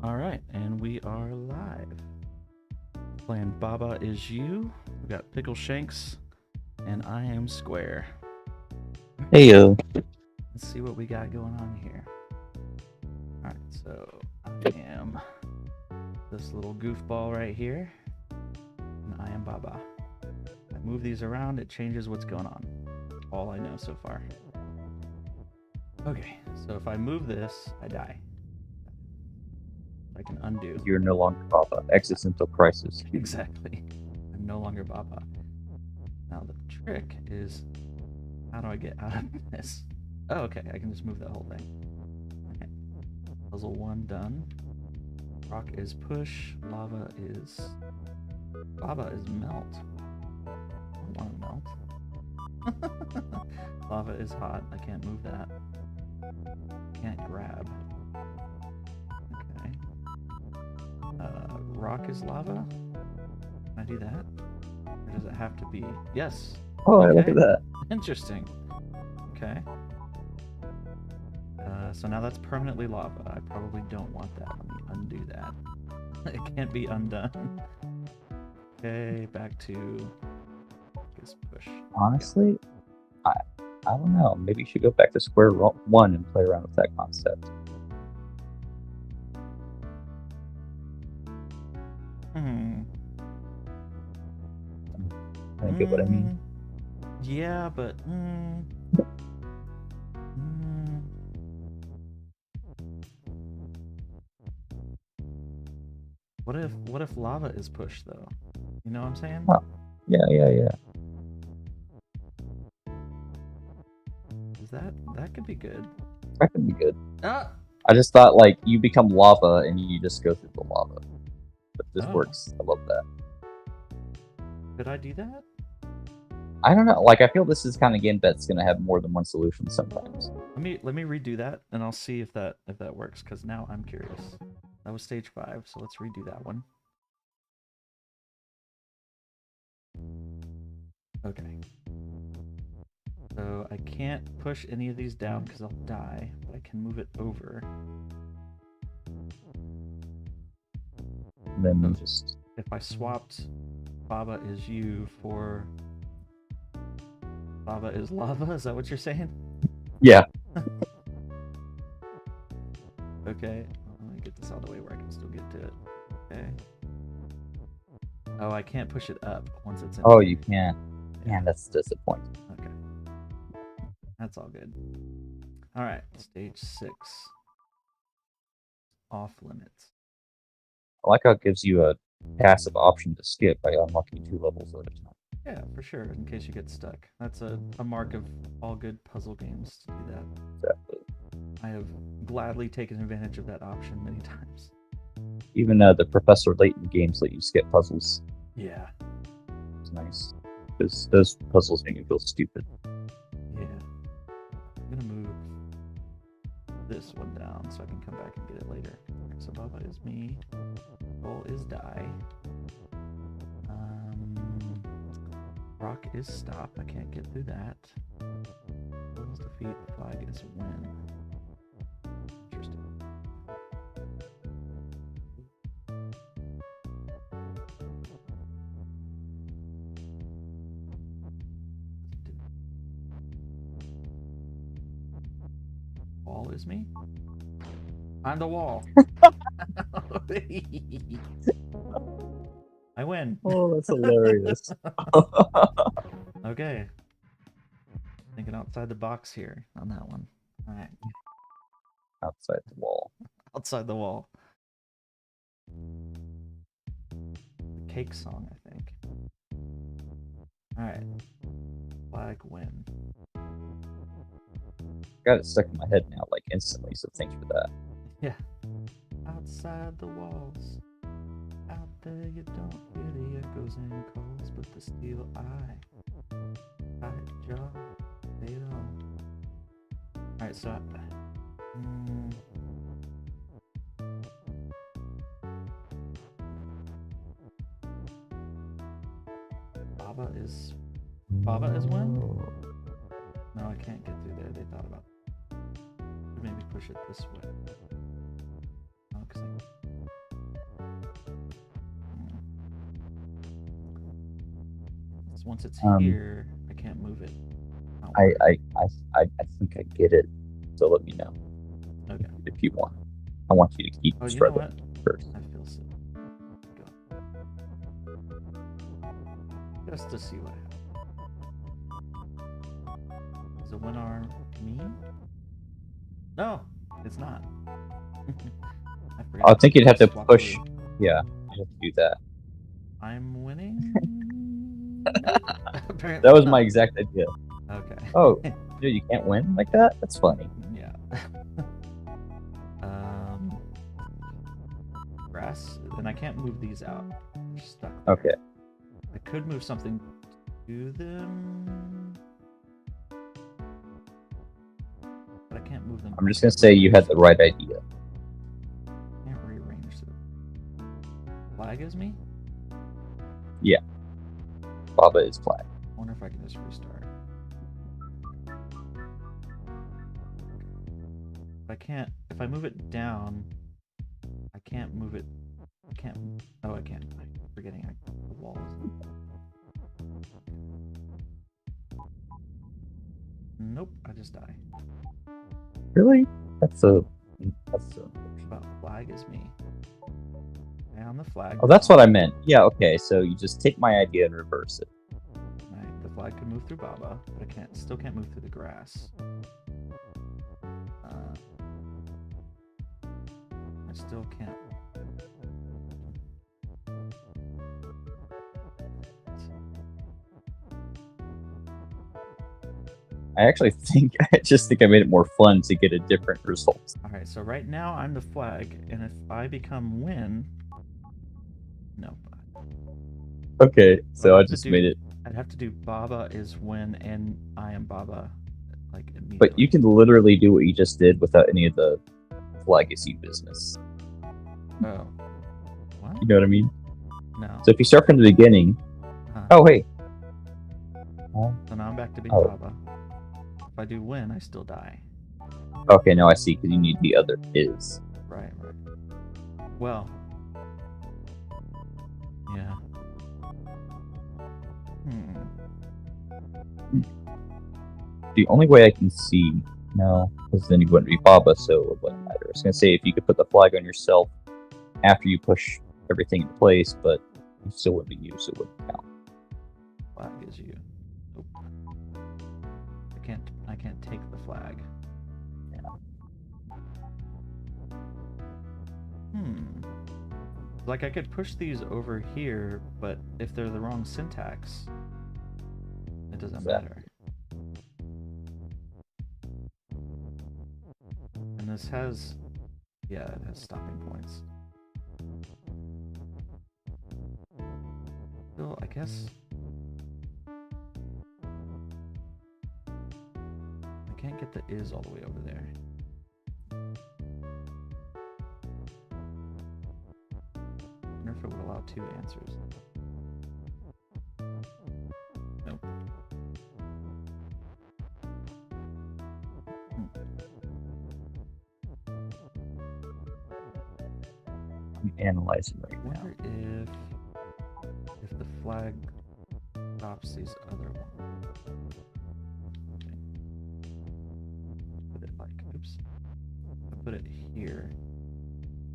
All right, and we are live. Playing Baba Is You. We got Pickleshanks, and I am Square. Hey yo. Let's see what we got going on here. All right, so I am this little goofball right here, and I am Baba. I move these around, it changes what's going on. All I know so far. Okay, so if I move this, I die. I can undo. You're no longer Baba. Existential crisis. Exactly. I'm no longer Baba. Now the trick is, how do I get out of this? Oh, okay, I can just move that whole thing. Okay. Puzzle 1 done. Rock is push. Lava is melt. I don't want to melt. Lava is hot. I can't move that. Can't grab. Okay. Rock is lava. Can I do that? Or does it have to be? Yes. Oh, Okay. look at that. Interesting. Okay. So now that's permanently lava. I probably don't want that. Let me undo that. It can't be undone. Okay, back to this push. Honestly, I don't know. Maybe you should go back to square one and play around with that concept. I get what I mean. Yeah, but what if lava is pushed though? You know what I'm saying? Oh, yeah. Is that could be good? That could be good. Ah! I just thought like you become lava and you just go through the lava. But this works. I love that. Could I do that? I don't know. Like I feel this is kind of game that's gonna have more than one solution sometimes. Let me redo that and I'll see if that works, because now I'm curious. That was stage 5, so let's redo that one. Okay. So I can't push any of these down because I'll die, but I can move it over. And then just if I swapped Baba Is You for Baba Is Lava, is that what you're saying? Yeah. Okay, let me get this out of the way where I can still get to it. Okay. Oh, I can't push it up once it's in. Oh, you can't. Man, that's disappointing. Okay. That's all good. All right, stage 6. Off limits. I like how it gives you a passive option to skip by unlocking 2 levels at a time. Yeah, for sure, in case you get stuck. That's a mark of all good puzzle games to do that. Exactly. I have gladly taken advantage of that option many times. Even the Professor Layton games let you skip puzzles. Yeah. It's nice. Because those puzzles make you feel stupid. Yeah. I'm gonna move this one down so I can come back and get it later. So Baba is me. Bull is die. Rock is stop. I can't get through that. Bull is defeat. Flag is win. Interesting. wall is me? I'm the wall. I win. Oh, that's hilarious. Okay. Thinking outside the box here on that one. Alright. Outside the wall. Outside the wall. The cake song, I think. Alright. Flag win. Got it stuck in my head now, like instantly, so thanks for that. Yeah. Outside the walls. Out there you don't hear the echoes and calls, but the steel eye. Tight jaw. They don't. Alright, so. Baba is one? No, I can't get through there. They thought about it. Maybe push it this way. Oh, cause once it's here, I can't move it. I think I get it. So let me know. Okay. If you want. I want you to keep struggling first. I feel sick. Go. Just to see what happens. Is the winner me? No, it's not. I think you'd have to push. Yeah, you have to do that. I'm winning. That was my exact idea. Okay. Oh, dude, you can't win like that? That's funny. Yeah. Grass. Then I can't move these out. They're stuck there. Okay. I could move something to them, but I can't move them. I'm just gonna say you had the right idea. Can't rearrange it. Flag is me? Yeah. Baba is flag. I wonder if I can just restart. I can't. If I move it down, I can't move it. I can't. Oh, I can't. I'm forgetting the wall is. Nope. I just die. Really? That's a. But flag is me. And the flag. Oh, that's what I meant. Yeah. Okay. So you just take my idea and reverse it. Right. The flag can move through Baba, but I can't. Still can't move through the grass. I still can't. I actually think I made it more fun to get a different result. All right, so right now I'm the flag, and if I become win, no. Okay, so I just made it. I'd have to do Baba is win, and I am Baba, like immediately. But you can literally do what you just did without any of the legacy business. Oh, what? You know what I mean? No. So if you start from the beginning, oh hey. So now I'm back to being Baba. If I do win, I still die. Okay, now I see, because you need the other is. Right. Well. Yeah. The only way I can see, no, because then you wouldn't be Baba, so it wouldn't matter. I was going to say, if you could put the flag on yourself after you push everything in place, but you still wouldn't be you, so it wouldn't count. Flag is you. Nope. I can't take the flag. Yeah. Like I could push these over here, but if they're the wrong syntax, it doesn't matter. And this has, yeah, it has stopping points. Still, I guess I can't get the is all the way over there. I wonder if it would allow two answers. Nope. I'm analyzing right now. I wonder if the flag stops these other ones. Okay. Put it like, Oops. I put it here,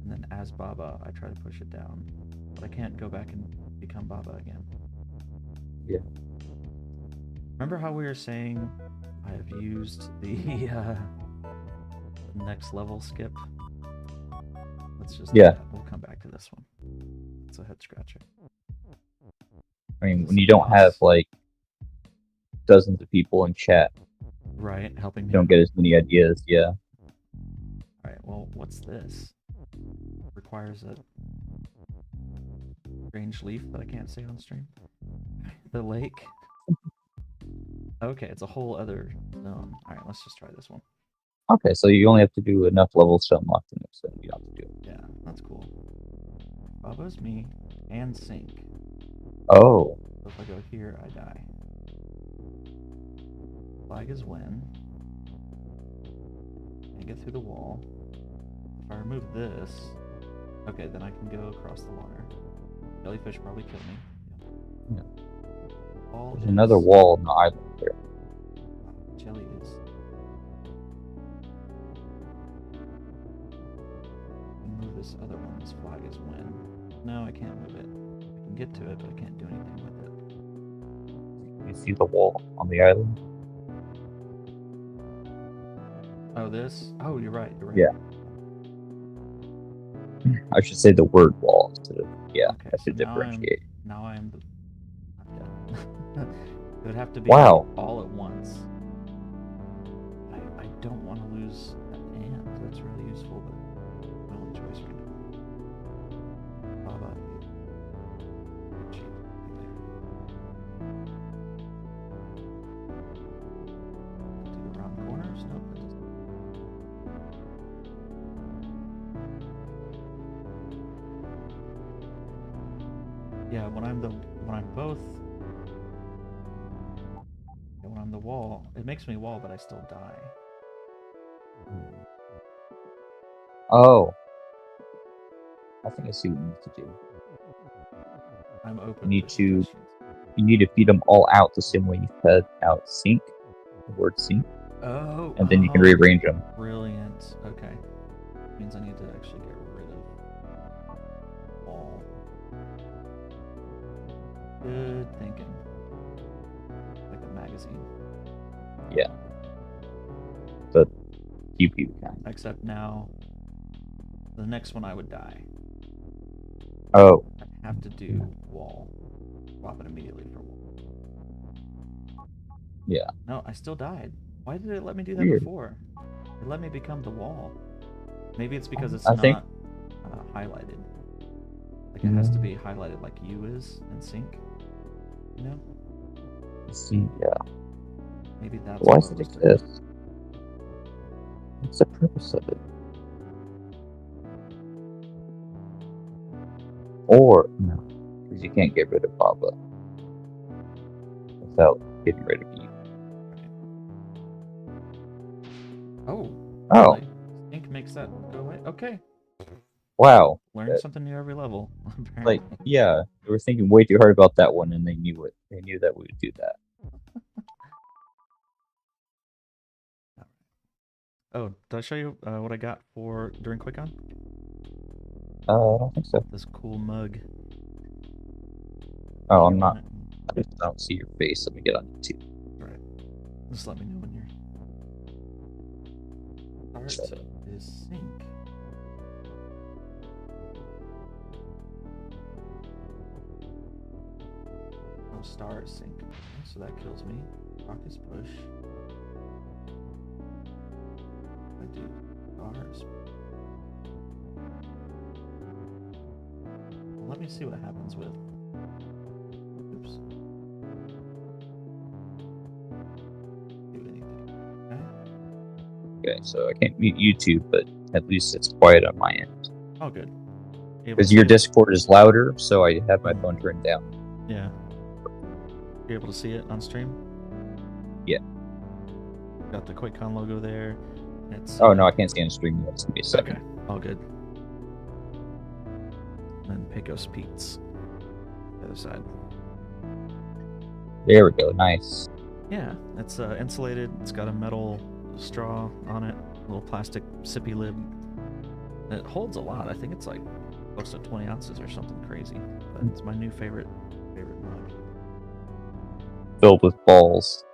and then as Baba, I try to push it down, but I can't go back and become Baba again. Yeah. Remember how we were saying I have used the next level skip? Let's just Yeah. we'll come back to this one. It's a head scratcher. I mean, when you don't have like dozens of people in chat, right, helping you me don't out. get as many ideas. Yeah. Alright, well, what's this? Requires a strange leaf that I can't say on stream. The lake. Okay, it's a whole other zone. Alright, let's just try this one. Okay, so you only have to do enough levels to unlock the next one. You don't have to do it. Yeah, that's cool. Baba's me and sink. Oh. So if I go here, I die. Flag is when. I get through the wall. If I remove this, okay, then I can go across the water. Jellyfish probably kill me. Yeah. Wall There's another wall on the island there. Jelly is. Move this other one. This flag is when. No, I can't move it. I can get to it, but I can't do anything with it. You see the wall on the island? Oh, this? Oh, you're right. You're right. Yeah. I should say the word wall instead of Okay, I should so differentiate. Now I'm the. Yeah. It would have to be Wow. all at once. I don't want to lose that hand. That's really useful, but my only choice right now. Baba. Cheat. Do around corners? Nope. That doesn't. Yeah, when I'm both. Yeah, when I'm the wall, it makes me wall, but I still die. Oh. I think I see what you need to do. I'm open. You need to feed them all out the same way you fed out sink, the word sink. Oh. And then you can rearrange them. Brilliant. Okay. Means I need to actually get rid of wall. Good thinking. Like a magazine. Yeah. But PvP kind. Except now, the next one I would die. Oh. I have to do wall. Swap it immediately for wall. Yeah. No, I still died. Why did it let me do that Weird. before? It let me become the wall. Maybe it's because it's think highlighted. Like it has to be highlighted like you is in sync. You know? See, yeah. Maybe that's why what does I it was doing. exist? What's the purpose of it? Or no, because you can't get rid of Baba without getting rid of you. Oh. Oh. Really? Sync makes that go away. Okay. Wow. Learn something new every level. Like, yeah, they were thinking way too hard about that one, and they knew it. They knew that we would do that. Oh, did I show you what I got for during QuickOn? I don't think so. This cool mug. Oh, I'm not. I don't see your face. Let me get on YouTube. Alright. Just let me know when you're. Start is sync. Oh, star is sync. Okay, so that kills me. Rock is push. I do stars. Well, let me see what happens with. Oops. Do anything. Okay, so I can't mute YouTube, but at least it's quiet on my end. Oh, good. Because your Discord is louder, so I have my phone turned down. Yeah. You're able to see it on stream? Yeah. Got the QuakeCon logo there. It's, oh, no, I can't see on stream yet. It's going to be a second. Okay, all good. And then Pecos Pete's. The other side. There we go. Nice. Yeah, it's insulated. It's got a metal straw on it. little plastic sippy lid. It holds a lot. I think it's like close to 20 ounces or something crazy. But it's my new favorite mug. Filled with balls.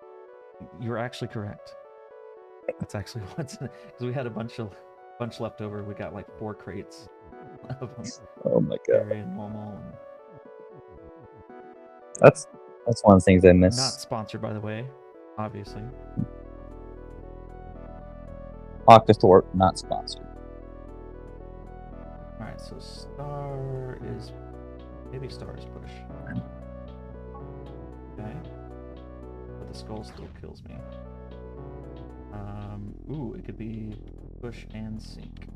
You're actually correct. That's actually what's in it. Because we had a bunch left over. We got like 4 crates of them. Oh my god. Very normal. That's one of the things I miss. Not sponsored, by the way, obviously. Octothorpe, not sponsored. Alright, so star is... Maybe star is push. Okay. But the skull still kills me. Ooh, it could be push and sink.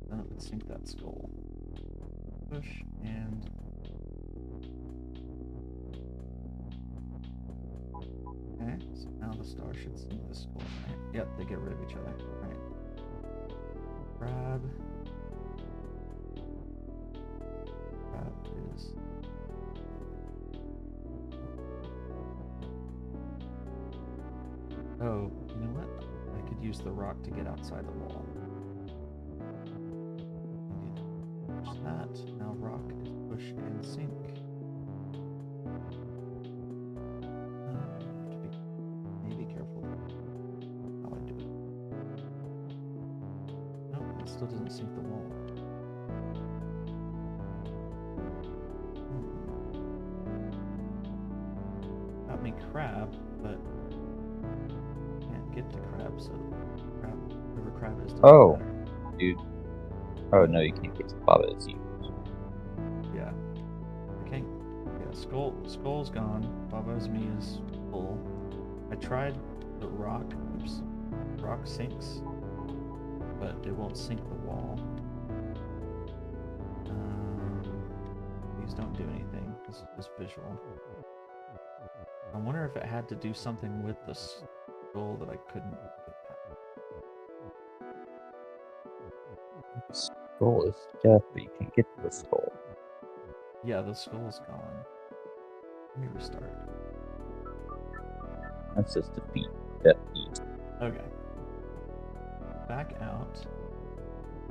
Then it would sink that skull. Push and... Okay, so now the star should sink the skull, right? Yep, they get rid of each other. Alright. Crab. Crab is... Oh, you know what? I could use the rock to get outside the wall. Push that. Now rock is push and sink. Be careful how I do it. Nope, it still doesn't sink the wall. Got me crab, but can't get to crab, so whatever crab is doesn't matter. Dude. Oh no, you can't get to Baba, it's you. Yeah. I can't. Yeah, skull's gone. Baba's me is full. I tried the rock. Oops. Rock sinks, but it won't sink the wall. These don't do anything. This is visual. I wonder if it had to do something with the skull that I couldn't get past. Skull is death, but you can't get to the skull. Yeah, the skull's gone. Let me restart. That's just defeat. Death eat. Okay. Back out.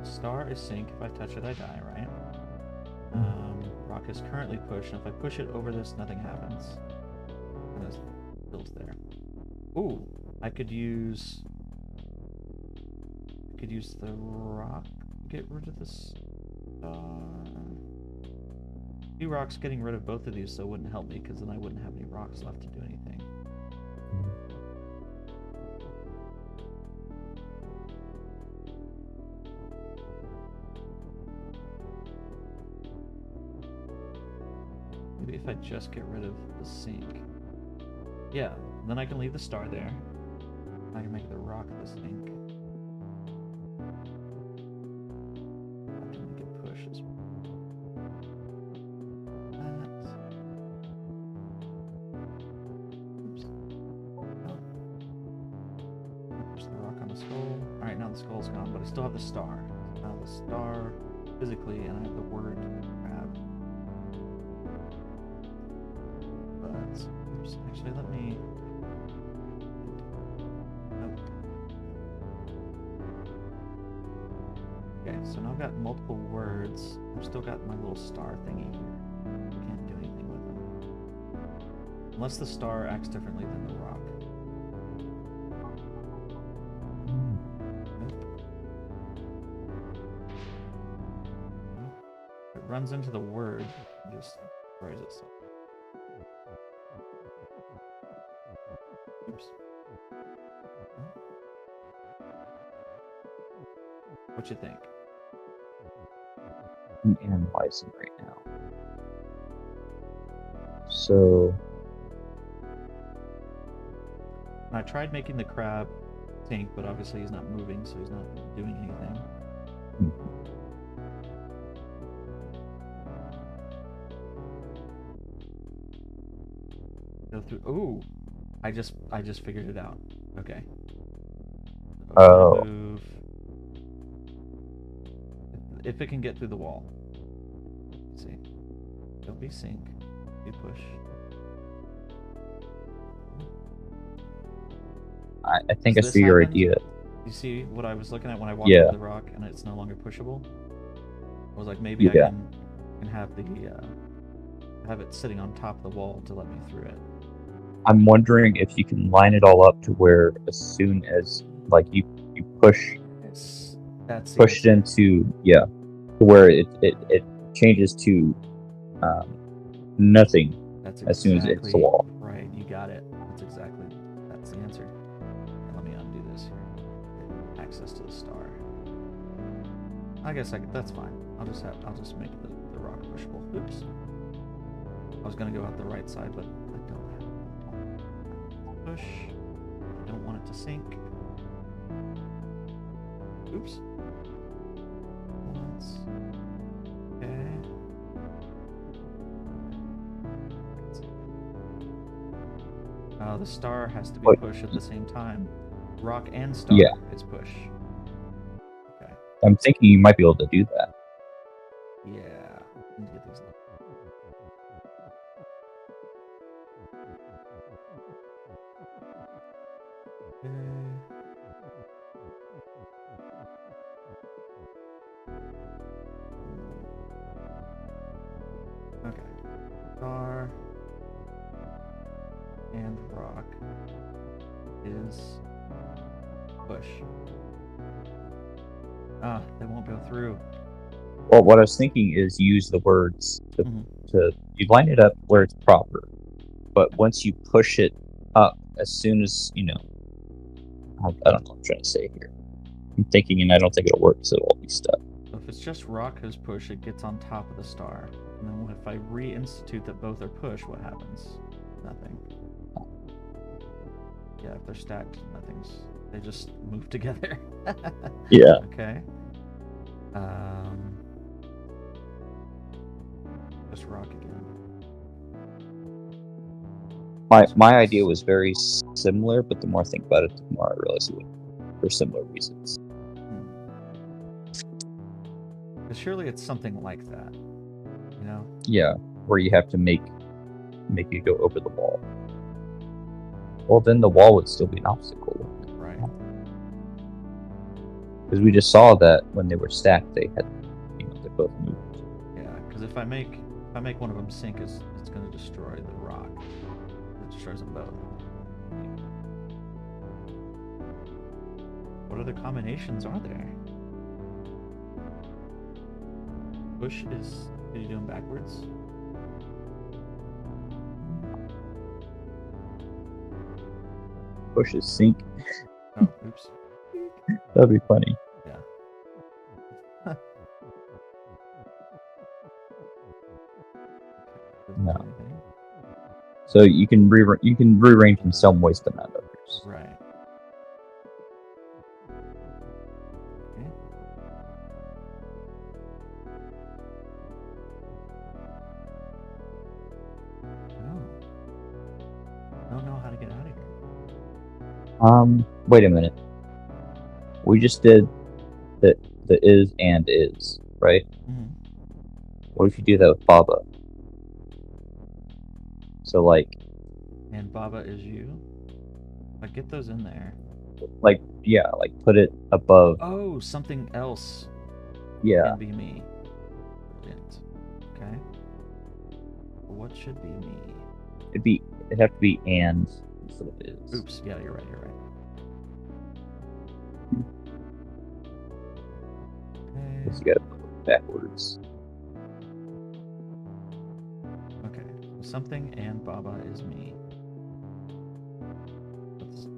Star is sink. If I touch it, I die, right? Rock is currently pushed, and if I push it over this, nothing happens. And it's built there. Ooh, I could use the rock to get rid of this star. 2 rocks getting rid of both of these, so it wouldn't help me, because then I wouldn't have any rocks left to do anything. Maybe if I just get rid of the sink. Yeah, then I can leave the star there. I can make the rock the sink. I can make it push as well. Oops. Oh. Push the rock on the skull. Alright, now the skull's gone, but I still have the star. Now the star physically, and I have the word crab. But, oops, actually let me... Nope. Okay, so now I've got multiple words. I've still got my little star thingy here. I can't do anything with them. Unless the star acts differently than the rock. Nope. It runs into the word and just destroys itself. Oops. What you think? I'm analyzing right now. So I tried making the crab sink, but obviously he's not moving, so he's not doing anything. Go through. Ooh, I just figured it out. Okay. Oh. Move. If it can get through the wall. Let's see. Don't be sink. Be push. I think Does I this see your happen? idea. You see what I was looking at when I walked Yeah. over the rock and it's no longer pushable? I was like, maybe I Yeah. can have the have it sitting on top of the wall to let me through it. I'm wondering if you can line it all up to where as soon as like you push That's the push it answer. into to where it changes to nothing That's as soon as it hits the exactly wall. right. You got it. That's the answer. Let me undo this here. Access to the star. I guess that's fine. I'll just make the rock pushable. Oops. I was gonna go out the right side, but I don't have push. I don't want it to sink. Oops. Once. Okay. The star has to be pushed at the same time. Rock and star is push. Okay. I'm thinking you might be able to do that. Yeah. Let me get these. Okay. Star and rock is push. They won't go through. Well, what I was thinking is use the words to you line it up where it's proper, but once you push it up, as soon as I don't know what I'm trying to say here. I'm thinking, and I don't think it'll work, so it'll all be stuck. So if it's just rock who's push, it gets on top of the star. And then if I reinstitute that both are push, what happens? Nothing. Yeah, if they're stacked, they just move together. Yeah. Okay. Just rock again. My idea was very similar, but the more I think about it, the more I realize it was for similar reasons. But surely it's something like that, Yeah, where you have to make it go over the wall. Well, then the wall would still be an obstacle. Right. Because we just saw that when they were stacked, they had, they both moved. Yeah, because if I make one of them sink, it's going to destroy the rock. It destroys them both. What other combinations are there? Push is... Are you doing backwards? Push is sink. Oh, oops. That'd be funny. Yeah. No. So you can rearrange in some ways, but not others. Right. Okay. I don't know how to get out of here. Wait a minute. We just did the is and is, right? Mm-hmm. What if you do that with Baba? So like. And Baba is you. Like get those in there. Like put it above. Oh, something else. Yeah. Can be me. Brilliant. Okay. What should be me? It'd have to be and instead of is. Oops. Yeah, you're right. Because you gotta put it backwards. Okay. Something and Baba is me. Let's do...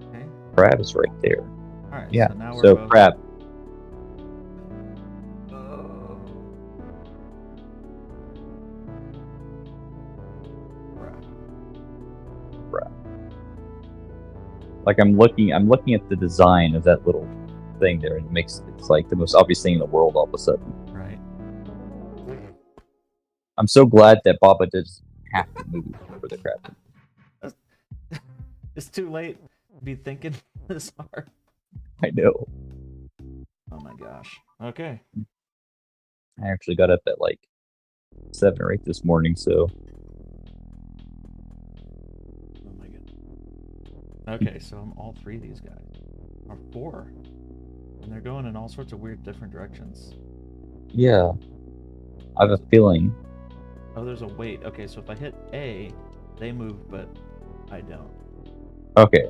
Okay. Crab is right there. Alright, yeah. So now we're so both... crab. Like I'm looking at the design of that little thing there, and it's like the most obvious thing in the world all of a sudden. Right. I'm so glad that Baba doesn't have to move for the crab. It's too late to be thinking this hard. I know. Oh my gosh. Okay. I actually got up at like 7 or 8 this morning, so Oh my god. Okay, so I'm all 3 of these guys. Or 4. And they're going in all sorts of weird different directions. yeah. I have a feeling. Oh, there's a wait. Okay, so if I hit A, they move, but I don't. Okay,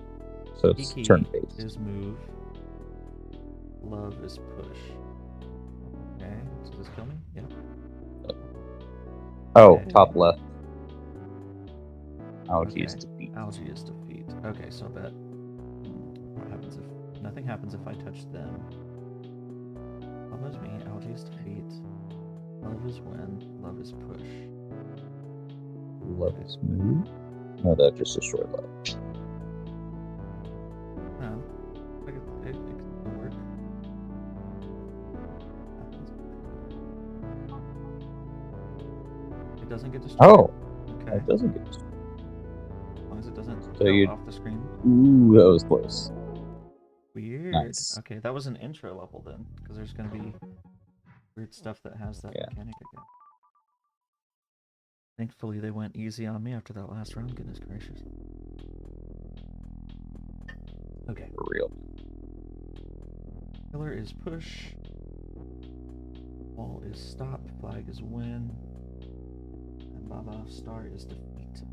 so it's Kiki turn-based. is move. Love is push. Okay, does this kill me? Yeah. Oh, Okay. top left. Algae is Okay. defeat. Algae is defeat. Okay, so I bet what happens if nothing happens if I touch them. Love is me. Algae is defeat. Love is win. Love is push. Love is move. No, that just destroyed love. No, I guess it can still work. It doesn't get destroyed. Oh, Okay. it doesn't get destroyed. As long as it doesn't So go you- off the screen. Ooh, that was close. Weird. Nice. Okay, that was an intro level then, because there's gonna be weird stuff that has that Yeah. mechanic again. Thankfully, they went easy on me after that last round. Goodness gracious. Okay. For real. Killer is push. Wall is stop. Flag is win. And Baba star is defeat.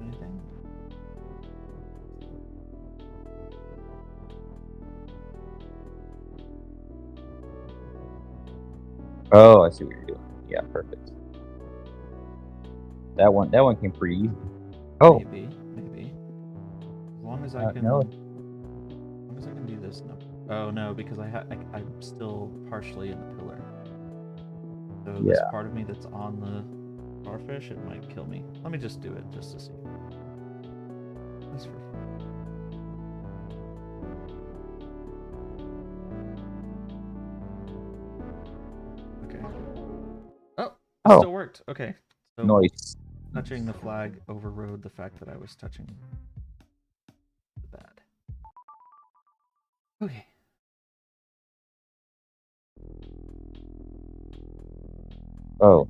Anything? Oh, I see what you're doing. Yeah, perfect. That one came pretty easy. Oh, Maybe. As long as I can. no. As long as I can do this. No. Oh no, because I'm still partially in the pillar. So this Yeah. part of me that's on the starfish, it might kill me. Let me just do it just to see. That's for fun. Okay. Oh, it Oh. still worked. Okay. So Nice. touching the flag overrode the fact that I was touching the bad. Okay. Oh.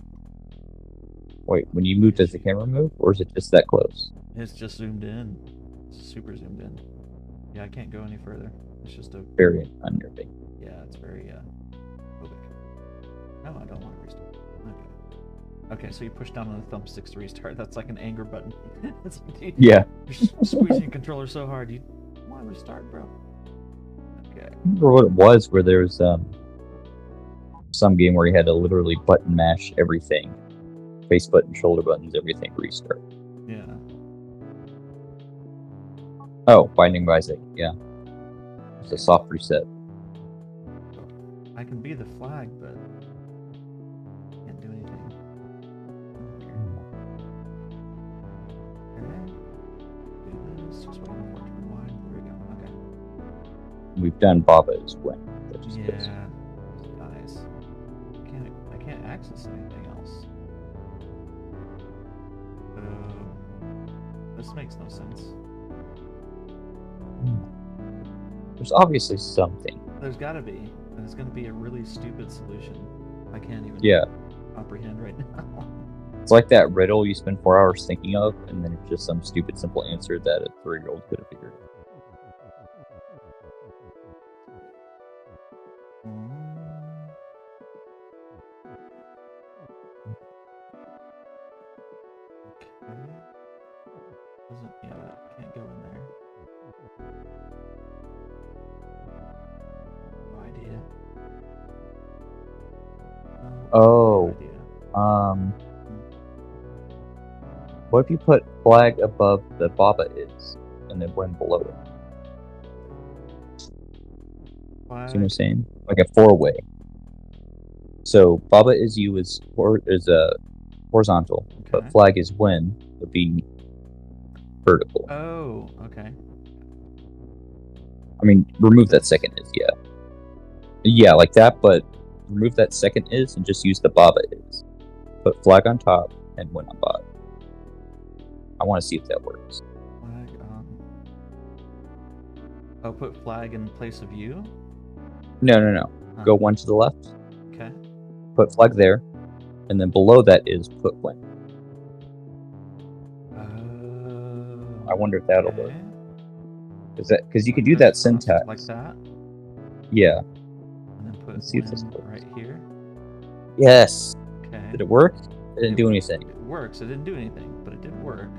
Wait, when you move, does the camera move, or is it just that close? It's just zoomed in. It's super zoomed in. Yeah, I can't go any further. It's just a Very unnerving. yeah, it's very phobic. No, I don't want to restart. Okay. Okay, so you push down on the thumbsticks to restart. That's like an anger button. It's like, dude, Yeah. you're squeezing your controller so hard. You want to restart, bro? Okay. I remember what it was, where there was some game where you had to literally button mash everything, face button, shoulder buttons, everything, restart. Yeah. Oh, Binding of Isaac. Yeah. It's a soft reset. I can be the flag, but can't do anything. Okay. Do this. Just waiting for it to rewind. There we go. Okay. We've done Baba's win. That just Yeah. goes. Nice. I can't access anything else. So this makes no sense. There's obviously something. There's gotta be. And it's gonna be a really stupid solution. I can't even Yeah. comprehend right now. It's like that riddle you spend 4 hours thinking of, and then it's just some stupid, simple answer that a 3-year-old could have figured. Okay. Doesn't yeah, can't go in there. No idea. Oh. No idea. What if you put flag above the Baba is, and then win below it? See what I'm saying? Like a 4-way. So Baba is you is horizontal, Okay. but flag is win would be vertical. Oh, okay. I mean, remove that second is, yeah. Yeah, like that, but remove that second is and just use the Baba is. Put flag on top and win on bottom. I want to see if that works. Flag on. Oh, put flag in place of you? No. Huh. Go 1 to the left. Okay. put flag there, and then below that is put when. I wonder if that'll work. Because you could do that syntax like that. Yeah. And then put Let's see if this when works. right here. Yes. Okay. Did it work? It didn't do anything. It works. It didn't do anything, but it did work.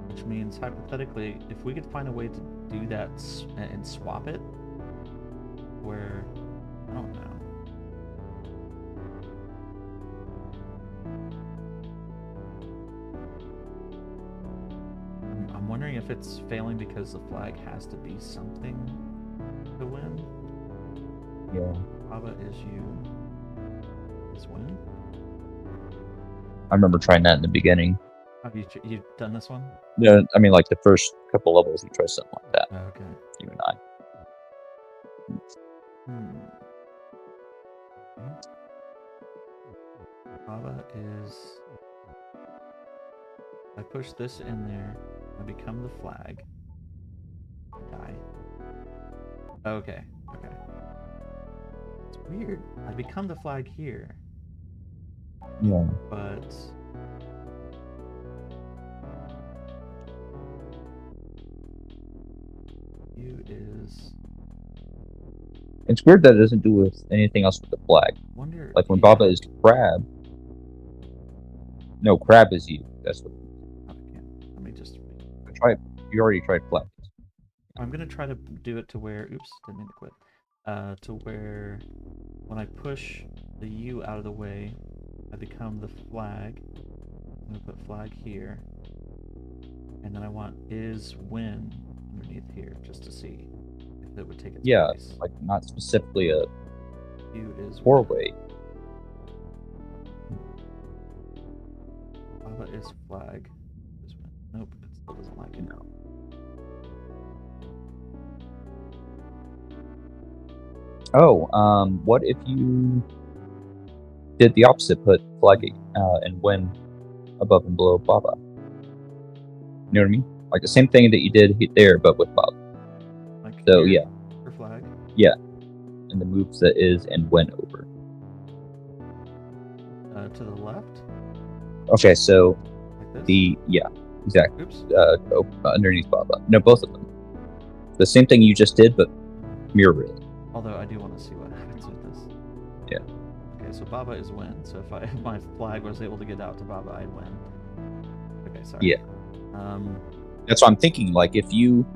Which means, hypothetically, if we could find a way to do that and swap it, where, I don't know. I'm wondering if it's failing because the flag has to be something to win. Yeah. Baba is you. Is win. I remember trying that in the beginning. Have you've done this one? No, I mean like the first couple levels, you try something like that. Oh, okay. You and I. Baba is. I push this in there. I become the flag. I die. Okay. Okay. It's weird. I become the flag here. Yeah. But you is. It's weird that it doesn't do with anything else with the flag. Wonder. Like when Baba is crab. No, crab is you. That's what. Okay. Let me just. Try. You already tried flag. I'm gonna try to do it to where. Oops, didn't mean to quit. To where when I push the U out of the way, I become the flag. I'm gonna put flag here, and then I want is win underneath here just to see if it would take its place. Like not specifically a U is four-way. Baba is flag. Is win. Nope, it still doesn't like it. No. Oh, what if you did the opposite, put flag and win above and below Baba? You know what I mean? Like the same thing that you did there, but with Baba. Like so here, yeah. For flag. Yeah, and the moves that is and win over. To the left. Okay, so like this? Exactly. Oops. Underneath Baba. No, both of them. The same thing you just did, but mirror it. Although I do want to see what happens with this. Yeah. Okay, so Baba is win. So if my flag was able to get out to Baba, I'd win. Okay, sorry. Yeah. That's what I'm thinking. Like if you,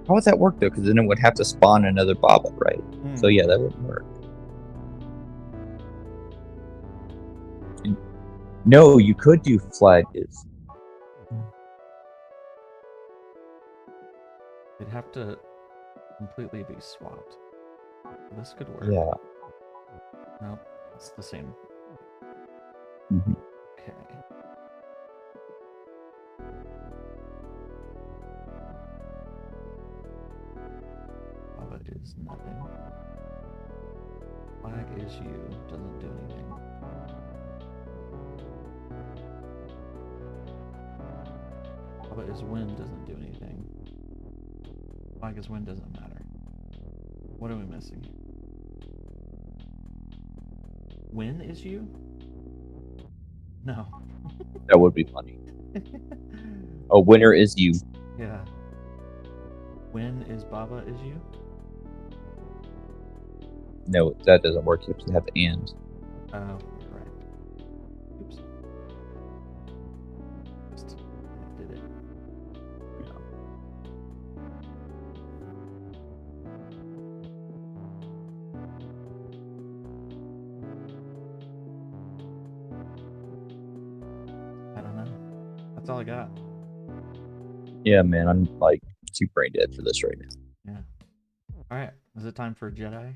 how would that work though? Because then it would have to spawn another Baba, right? So yeah, that wouldn't work. No, you could do flag is. It'd have to completely be swapped. This could work. Yeah. Nope, it's the same. Mm-hmm. Okay. Baba is nothing. Flag is you. Doesn't do anything. Baba is win. Doesn't do anything. Flag is win. Doesn't matter. What are we missing? Win is you? No. That would be funny. A winner is you. Yeah. Win is Baba is you? No, that doesn't work. You have to have and. Oh, you're right. Oops. Just did it. I don't know. That's all I got. Yeah, man, I'm like too brain dead for this right now. Yeah. All right. Is it time for Jedi?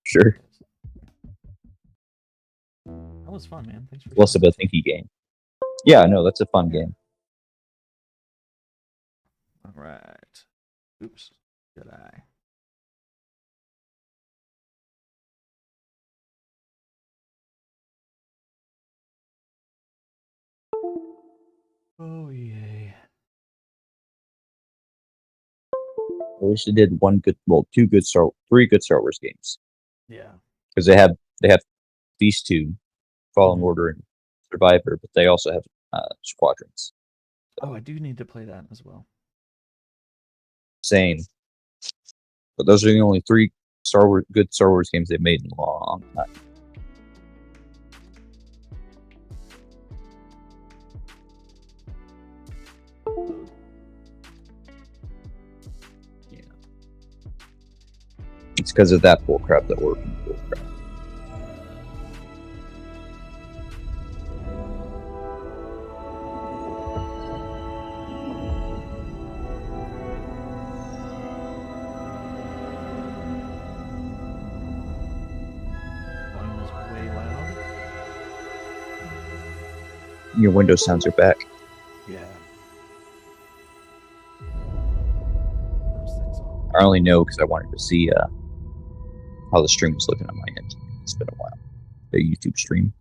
Sure. That was fun, man. Thanks for. Less of a thinky game. Yeah, no, that's a fun game. All right. Oops. Jedi. Oh yay. I wish they did three good Star Wars games. Yeah. Because they have these two, Fallen Mhm. Order and Survivor, but they also have Squadrons. Oh, I do need to play that as well. Same. But those are the only three good Star Wars games they've made in a long time. Yeah. It's because of that bullcrap that we're bullcrap. Volume is way loud. Your Windows sounds are back. Yeah. Those things off. I only know because I wanted to see how the stream was looking on my end. It's been a while. The YouTube stream.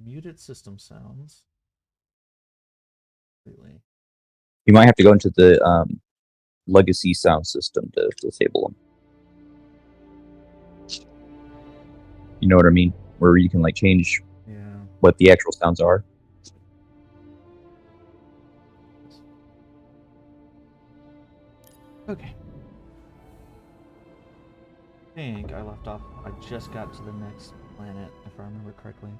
Muted system sounds. Completely. You might have to go into the legacy sound system to disable them. You know what I mean? Where you can like change what the actual sounds are. Okay. I think I left off. I just got to the next planet, if I remember correctly.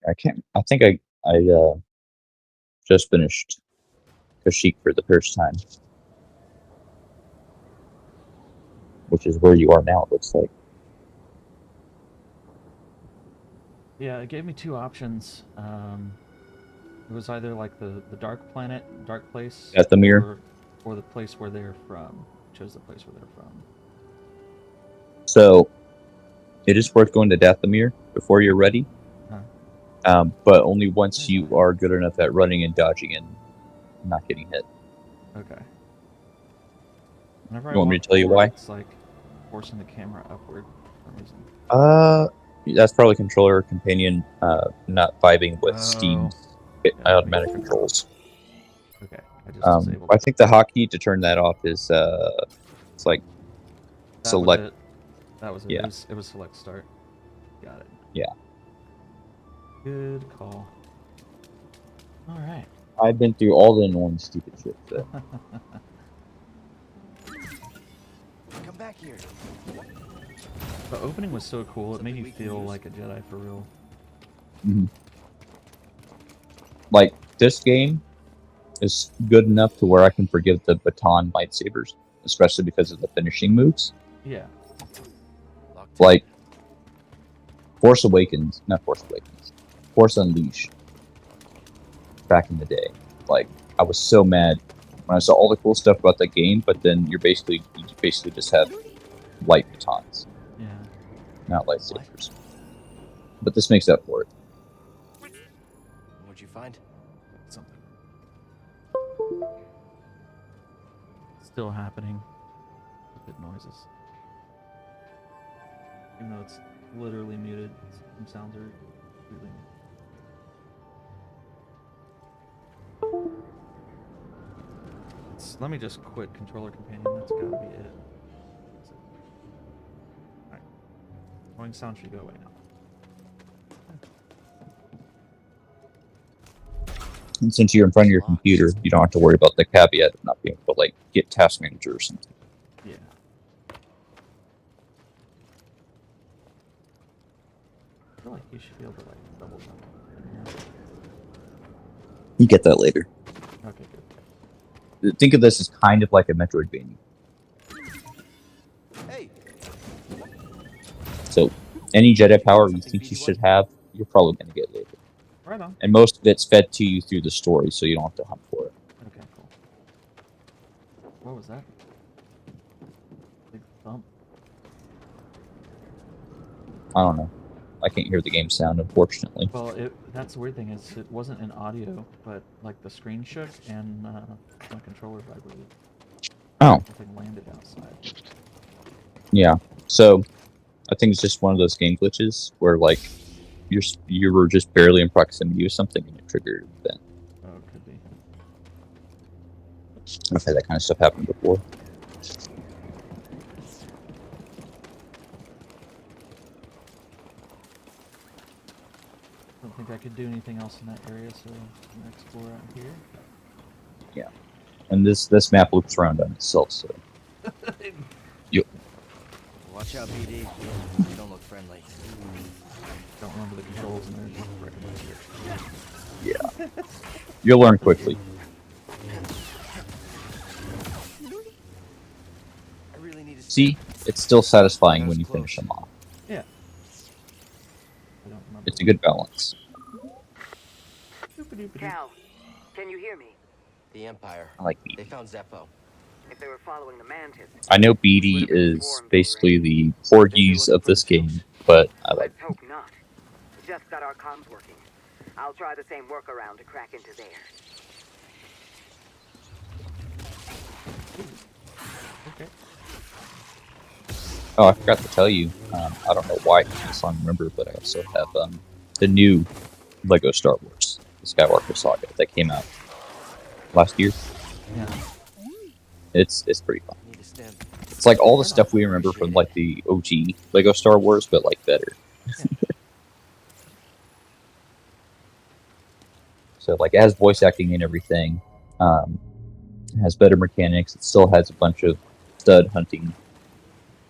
I think I just finished Kashyyyk for the first time, which is where you are now. It looks like. Yeah, it gave me two options. It was either like the dark planet, dark place, At the mirror. or the place where they're from. I chose the place where they're from. So, it is worth going to Dathomir before you're ready. Huh. But only once you are good enough at running and dodging and not getting hit. Okay. Whenever You want me to tell you why? It's like forcing the camera upward for some reason. That's probably controller companion not vibing with Steam's automatic controls. Okay, I just disabled. I think the hotkey to turn that off is it's like that select. Was it. That was it. Yeah. It was select start. Got it. Yeah. Good call. All right. I've been through all the annoying stupid shit. So. Come back here. The opening was so cool. It made you feel like a Jedi for real. Mm-hmm. Like this game is good enough to where I can forgive the baton lightsabers, especially because of the finishing moves. Yeah. Like Force Unleashed. Back in the day, like I was so mad when I saw all the cool stuff about the game, but then you basically just have light batons, not lightsabers. But this makes up for it. What'd you find? Something. Still happening. Good noises. Even though it's literally muted, some sounds are completely muted. Let me just quit controller companion. That's gotta be it. Alright. Annoying sound should go away now. And since you're in front of your computer, you don't have to worry about the caveat of not being able to like get Task Manager or something. Yeah. I feel like you should be able to like double jump. You get that later. Okay, good. Think of this as kind of like a Metroidvania. Hey. So, any Jedi power you think you should have, you're probably going to get later. Right on. And most of it's fed to you through the story, so you don't have to hunt for it. Okay, cool. What was that? Big thump. I don't know. I can't hear the game sound, unfortunately. Well, that's the weird thing is it wasn't in audio, but like the screen shook and my controller vibrated. Oh. Something landed outside. Yeah. So I think it's just one of those game glitches where like you were just barely in proximity of something and it triggered then. Oh, it could be. I've had that kind of stuff happen before. I don't think I could do anything else in that area, so I'm gonna explore out here. Yeah. And this map loops around on itself, so Watch out, BD. You don't look friendly. Don't remember the controls and they're recommended. yeah. You'll learn quickly. I really need to See, it's still satisfying when you finish them off. Yeah. I don't remember. It's a good balance. Cal, can you hear me? The Empire. I like They BD. found Zeppo. If they were following the Mantis, I know BD is basically the Porgies of this game, but I like let's hope not. Just got our comms working. I'll try the same workaround to crack into theirs. Okay. Oh, I forgot to tell you. I don't know why I can't remember, but I also have the new Lego Star Wars, the Skywalker Saga, that came out last year. Yeah. It's pretty fun. Need to stand. It's like all the stuff we remember from like the OG Lego Star Wars, but like better. So like it has voice acting and everything. It has better mechanics. It still has a bunch of stud hunting,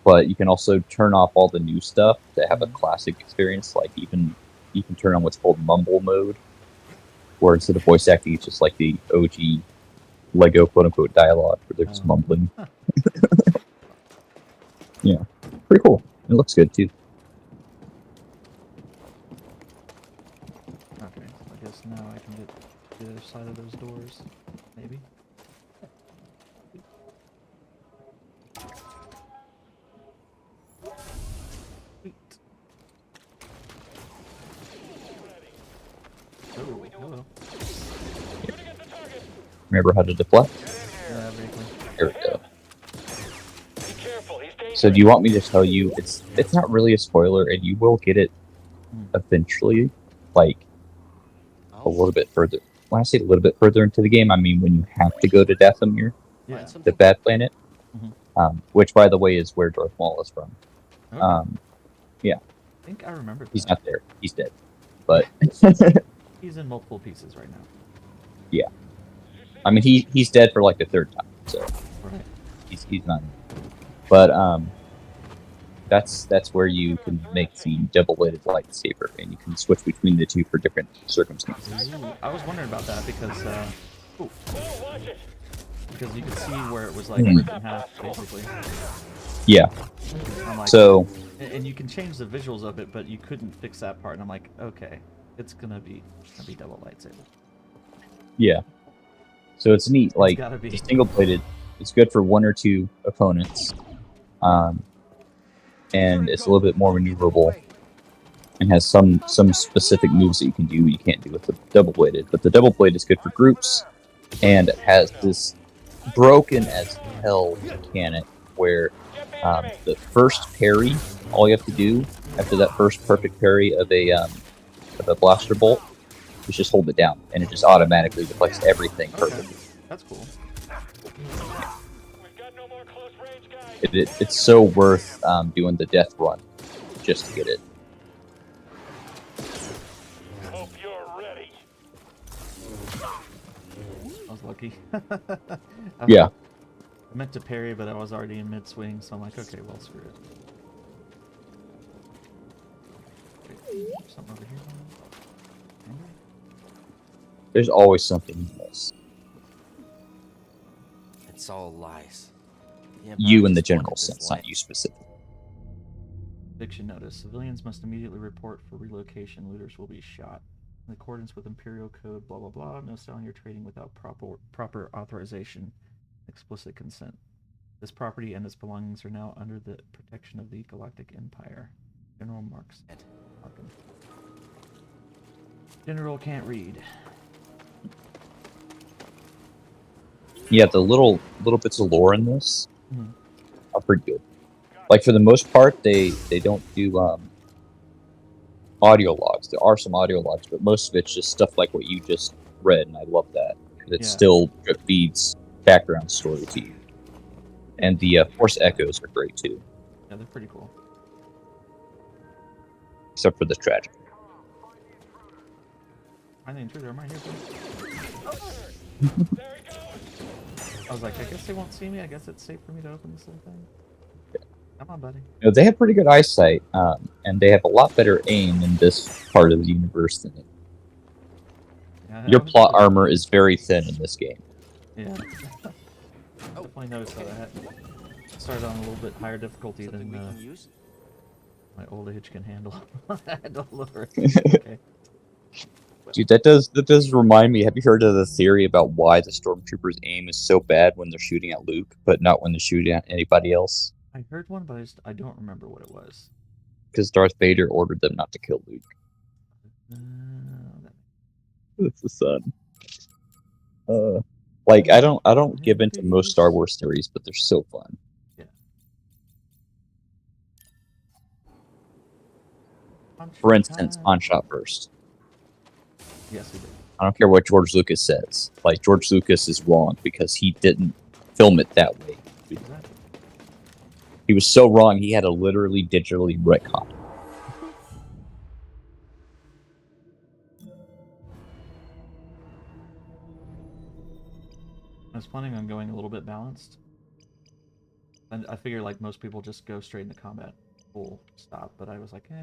but you can also turn off all the new stuff to have a classic experience. Like even you can turn on what's called mumble mode, where instead of voice acting, it's just like the OG Lego quote-unquote dialogue where they're just mumbling. Yeah, pretty cool. It looks good too. Okay, so I guess now I can get to the other side of those doors, maybe. Sweet. Oh, hello. Remember how to deflect? Yeah, briefly. Here we go. So do you want me to tell you, it's not really a spoiler, and you will get it eventually, like a little bit further. When I say a little bit further into the game, I mean when you have to go to Dathomir, Yeah. the bad planet, Mhm. Which by the way is where Darth Maul is from. Okay. I think I remember that. He's not there. He's dead. But He's in multiple pieces right now. yeah, I mean he's dead for like the third time, so Right. he's not. But that's where you can make the double-bladed lightsaber, and you can switch between the two for different circumstances. Ooh, I was wondering about that because you could see where it was like ripped in half, basically. Yeah. I'm like, So and you can change the visuals of it, but you couldn't fix that part. And I'm like, okay, it's gonna be double lightsaber. yeah. So it's neat. Like gotta be. the single-bladed, it's good for one or two opponents, and it's a little bit more maneuverable, and has some specific moves that you can do you can't do with the double-bladed. But the double-bladed is good for groups, and it has this broken as hell mechanic where the first parry, all you have to do after that first perfect parry of a blaster bolt is just hold it down, and it just automatically deflects everything perfectly. That's cool. It's so worth doing the death run just to get it. Hope you're ready. I was lucky. Yeah. I meant to parry, but I was already in mid-swing, so I'm like, okay, well, screw it. Wait, something over here? There's always something you miss. It's all lies. The Empire You in the just general wanted this sense, light. not you specifically. Eviction notice. Civilians must immediately report for relocation. Looters will be shot. In accordance with Imperial Code, blah blah blah. No selling or trading without proper authorization, explicit consent. This property and its belongings are now under the protection of the Galactic Empire. General Marks. Markham. General can't read. Yeah, the little bits of lore in this are pretty good. Like for the most part, they don't do audio logs. There are some audio logs, but most of it's just stuff like what you just read, and I love that. It Yeah. still feeds background story to you. And the force echoes are great too, Yeah, they're pretty cool. except for the tragic. I think intruder, am I here? I was like, I guess they won't see me. I guess it's safe for me to open this little thing. Come on, buddy. You know, they have pretty good eyesight, and they have a lot better aim in this part of the universe than it. Yeah, Your plot armor is very thin in this game. Yeah. Definitely noticed that. I started on a little bit higher difficulty Something we than can use? my old age can handle. I had to lower it. Okay. Dude, that does remind me. Have you heard of the theory about why the stormtroopers' aim is so bad when they're shooting at Luke, but not when they're shooting at anybody else? I heard one, but I don't remember what it was. Because Darth Vader ordered them not to kill Luke. That- It's the sun. Like I don't give into most Star Wars theories, but they're so fun. For instance, on shot first. Yes, he did. I don't care what George Lucas says. Like George Lucas is wrong because he didn't film it that way. Exactly. He was so wrong. He had to literally digitally retcon. I was planning on going a little bit balanced. And I figure like most people just go straight into combat full stop, but I was like, I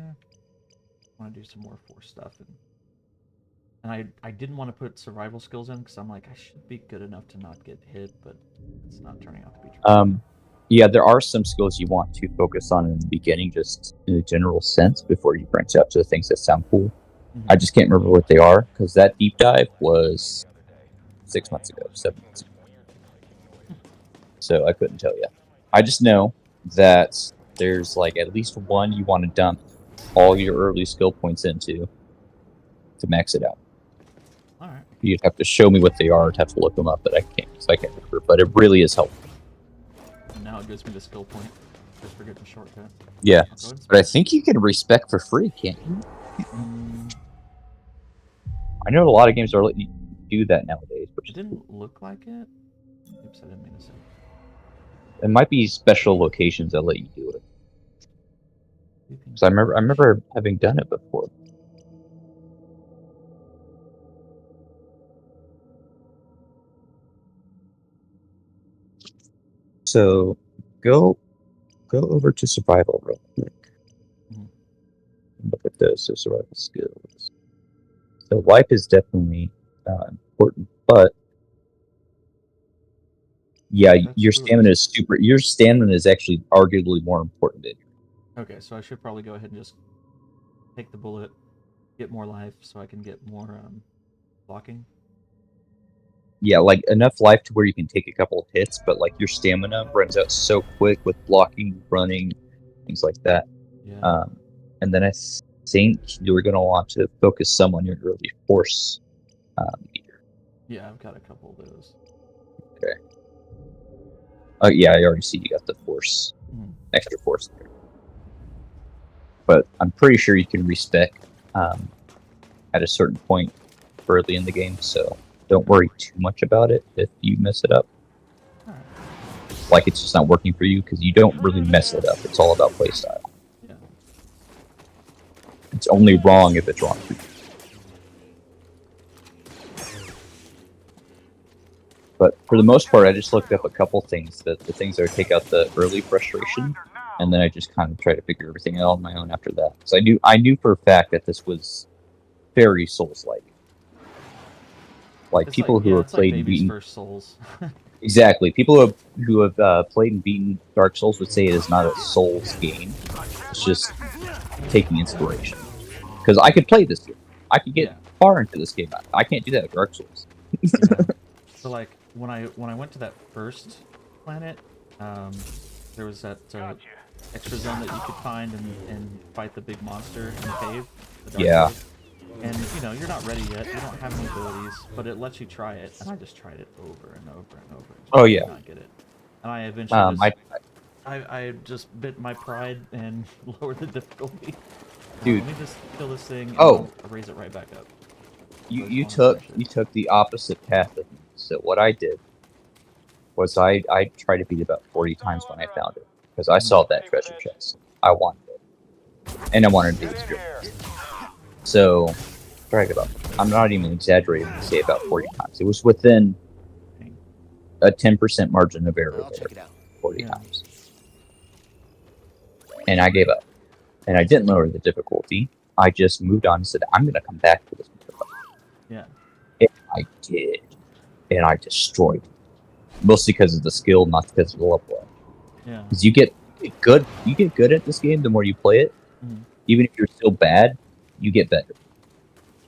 want to do some more force stuff, and I didn't want to put survival skills in because I'm like I should be good enough to not get hit, but it's not turning out to be true. Yeah, there are some skills you want to focus on in the beginning, just in a general sense, before you branch out to the things that sound cool. Mhm. I just can't remember what they are because that deep dive was 6 months ago, 7 months ago. So I couldn't tell you. I just know that there's like at least one you want to dump all your early skill points into to max it out. All right. You'd have to show me what they are. I'd have to look them up, but I can't, so I can't remember. But it really is helpful. And now it gives me the skill point just for getting the shortcut. Yeah, I'll go ahead and but I think you can respec for free, can't you? Mm, I know a lot of games are letting you do that nowadays, which it didn't look like it. Oops, I didn't mean to say. it might be special locations that let you do it. Sleeping So I remember having done it before. So go over to survival real quick. Mhm. Look at those survival skills. So life is definitely important, but yeah, That's your fluid. stamina is super. Your stamina is actually arguably more important than Okay, so I should probably go ahead and just take the bullet, get more life, so I can get more blocking. yeah, like enough life to where you can take a couple of hits, but like your stamina runs out so quick with blocking, running, things like that. Yeah. And then I think you're going to want to focus some on your early force meter. Yeah, I've got a couple of those. Okay. Oh yeah, I already see you got the force, extra force there. But I'm pretty sure you can respec at a certain point early in the game, so don't worry too much about it if you mess it up. All right. Like it's just not working for you, because you don't really mess it up. It's all about playstyle. Yeah. It's only wrong if it's wrong for you. But for the most part, I just looked up a couple things, the things that would take out the early frustration, and then I just kind of try to figure everything out on my own after that. Because I knew for a fact that this was very Souls-like. Like It's people like, who yeah, have it's played like and baby's beaten first Souls. exactly. People who have played and beaten Dark Souls would say it is not a Souls game. It's just taking inspiration. Because I could play this game. I could get far into this game. I can't do that with Dark Souls. Yeah. So like when I went to that first planet, there was that extra zone that you could find and fight the big monster in the cave. The dark Yeah. cave. And you know you're not ready yet. You don't have any abilities, but it lets you try it. And I just tried it over and over and over. And just Oh, yeah. could not get it. And I eventually I just bit my pride and lowered the difficulty. Dude. Let me just kill this thing and Oh. I'll raise it right back up. You took the opposite path of me. So what I did was I tried to beat it about 40 times when I found it because I saw that treasure chest. I wanted it, and I wanted the experience. So, I'm not even exaggerating to say about 40 times. It was within a 10% margin of error I'll there, check it out. 40 times. And I gave up. And I didn't lower the difficulty. I just moved on and said, I'm going to come back to this. Yeah. And I did. And I destroyed it. Mostly because of the skill, not because of the level up. Yeah. Because you get good at this game the more you play it. Mm-hmm. Even if you're still bad, you get better.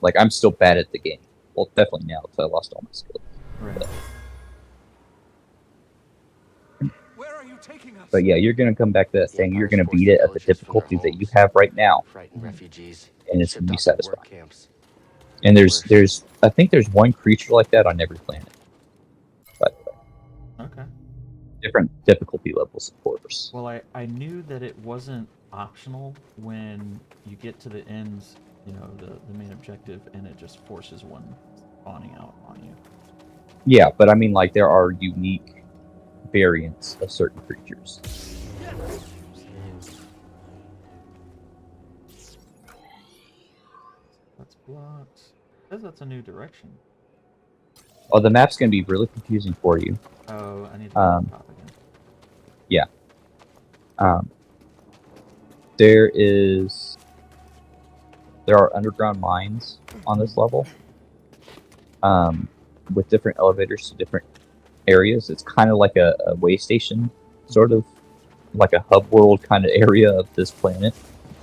Like, I'm still bad at the game. Well, definitely now, because I lost all my skills. Right. Where are you taking us? But yeah, you're going to come back to that thing. You're going to Empire's beat it at the forced the difficulty villagers that you from their have right now. Frightened refugees. And it's going to be shipped off to work satisfying. camps. And there's I think there's one creature like that on every planet. By the way. Okay. Different difficulty levels, of course. Well, I knew that it wasn't optional when you get to the ends, you know, the main objective, and it just forces one spawning out on you. Yeah, but I mean, like, there are unique variants of certain creatures. That's blocked. Says that's a new direction. Oh, the map's going to be really confusing for you. Oh, I need to go on top again. Yeah. There are underground mines on this level, with different elevators to different areas. It's kind of like a way station, sort of like a hub world kind of area of this planet.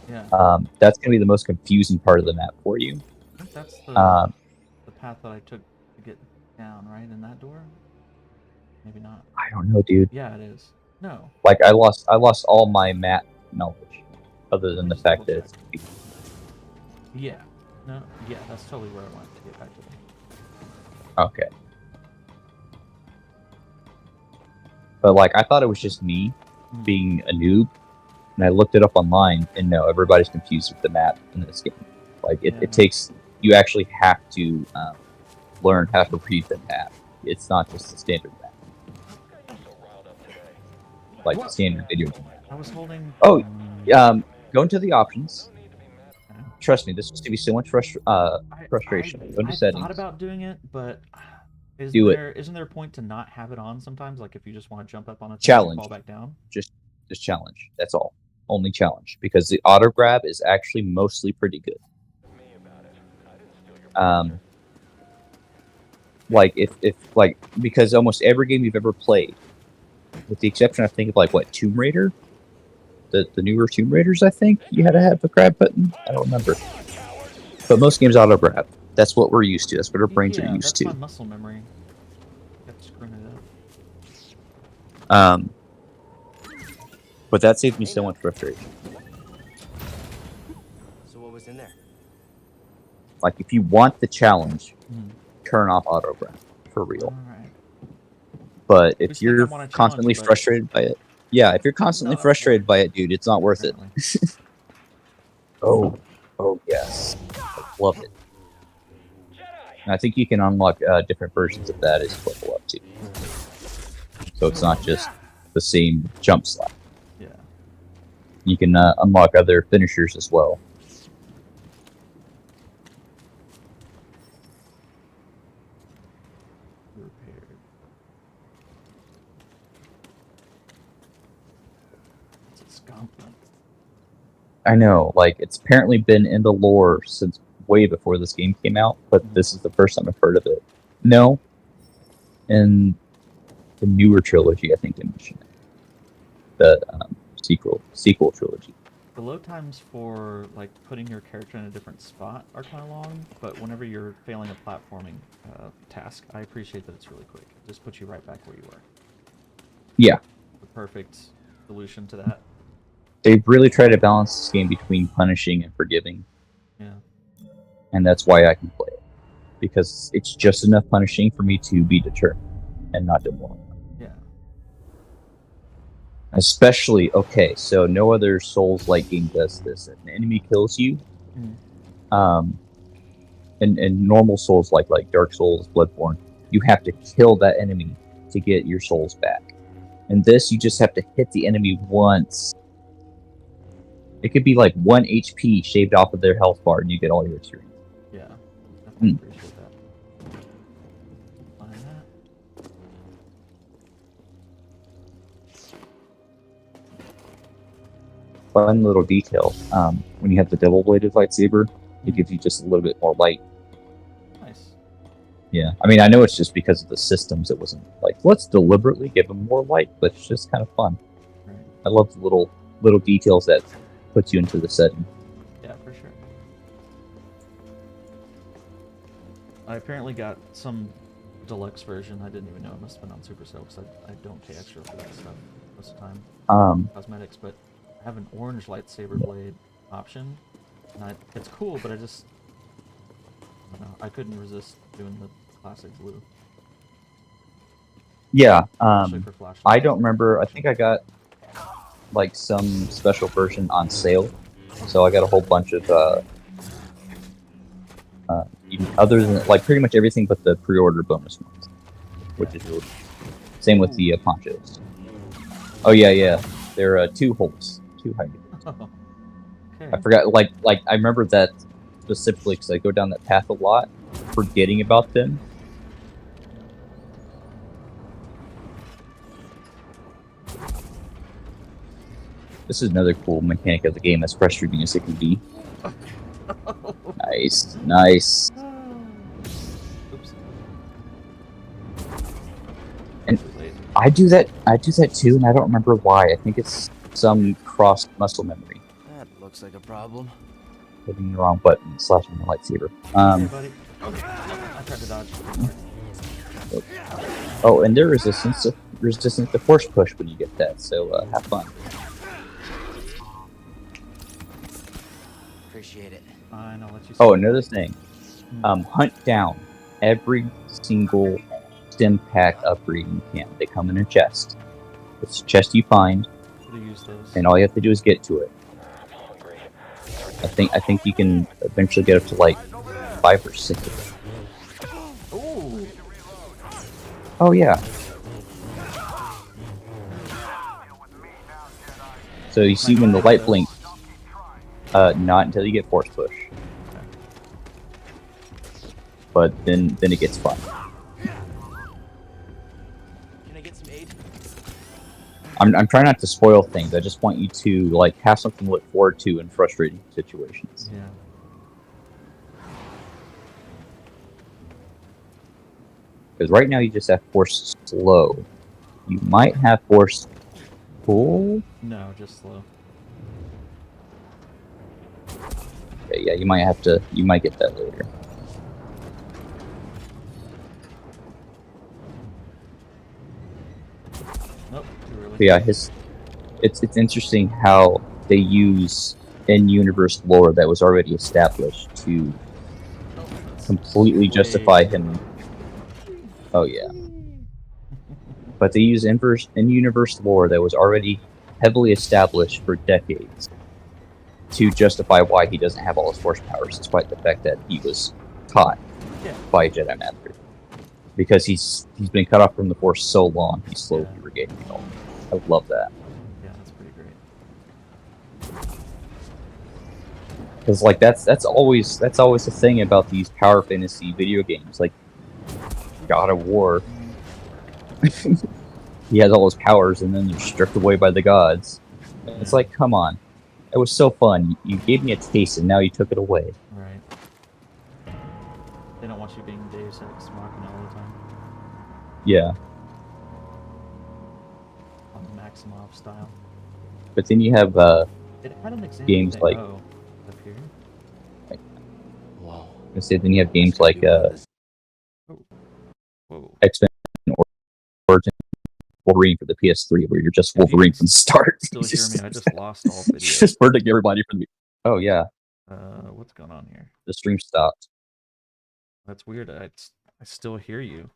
Yeah. That's going to be the most confusing part of the map for you. I think that's the path that I took to get down, right? In that door? Maybe not. I don't know, dude. Yeah, it is. No. Like, I lost all my map knowledge, other than the fact that it's. Yeah. No. Yeah, that's totally where I wanted to get back to. Okay. But like, I thought it was just me being a noob, and I looked it up online, and no, everybody's confused with the map in this game. Like, it takes, you actually have to learn how to read the map. It's not just a standard map. Like the standard video game. I was holding. Oh, go into the options. Trust me, this is going to be so much frustration. Go into settings. I thought about doing it, but isn't there a point to not have it on sometimes? Like if you just want to jump up on a thing and fall back down? Just challenge. That's all. Only challenge. Because the auto grab is actually mostly pretty good. Like because almost every game you've ever played, with the exception I think of like Tomb Raider, the newer Tomb Raiders, I think you had to have the grab button. I don't remember, but most games auto grab. That's what we're used to. That's what our brains are used to. That's my muscle memory. Kept screwing it up. But that saved me so much frustration. So what was in there? Like if you want the challenge, turn off auto grab for real. All right. But if you're constantly frustrated by it, yeah, if you're constantly frustrated by it, dude, it's not worth it. Oh yes, I love it. And I think you can unlock different versions of that as you level up too. So it's not just the same jump slap. Yeah. You can unlock other finishers as well. I know, like, it's apparently been in the lore since way before this game came out, but this is the first time I've heard of it. No. In the newer trilogy, I think they mentioned it. The sequel trilogy. The load times for, like, putting your character in a different spot are kind of long, but whenever you're failing a platforming task, I appreciate that it's really quick. It just puts you right back where you were. Yeah. The perfect solution to that. They've really tried to balance this game between punishing and forgiving. Yeah. And that's why I can play it. Because it's just enough punishing for me to be determined and not do more. Yeah. Especially, okay, so no other Souls-like game does this. If an enemy kills you, in normal Souls like Dark Souls, Bloodborne, you have to kill that enemy to get your souls back. In this, you just have to hit the enemy once. It could be like 1 HP shaved off of their health bar and you get all your experience. Yeah, definitely appreciate that. Find that. Fun little detail. When you have the double-bladed lightsaber, it gives you just a little bit more light. Nice. Yeah, I mean, I know it's just because of the systems. It wasn't like, let's deliberately give them more light, but it's just kind of fun. Right. I love the little details that puts you into the setting. Yeah, for sure. I apparently got some deluxe version. I didn't even know it must have been on Supercell because I don't pay extra for that stuff most of the time. Cosmetics, but I have an orange lightsaber blade option, and it's cool, but I don't know, I couldn't resist doing the classic blue. Yeah, Especially for flashlights. I don't remember. I think I got like some special version on sale, so I got a whole bunch of other than like pretty much everything but the pre-order bonus ones, which is really cool. Same with the ponchos. Oh yeah, they're 2 holes, 2 high digits. Oh, okay. I forgot. Like I remember that specifically because I go down that path a lot, forgetting about them. This is another cool mechanic of the game, as frustrating as it can be. Nice. Oops. And I do that too, and I don't remember why. I think it's some crossed muscle memory. That looks like a problem. Hitting the wrong button, slashing the lightsaber. Hey, buddy. Okay. I tried to dodge. Oh, and they're resistant to force push when you get that, so have fun. Appreciate it. Fine, I'll let you. Oh, another thing. Hunt down every single stim pack upgrade you can. They come in a chest. It's a chest you find, and all you have to do is get to it. I think you can eventually get up to like 5 or 6 of them. Ooh. Oh yeah. So you see when the light blinks, not until you get force push. But then it gets fun. Can I get some aid? I'm trying not to spoil things. I just want you to like have something to look forward to in frustrating situations. Yeah. Because right now you just have force slow. You might have force pull. No, just slow. Okay, yeah, you might get that later. Nope, too early. But yeah, it's interesting how they use in-universe lore that was already established to completely justify him. Oh yeah. But they use in-universe lore that was already heavily established for decades to justify why he doesn't have all his force powers, despite the fact that he was taught by a Jedi Master. Because he's been cut off from the Force so long, he's slowly regaining it all. I love that. Yeah, that's pretty great. Because like that's always the thing about these power fantasy video games, like God of War. He has all his powers, and then they're stripped away by the gods. It's like, come on, it was so fun. You gave me a taste, and now you took it away. Right. They don't want you being Deus Ex Machina all the time. Yeah. On Maximov style. But then you have It had an example games thing. like. Oh, up here. Whoa. I say then you have games like Whoa. X-Men or Origin Wolverine for the PS3, where you're just Wolverine from the start. Still hear me? I just lost all videos. Just murdering everybody from the. Oh yeah. What's going on here? The stream stopped. That's weird. I still hear you.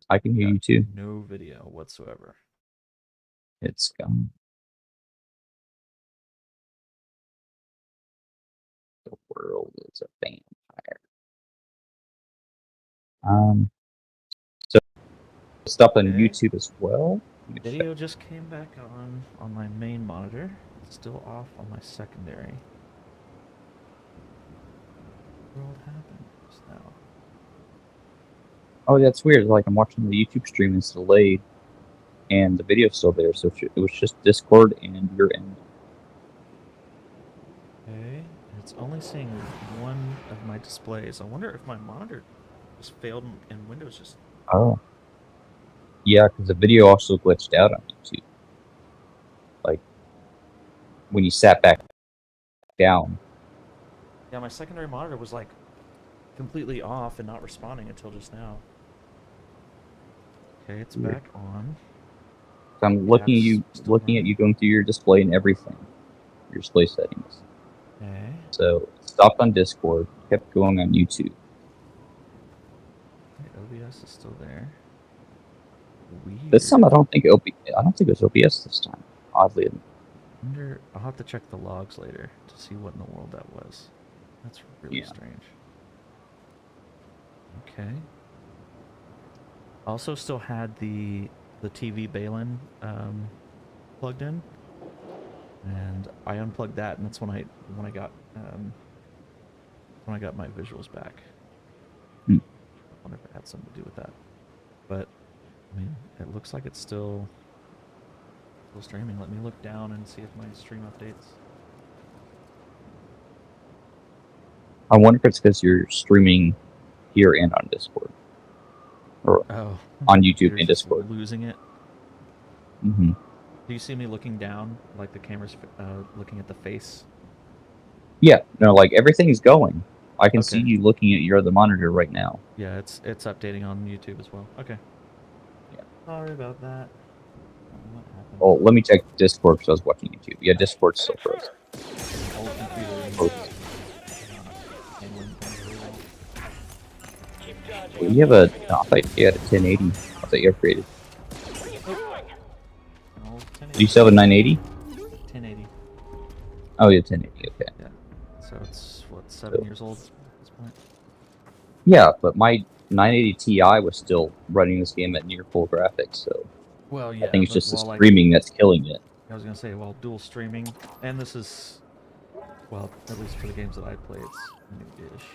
I can hear you too. No video whatsoever. It's gone. The world is a vampire. So stuff on Okay. YouTube as well. Let me check. Video just came back on my main monitor. It's still off on my secondary. What world happened just now? Oh, that's weird. Like I'm watching the YouTube stream, it's delayed, and the video's still there. So it was just Discord and your end. Okay, it's only seeing one of my displays. I wonder if my monitor just failed and Windows just. Oh. Yeah, because the video also glitched out on YouTube. Like when you sat back down. Yeah, my secondary monitor was like completely off and not responding until just now. Okay, it's Weird. back on. So I'm looking at you, Still looking at running. you going through your display and everything, your display settings. Okay. So it stopped on Discord, kept going on YouTube. Okay, OBS is still there. Weird. This time I don't think it was OBS this time. Oddly enough. Wonder, I'll have to check the logs later to see what in the world that was. That's really Yeah. strange. Okay. Also, still had the TV Balin plugged in, and I unplugged that, and that's when I got my visuals back. Hmm. I wonder if it had something to do with that. But I mean, it looks like it's still streaming. Let me look down and see if my stream updates. I wonder if it's because you're streaming here and on Discord. Or Oh, on YouTube computer's and just Discord. losing it. Mm-hmm. Do you see me looking down, like the camera's looking at the face? Yeah, no, like everything's going. I can see Okay. you looking at your other monitor right now. Yeah, it's updating on YouTube as well. Okay. Yeah. Sorry about that. What happened? Oh, let me check Discord because I was watching YouTube. Yeah, Discord's still frozen. Old computer is Oh. not handling things very well. Well, you have a, no, I thought you had a 1080. I thought you upgraded. An old 1080. Do you still have a 980? 1080. Oh, yeah, 1080. Okay. Yeah. So it's what, 7 years old at this point? Yeah, but my 980 Ti was still running this game at near full graphics, so Well, yeah. I think it's but just the while, like, streaming that's killing it. I was gonna say, while dual streaming, and this is, well, at least for the games that I play, it's new-ish.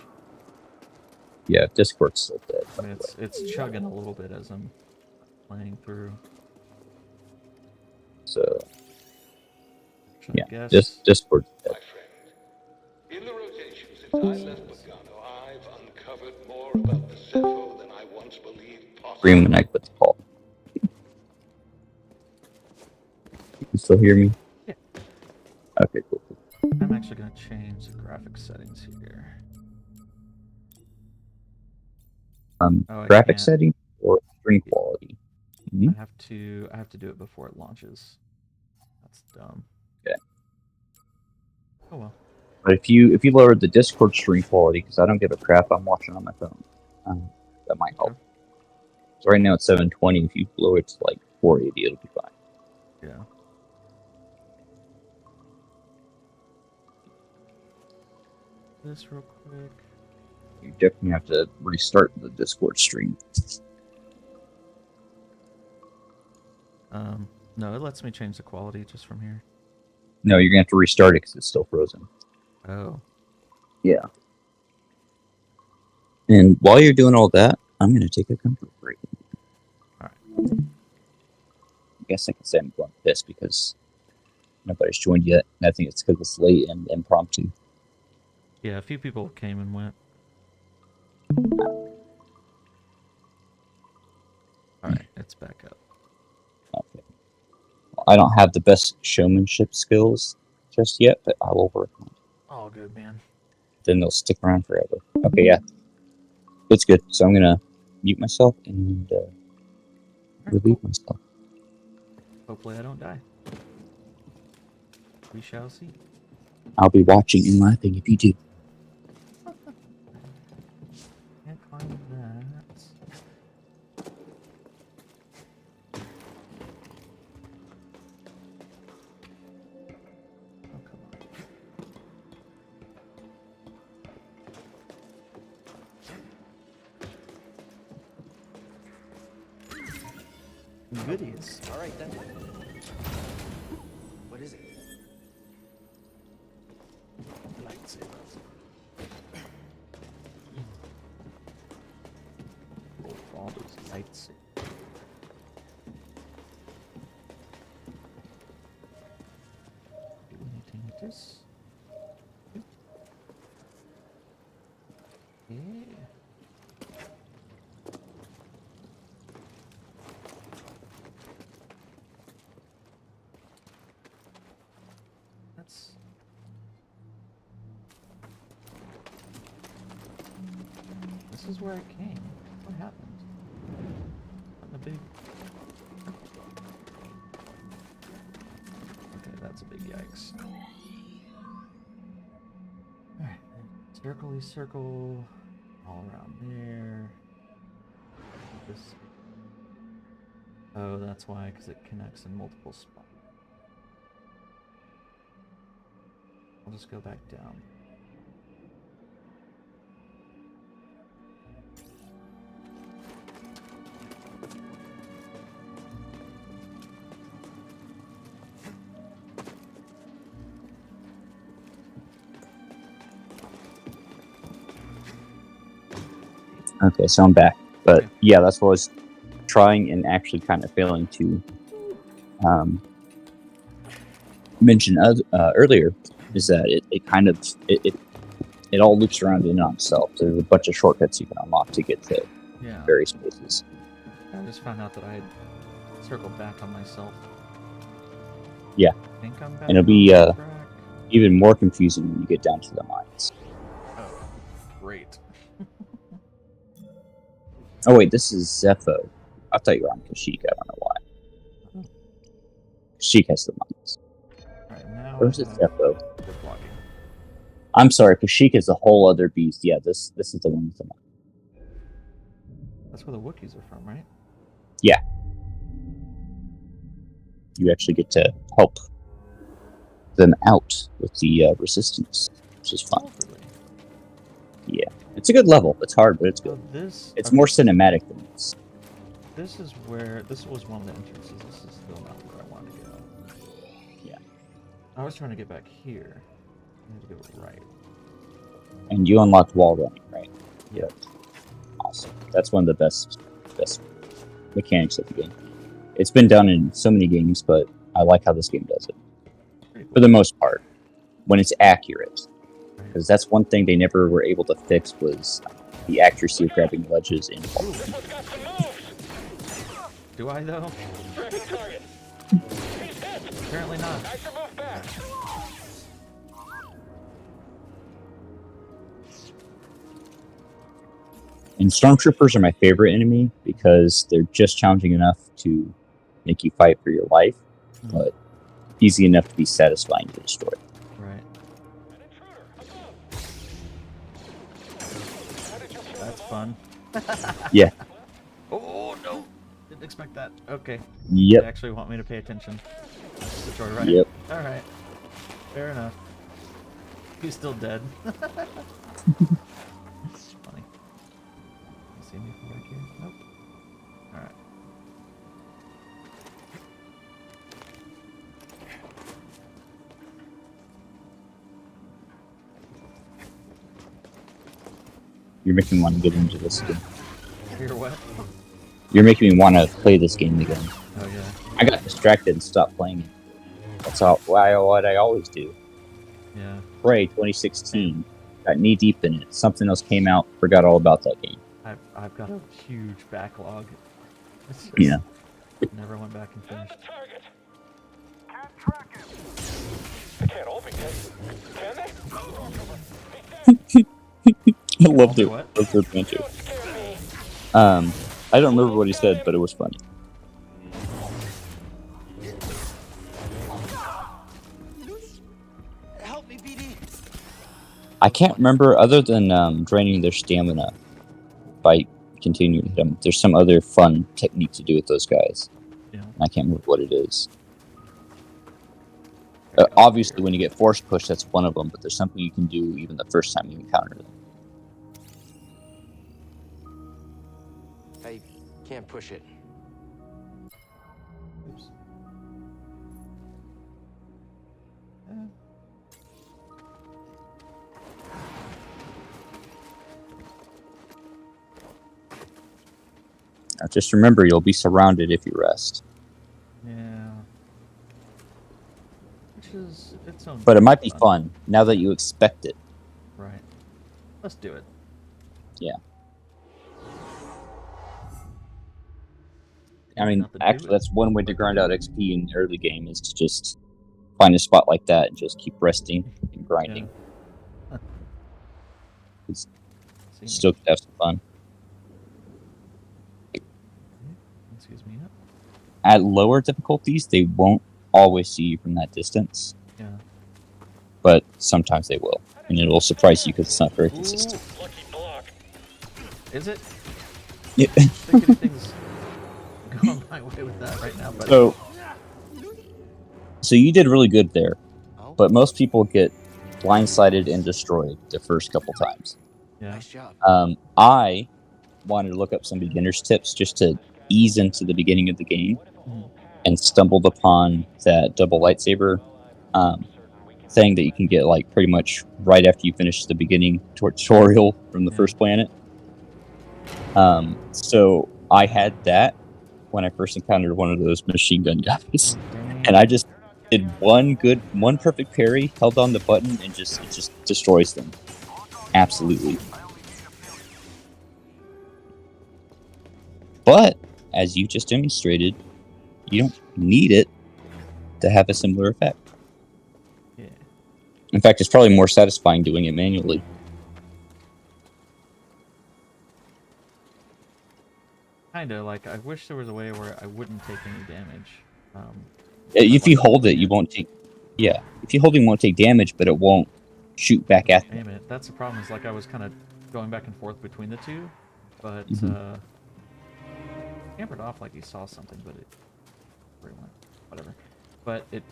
Yeah, Discord's still dead. I mean, it's chugging a little bit as I'm playing through. So Which I yeah, guess. Discord's dead. My friend, in the rotation since I left Pagano, I've uncovered more about the Zepho than I once believed possible. Scream and I quit the call. You still hear me? Yeah. Okay, cool. I'm actually gonna change the graphics settings here. Oh, I Graphic can't. setting or screen quality? Mhm. I have to do it before it launches. That's dumb. Okay. Oh well. But if you lowered the Discord stream quality, because I don't give a crap, I'm watching on my phone. That might help. Okay. So right now it's 720. If you lower it to like 480, it'll be fine. Yeah. This real quick. You definitely have to restart the Discord stream. No, it lets me change the quality just from here. No, you're gonna have to restart it because it's still frozen. Oh. Yeah. And while you're doing all that, I'm gonna take a comfort break. Alright. I guess I can say I'm going to piss because nobody's joined yet, and I think it's because it's late and impromptu. Yeah, a few people came and went. Alright, it's back up. Okay. Well, I don't have the best showmanship skills just yet, but I will work on it. All good, man. Then they'll stick around forever. Okay, yeah. It's good. So I'm gonna mute myself and relieve myself. Hopefully I don't die. We shall see. I'll be watching and laughing if you do. Can't climb that. Goodies. All right then. What is it? Lightsabers. Oh, father's lightsaber. Do anything with this? Yeah. That's This is where it came. What happened? On the big. Okay, that's a big yikes. Alright, circle all around there. This. Oh, that's why, because it connects in multiple spots. I'll just go back down. Okay, so I'm back. But Okay. yeah, that's what I was trying and actually kind of failing to mention earlier, is that it all loops around in on itself. There's a bunch of shortcuts you can unlock to get to Yeah. various places. I just found out that I had circled back on myself. Yeah. I think I'm back And it'll be, on track. Even more confusing when you get down to the mines. Oh, great. Oh wait, this is Zepho. I thought you were on Kashyyyk. I don't know why. Kashyyyk has the mines. Alright, now Where's I it, have Zepho? good blocking. I'm sorry, Kashyyyk is a whole other beast. Yeah, this is the one with the mines. That's where the Wookiees are from, right? Yeah. You actually get to help them out with the resistance, which is fun. Oh, really? Yeah. It's a good level. It's hard, but it's So good. this It's okay, more cinematic than this. This is where this was one of the entrances. This is still not where I wanted to go. Yeah. I was trying to get back here. I need to go right. And you unlocked wall running, right? Yep. Awesome. That's one of the best mechanics of the game. It's been done in so many games, but I like how this game does it. Pretty For cool. the most part. When it's accurate. Right. Because that's one thing they never were able to fix was the accuracy of grabbing ledges in Fall. Do I though? Apparently not. And Stormtroopers are my favorite enemy because they're just challenging enough to make you fight for your life, but easy enough to be satisfying to destroy. Right. That's fun. Yeah. Oh no! Didn't expect that. Okay. Yep. They actually want me to pay attention. Destroy right. Yep. All right. Fair enough. He's still dead. Funny. You see me from back here? Nope. All right. You're making me want to get into this again. You're what? You're making me want to play this game again. Oh yeah. I got distracted and stopped playing it. That's what I always do. Yeah. Prey 2016. Got knee deep in it. Something else came out. Forgot all about that game. I've got a huge backlog. It's just Yeah. never went back and finished. Can't track him. They can't all be dead. Can they? I loved it. What? Loved the adventure. I don't remember what he said, but it was funny. Help me, BD. I can't remember, other than draining their stamina by continuing to hit them. There's some other fun technique to do with those guys. Yeah. And I can't remember what it is. Obviously, when you get force push, that's one of them, but there's something you can do even the first time you encounter them. I can't push it. Now, just remember, you'll be surrounded if you rest. Yeah. Which is its own. But it might be fun now that you expect it. Right. Let's do it. Yeah. I mean, Nothing to do actually, it. that's one way to grind out XP in the early game is to just find a spot like that and just keep resting and grinding. Yeah. It's See me. still have some fun. Excuse me. Yep. At lower difficulties, they won't always see you from that distance, Yeah. but sometimes they will. And it will surprise you because it's not very consistent. Lucky block. Is it? Yeah. I think anything's going my way with that right now, but So you did really good there, Oh, but most people get blindsided and destroyed the first couple times. yeah. nice job. I wanted to look up some beginner's tips just to ease into the beginning of the game, Mhm. and stumbled upon that double lightsaber thing that you can get like pretty much right after you finish the beginning tutorial from the Yeah. first planet. So I had that when I first encountered one of those machine gun guys, Dang. and I just did one perfect parry, held on the button, and it just destroys them. Absolutely. But as you just demonstrated, you don't need it to have a similar effect. Yeah. In fact, it's probably more satisfying doing it manually. Kinda like I wish there was a way where I wouldn't take any damage. If you hold it, you won't take. Yeah, if you hold it, you won't take damage, but it won't shoot back at them. Aim it. That's the problem. Is like I was kind of going back and forth between the two, but Mhm. campered off like he saw something, but it whatever. But it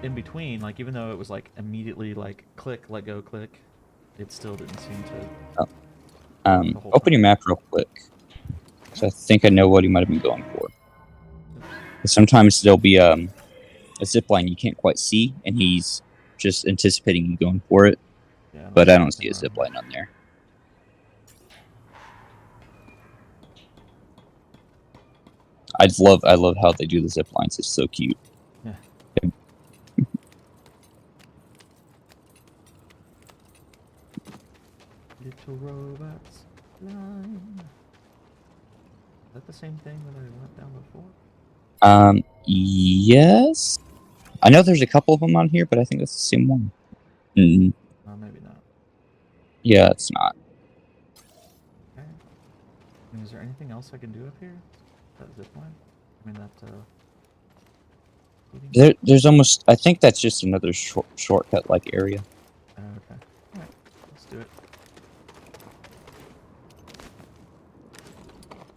in between, like even though it was like immediately like click, let go, click, it still didn't seem to. the whole Open time. your map real quick. So I think I know what he might have been going for. Sometimes there'll be a zip line you can't quite see, and he's just anticipating you going for it. Yeah, But I don't see a zip line on there. I love how they do the zip lines. It's so cute. Yeah. Little robots flying. Is that the same thing that I went down before? Yes. I know there's a couple of them on here, but I think that's the same one. Mm, Maybe not. yeah, it's not. Okay. I mean, is there anything else I can do up here? That zip line? I mean, that, leading- There's almost. I think that's just another shortcut like area. Okay. Alright, let's do it.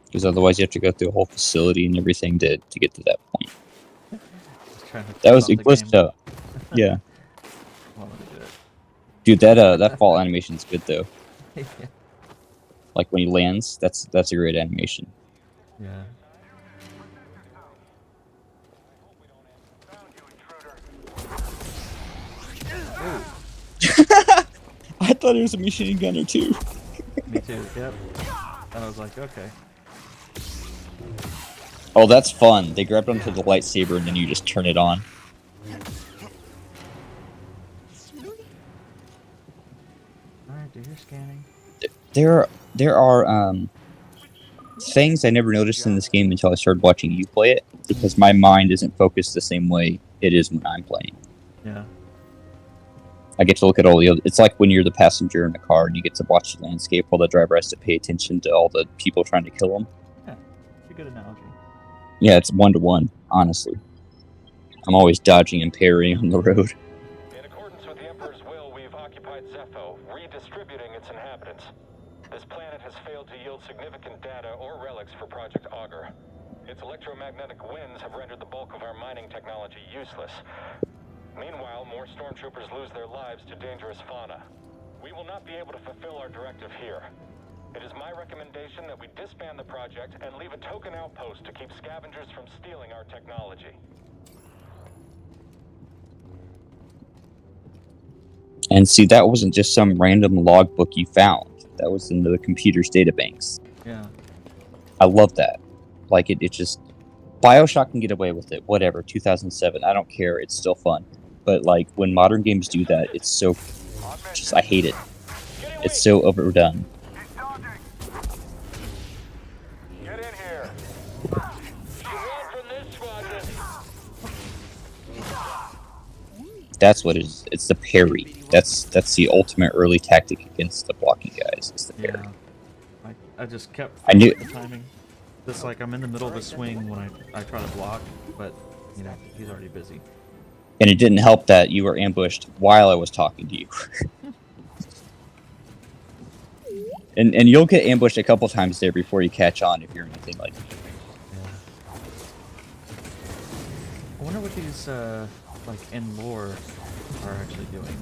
Because otherwise you have to go through a whole facility and everything to get to that point. Just trying to That was stop it. the Glitched game. out. Yeah, Well, let me do it. dude, that fall animation is good though. Yeah. Like when he lands, that's a great animation. Yeah. I thought it was a machine gunner too. Me too. Yep. And I was like, okay. Oh, that's fun. They grab onto the lightsaber and then you just turn it on. Alright, do your scanning. There are things I never noticed in this game until I started watching you play it, because my mind isn't focused the same way it is when I'm playing. Yeah. I get to look at all the other. It's like when you're the passenger in a car and you get to watch the landscape while the driver has to pay attention to all the people trying to kill him. Yeah. It's a good analogy. Yeah, it's 1-to-1, honestly. I'm always dodging and parrying on the road. In accordance with the Emperor's will, we've occupied Zepho, redistributing its inhabitants. This planet has failed to yield significant data or relics for Project Augur. Its electromagnetic winds have rendered the bulk of our mining technology useless. Meanwhile, more stormtroopers lose their lives to dangerous fauna. We will not be able to fulfill our directive here. It is my recommendation that we disband the project and leave a token outpost to keep scavengers from stealing our technology. And see, that wasn't just some random logbook you found. That was in the computer's databanks. Yeah. I love that. Like it just BioShock can get away with it. Whatever, 2007. I don't care. It's still fun. But like when modern games do that, it's so just I hate it. It's so overdone. Get in here. You run from this squadron. That's what it is. It's the parry. That's the ultimate early tactic against the blocking guys. It's the parry. Yeah. I just kept I knew- the timing. Just like I'm in the middle of a swing when I try to block, but you know, he's already busy. And it didn't help that you were ambushed while I was talking to you. and you'll get ambushed a couple times there before you catch on if you're anything like me. Yeah. I wonder what these like in lore are actually doing.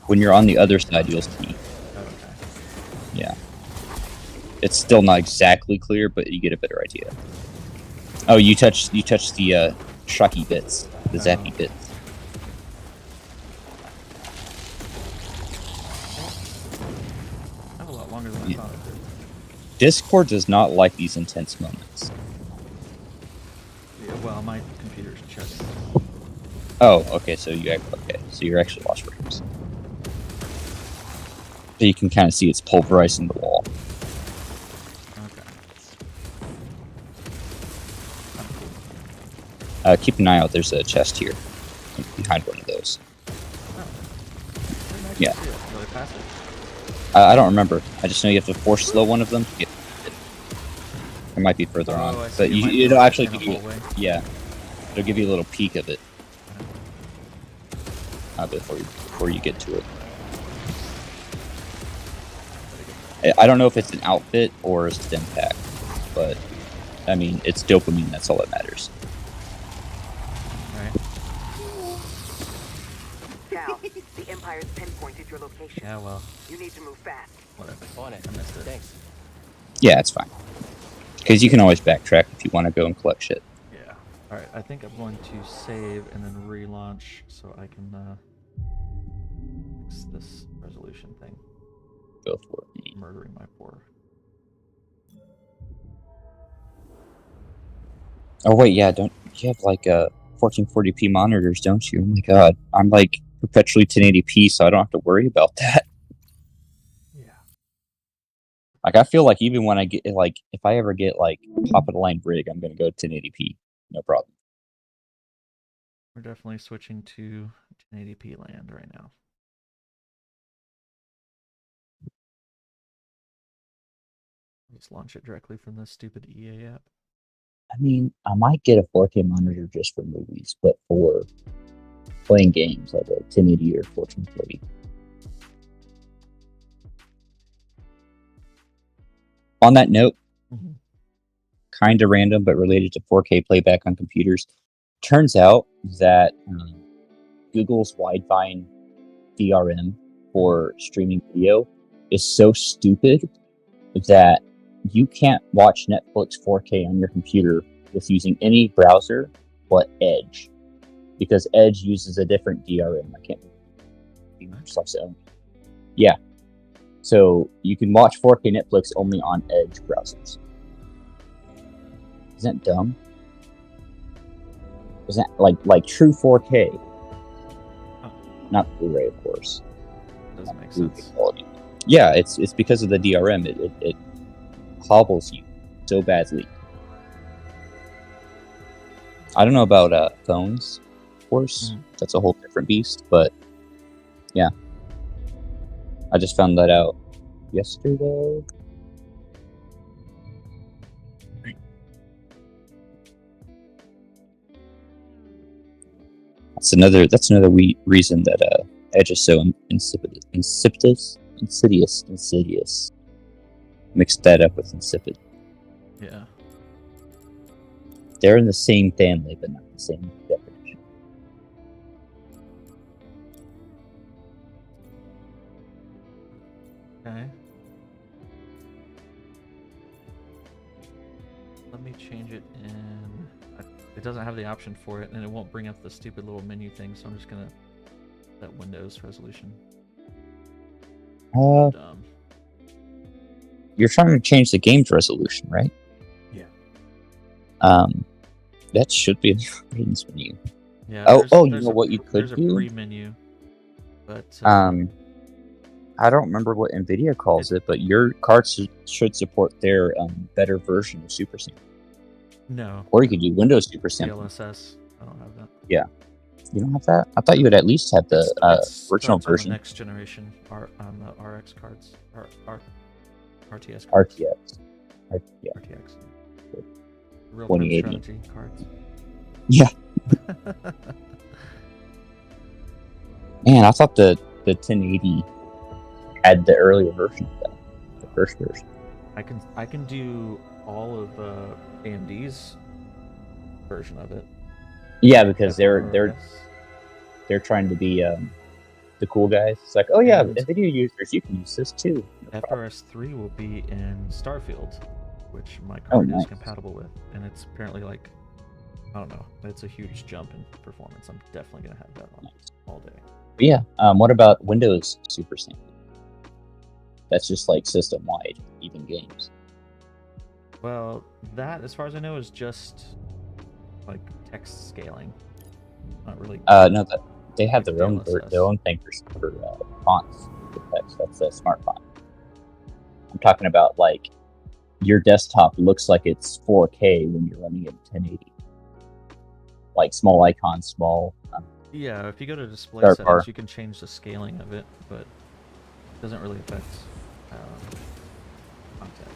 When you're on the other side, you'll see. Oh, okay. Yeah. It's still not exactly clear, but you get a better idea. Oh, you touched the shocky bits, the zappy bits. I have a lot longer than I thought it did. Discord does not like these intense moments. Yeah, well, my computer's just. Oh, okay, so you're actually lost frames. So you can kind of see it's pulverizing the wall. Okay. Keep an eye out. There's a chest here, behind one of those. Yeah. Really pass it. I don't remember. I just know you have to force slow one of them to get it. It might be further on, I see. but It might be it'll like actually in a give you. hallway. Yeah, it'll give you a little peek of it before you get to it. I don't know if it's an outfit or a stim pack, but I mean it's dopamine. That's all that matters. Right. Cal, the Empire's pinpointed your location. Yeah. Well. You need to move fast. Whatever. On it. I missed it. Thanks. Yeah, it's fine. Because you can always backtrack if you want to go and collect shit. Yeah. All right. I think I'm going to save and then relaunch so I can fix this resolution thing. Go for it. Murdering my poor. Oh wait, yeah, don't you have like 1440p monitors, don't you? Oh my god, I'm like perpetually 1080p, so I don't have to worry about that. Yeah. Like I feel like even when I get like if I ever get like top of the line rig, I'm gonna go 1080p, no problem. We're definitely switching to 1080p land right now. Just launch it directly from the stupid EA app. I mean, I might get a 4K monitor just for movies, but for playing games like a 1080 or 1440. On that note, kind of random but related to 4K playback on computers, turns out that Google's Widevine DRM for streaming video is so stupid that you can't watch Netflix 4K on your computer with using any browser but Edge, because Edge uses a different DRM. I can't remember Microsoft's own. Yeah, so you can watch 4K Netflix only on Edge browsers. Isn't that dumb? Is that like true 4K? Not Blu-ray, of course. Doesn't make Blu-ray sense. quality. Yeah, it's because of the DRM. It hobbles you so badly. I don't know about phones, of course. That's a whole different beast, but yeah. I just found that out yesterday. That's another reason that Edge is so insidious. Mixed that up with insipid. Yeah. They're in the same family, but not the same definition. Okay. Let me change it in. It doesn't have the option for it, and it won't bring up the stupid little menu thing, so I'm just gonna that Windows resolution. Dumb. You're trying to change the game's resolution, right? That should be in the options menu. Yeah. Oh, there's- oh, you there's know a- what you could There's a do? pre-menu, but I don't remember what Nvidia calls it, but your cards should support their better version of Super Sampling. no. Or you could do Windows Super Sampling. DLSS. I don't have that. You don't have that? I thought you would at least have the It's original starts on version. the next generation on the RX cards. RTS cards. RTX. Yeah. RTX. Real 2080. time strategy cards. Yeah. Man, I thought the 1080 had the earlier version of that, the first version. I can do all of AMD's version of it. Yeah, because they're FRS. trying to be the cool guys. It's like, oh yeah, And- Nvidia users, you can use this too. No problem. FRS3 will be in Starfield, which my Oh, card nice. is compatible with, and it's apparently like, I don't know, it's a huge jump in performance. I'm definitely gonna have that on all day. But yeah, what about Windows Super Sampling? That's just like system wide, even games. Well, that, as far as I know, is just like text scaling. Not really. No, they have Like their own DLSS. their own thing for fonts for text. That's a smart font. I'm talking about like your desktop looks like it's 4K when you're running it in 1080. Like small icons, small. Yeah, if you go to display Start settings, bar. you can change the scaling of it, but it doesn't really affect content.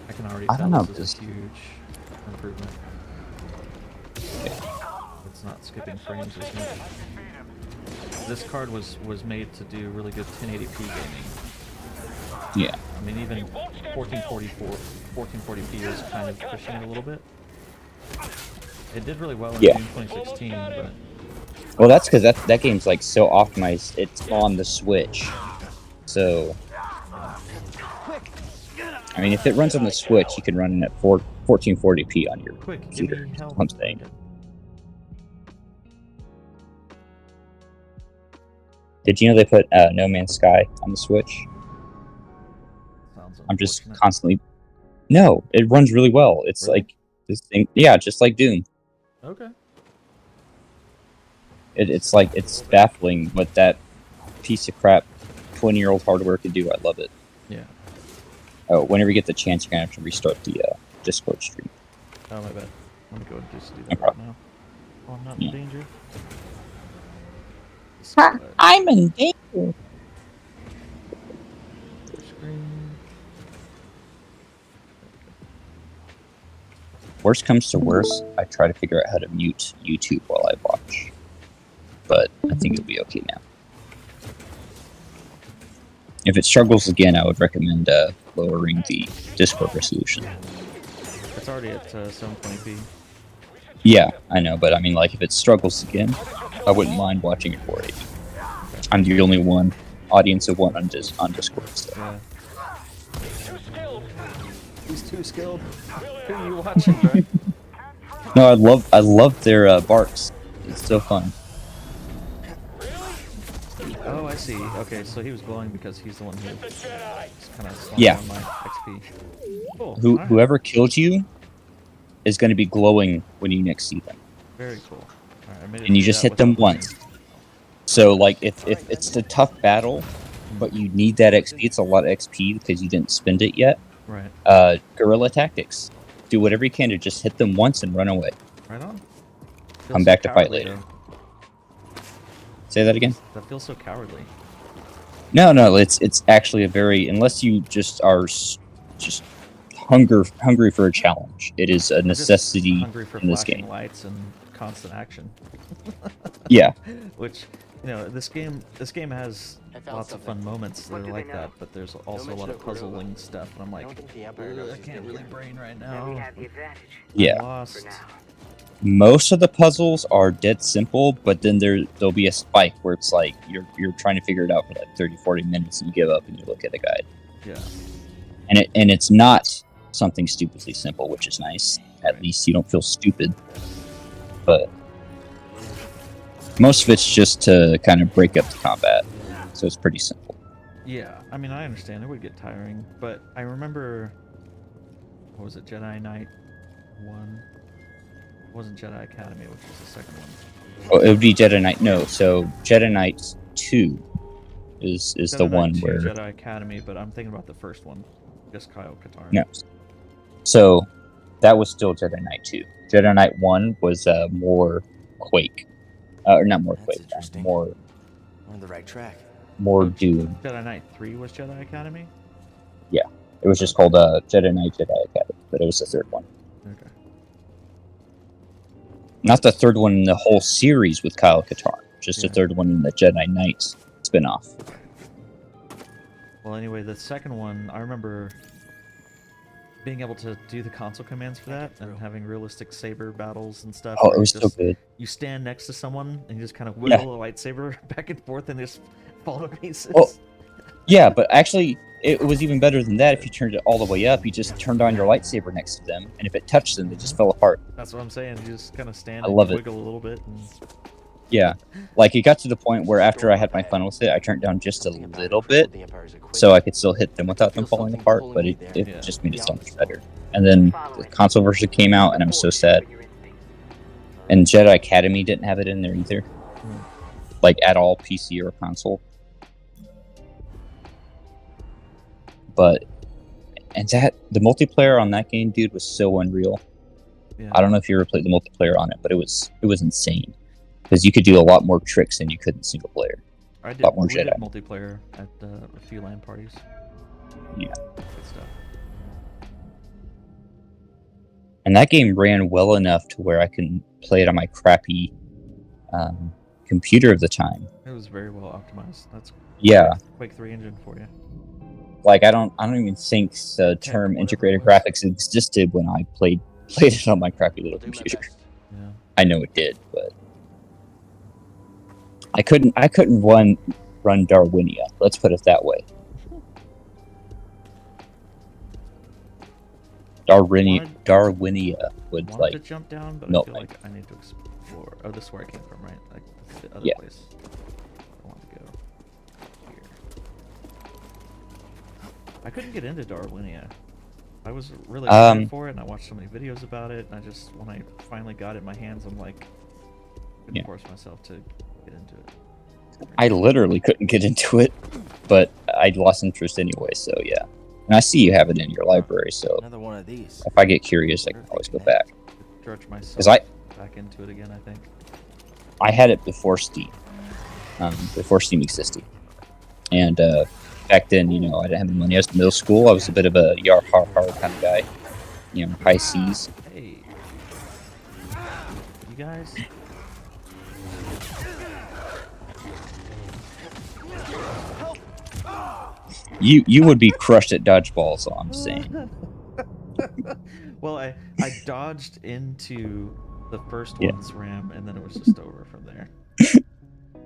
I can already I tell don't know, this is just- a huge improvement. It's not skipping frames as much. This card was made to do really good 1080p gaming. Yeah. I mean, even 1440p is kind of pushing it a little bit. It did really well in Yeah. June 2016, but Well, that's because that game's like so optimized. It's on the Switch, so I mean, if it runs on the Switch, you can run it at 1440p on your quick, give computer. me help. I'm saying. Okay. Did you know they put No Man's Sky on the Switch? Sounds I'm just unfortunate. constantly. No, it runs really well. It's Really? like this thing. Yeah, just like Doom. Okay. It's like it's baffling what that piece of crap 20-year-old hardware can do. I love it. Yeah. Oh, whenever you get the chance, you're gonna have to restart the Discord stream. Oh, my bad. I'm gonna go and just do No that right problem. now. Oh, I'm not Yeah. in danger. I'm in danger. Screen. Worst comes to worst, I try to figure out how to mute YouTube while I watch. But I think it'll be okay now. If it struggles again, I would recommend lowering the Discord resolution. It's already at 720p. Yeah, I know, but I mean, like, if it struggles again, I wouldn't mind watching it 480. I'm the only one audience of one on Discord. So. Yeah. Too skilled. He's too skilled. Who are you watching, bro? No, I love their barks. It's so fun. Oh, I see. Okay, so he was glowing because he's the one who The Jedi. just kind of Yeah. on my XP. Cool. alright. Whoever killed you is going to be glowing when you next see them. Very cool. Alright, I made it And you through just that hit them without once. So, like, if it's a tough battle, but you need that XP, it's a lot of XP because you didn't spend it yet. dying. Right. Guerrilla tactics. Do whatever you can to just hit them once and run away. Right on. Come Feels back so to fight cowardly, later. though. Say that again? That feels so cowardly. No, it's actually a very, unless you just are just hungry for a challenge. It is a I'm just necessity hungry for in this flashing game. lights and constant action. Yeah. Which, you know, this game has lots of fun moments that What are do like they know? that, but there's also a mention lot of of Cordova. puzzling stuff, and I'm like, don't think the Empire knows I he's can't been really here." brain right Then we now. have the advantage. Yeah. For Lost. now. Most of the puzzles are dead simple, but then there'll be a spike where it's like you're trying to figure it out for like 30-40 minutes and you give up and you look at a guide. Yeah. And it's not something stupidly simple, which is nice. At least you don't feel stupid. But most of it's just to kind of break up the combat. So it's pretty simple. Yeah, I mean, I understand it would get tiring, but I remember, what was it, Jedi Knight 1. It wasn't Jedi Academy, which was the second one. Oh, it would be Jedi Knight. No, so Jedi Knight 2 is Jedi the Knight one 2, where Jedi Academy, but I'm thinking about the first one. Just Kyle Katarn. no. So that was still Jedi Knight 2. Jedi Knight 1 was more Quake, or not more That's Quake, interesting. more We're on the right track. more Oh, Doom. Jedi Knight 3 was Jedi Academy? It was just called Jedi Knight Jedi Academy, but it was the third one. Okay. Not the third one in the whole series with Kyle Katarn, just the Yeah. third one in the Jedi Knight spin-off. Well, anyway, the second one, I remember being able to do the console commands for that and having realistic saber battles and stuff. Oh, where it was you so just- good. You stand next to someone and you just kind of Yeah. wiggle a lightsaber back and forth and just fall to pieces. Oh. Yeah, but actually, it was even better than that. If you turned it all the way up, you just turned on your lightsaber next to them, and if it touched them, they just fell apart. That's what I'm saying. You just kind of stand I and love it. wiggle a little bit. And... Yeah, like it got to the point where after I had my fun with it, I turned down just a little bit, so I could still hit them without them falling apart, but it Yeah. just made it so much better. And then the console version came out, and I'm so sad. And Jedi Academy didn't have it in there either, like at all, PC or console. But and the multiplayer on that game, dude, was so unreal. Yeah. I don't know if you ever played the multiplayer on it, but it was insane because you could do a lot more tricks than you could in single player. I did, lot more we did Jedi. multiplayer at a few LAN parties. Yeah. Good stuff. And that game ran well enough to where I can play it on my crappy computer of the time. It was very well optimized. That's Yeah, Quake 3 engine for you. like I don't even think the term whatever integrated it was. graphics existed when I played it on my crappy little Do my computer. best. Yeah. I know it did, but I couldn't run Darwinia. Let's put it that way. Darwinia would Wanted like to jump down, but I melt feel my- like I need to explore. Oh, this is where I came from, right? Like this is the other Yeah. place. I want to go here. I couldn't get into Darwinia. I was really excited for it, and I watched so many videos about it. And I just, when I finally got it in my hands, I'm like, couldn't Yeah. force myself to get into it. I literally couldn't get into it, but I'd lost interest anyway. So yeah, and I see you have it in your library. So Another one of these. if I get curious, I can always go back. Drudge myself 'Cause I back into it again, I think. had it before Steam, before Steam existed, and back then, you know, I didn't have the money. I was in middle school. I was a bit of a yar har har kind of guy, you know, high C's. Hey. You guys? You would be crushed at dodgeball, so I'm saying. Well, I dodged into the first Yeah. one's ram, and then it was just over from there.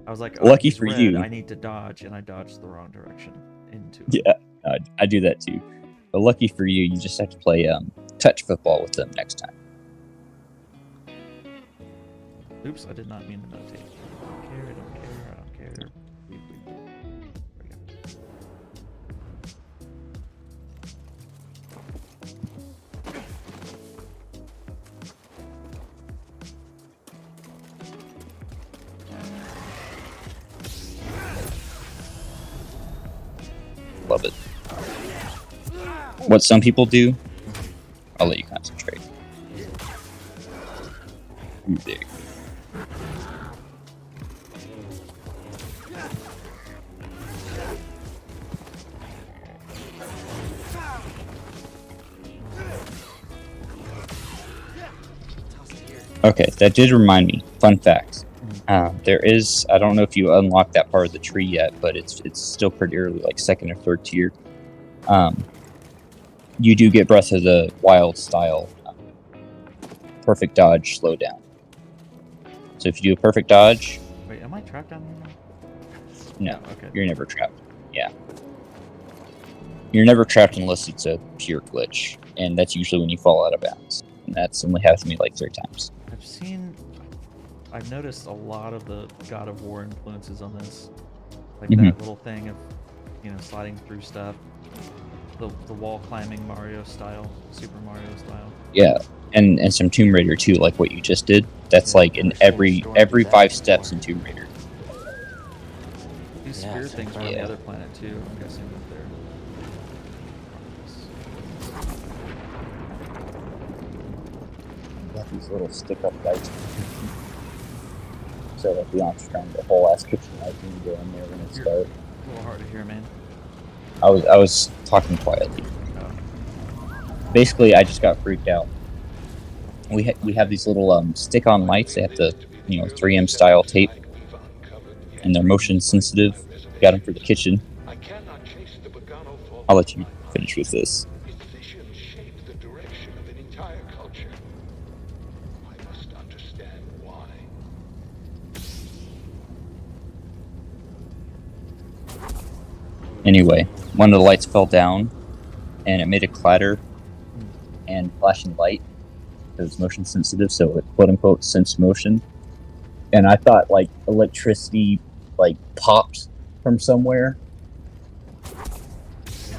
I was like, oh, Lucky he's for red, you. I need to dodge, and I dodged the wrong direction into it. Yeah, I do that too. But lucky for you, you just have to play touch football with them next time. Oops, I did not mean to notate. I don't care, I don't care, I don't care. Beep, beep. There we go. Love it. What some people do, I'll let you concentrate. Ooh, there you go. Okay, that did remind me. Fun fact. There is, I don't know if you unlocked that part of the tree yet, but it's still pretty early, like second or third tier. You do get Breath of the Wild style perfect dodge slowdown. So if you do a perfect dodge, Wait, am I trapped down there now? no, Okay. you're never trapped. Yeah. You're never trapped unless it's a pure glitch, and that's usually when you fall out of bounds. And that's only happened to me like 3 times. I've noticed a lot of the God of War influences on this. Like Mhm. that little thing of, you know, sliding through stuff. The wall climbing Mario style, Super Mario style. Yeah, and some Tomb Raider too, like what you just did. That's Yeah. like in every 5 steps in Tomb Raider. These Yeah, spear so things are on the yeah. other planet too. I'm guessing that they're. Got these little stick-up lights. So that the aren't trying the whole ass kitchen light can go in there when it's dark. A little hard to hear, man. I was talking quietly. Oh. Basically, I just got freaked out. We have these little stick-on lights. They have the 3M style tape, and they're motion sensitive. Got them for the kitchen. I cannot chase the Bogano for I'll let you my life. finish with this. Its visions shape the direction of an entire culture. I must understand why. Anyway, one of the lights fell down, and it made a clatter and flashing light. It was motion sensitive, so it quote unquote sensed motion. And I thought like electricity like popped from somewhere.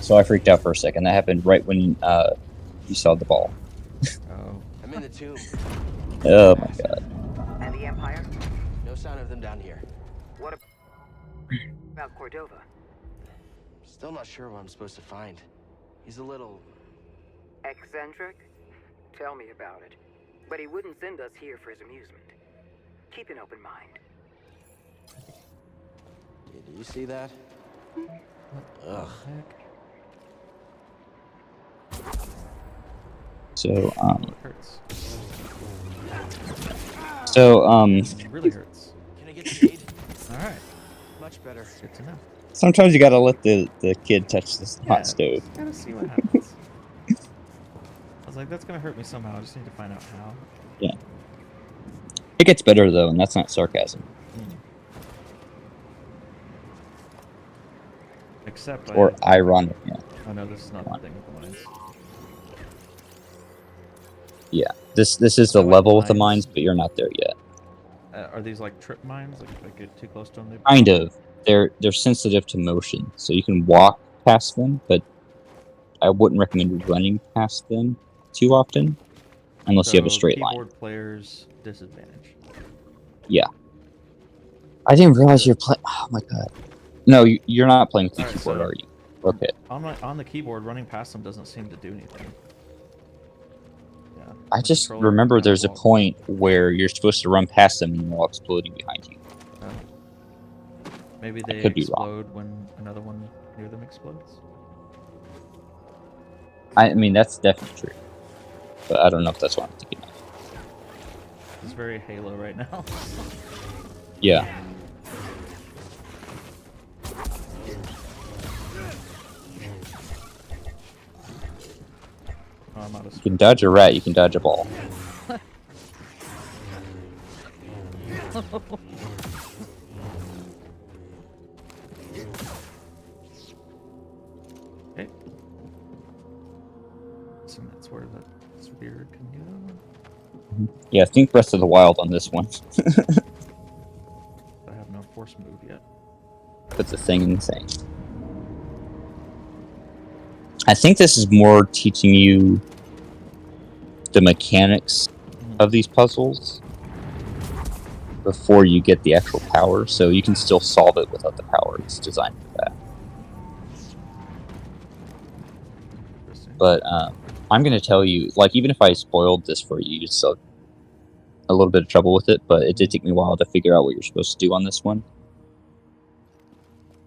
So I freaked out for a second. That happened right when you saw the ball. Oh. I'm in the tomb. Oh my god. And the Empire? No sign of them down here. What about Cordova? Still not sure what I'm supposed to find. He's a little... Eccentric? Tell me about it. But he wouldn't send us here for his amusement. Keep an open mind. Do you see that? Ugh. So It hurts. It really hurts. Can I get the aid? All right. Much better. Good to know. sometimes you gotta let the kid touch this Yeah, hot stove. just gotta see what happens. I was like, that's gonna hurt me somehow. I just need to find out how. Yeah. It gets better though, and that's not sarcasm. Except Or ironic, yeah. Oh no, this is not the thing with the mines. Yeah. This is the So, level with the mines- mines, but you're not there yet. Are these like trip mines? Like if I get too close to them, they Kind of. They're sensitive to motion, so you can walk past them, but I wouldn't recommend running past them too often, unless you have a straight line. Keyboard players disadvantage. Yeah. I didn't realize you're playing. Oh my god. No, you're not playing with the Alright, keyboard, so- are you? Okay. On the keyboard, running past them doesn't seem to do anything. Yeah. I the just controller remember kinda there's a walk- point where you're supposed to run past them and they're all exploding behind you. Oh. Maybe they could be wrong. explode when another one near them explodes. I mean, that's definitely true. But I don't know if that's what I'm thinking of. It's very Halo right now. Yeah. Oh, I'm out of You can dodge a rat, you can dodge a ball. Okay. So that's where the spear can go. Yeah, think Breath of the Wild on this one. I have no force move yet. Put the thing in the thing. I think this is more teaching you the mechanics of these puzzles before you get the actual power, so you can still solve it without the power. It's designed for that. Interesting. But I'm going to tell you, like, even if I spoiled this for you, you'd still a little bit of trouble with it, but it did take me a while to figure out what you're supposed to do on this one.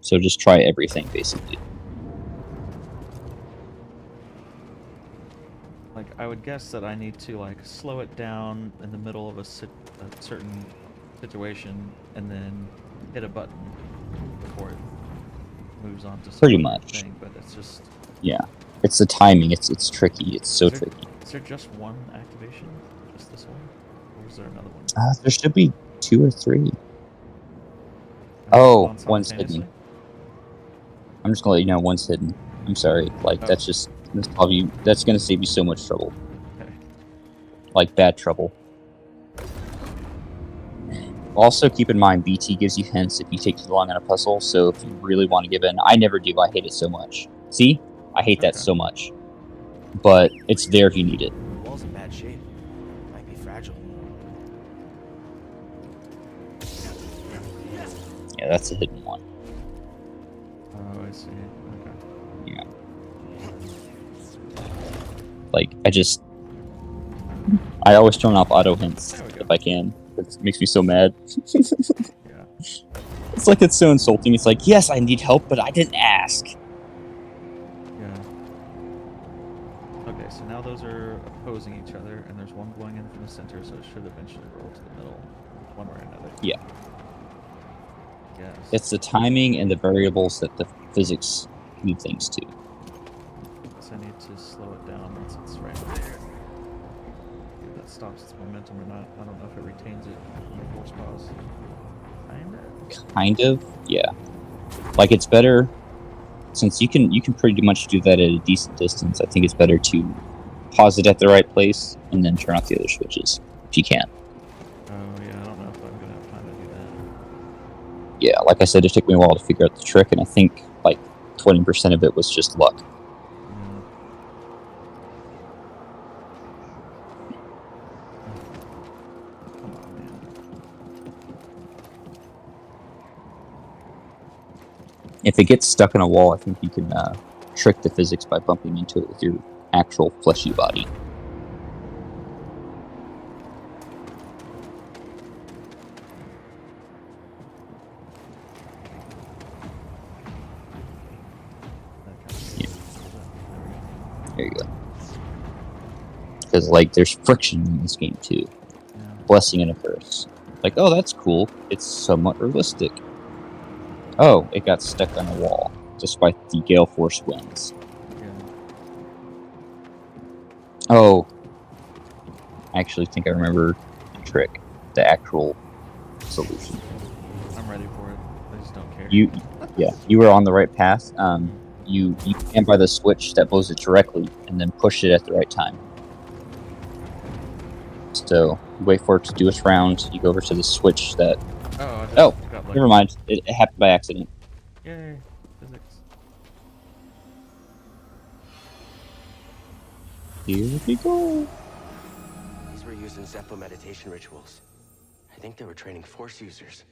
So just try everything, basically. Like, I would guess that I need to, like, slow it down in the middle of a certain situation and then hit a button before it moves on to some Pretty other much. thing, but it's just... Yeah. It's the timing. It's tricky. It's so Is there- tricky. Is there just one activation? Just this one? Or is there another one? There should be 2 or 3. Am I Oh, on one's simultaneously? hidden. I'm just gonna let you know one's hidden. I'm sorry. Like, Oh. that's gonna save you so much trouble. Okay. Like, bad trouble. Also, keep in mind, BT gives you hints if you take too long on a puzzle, so if you really want to give in, I never do, I hate it so much. See? I hate that Okay. so much. But it's there if you need it. The wall's in bad shape. Yeah, that's a hidden one. Oh, I see. Okay. Yeah. Like, I always turn off auto hints There we go. if I can. It makes me so mad. Yeah. It's like, it's so insulting. It's like, yes, I need help, but I didn't ask. Yeah. Okay, so now those are opposing each other, and there's one going in from the center, so it should eventually roll to the middle, one way or another. Yeah. Yes. It's the timing and the variables that the physics leave things to. So I need to slow it down once it's right there. If that stops its momentum or not. I don't know if it retains it in the force pause. Kind of, yeah. Like, it's better, since you can pretty much do that at a decent distance. I think it's better to pause it at the right place and then turn off the other switches if you can. Oh yeah, I don't know if I'm gonna have time to do that. Yeah, like I said, it took me a while to figure out the trick, and I think like 20% of it was just luck. Yeah. Come on, man. If it gets stuck in a wall, I think you can trick the physics by bumping into it with your actual fleshy body. Yeah. There you go. Because, like, there's friction in this game, too. Yeah. Blessing and a curse. Like, oh, that's cool. It's somewhat realistic. Oh, it got stuck on a wall, despite the gale force winds. Yeah. Oh, I actually think I remember the trick, the actual solution. I'm ready for it. I just don't care. You were on the right path. You stand by the switch that blows it directly, and then push it at the right time. So, you wait for it to do its round, you go over to the switch that... Oh, Never mind. It happened by accident. Yay, physics. Here we go. These were using Zeppo meditation rituals. I think they were training Force users.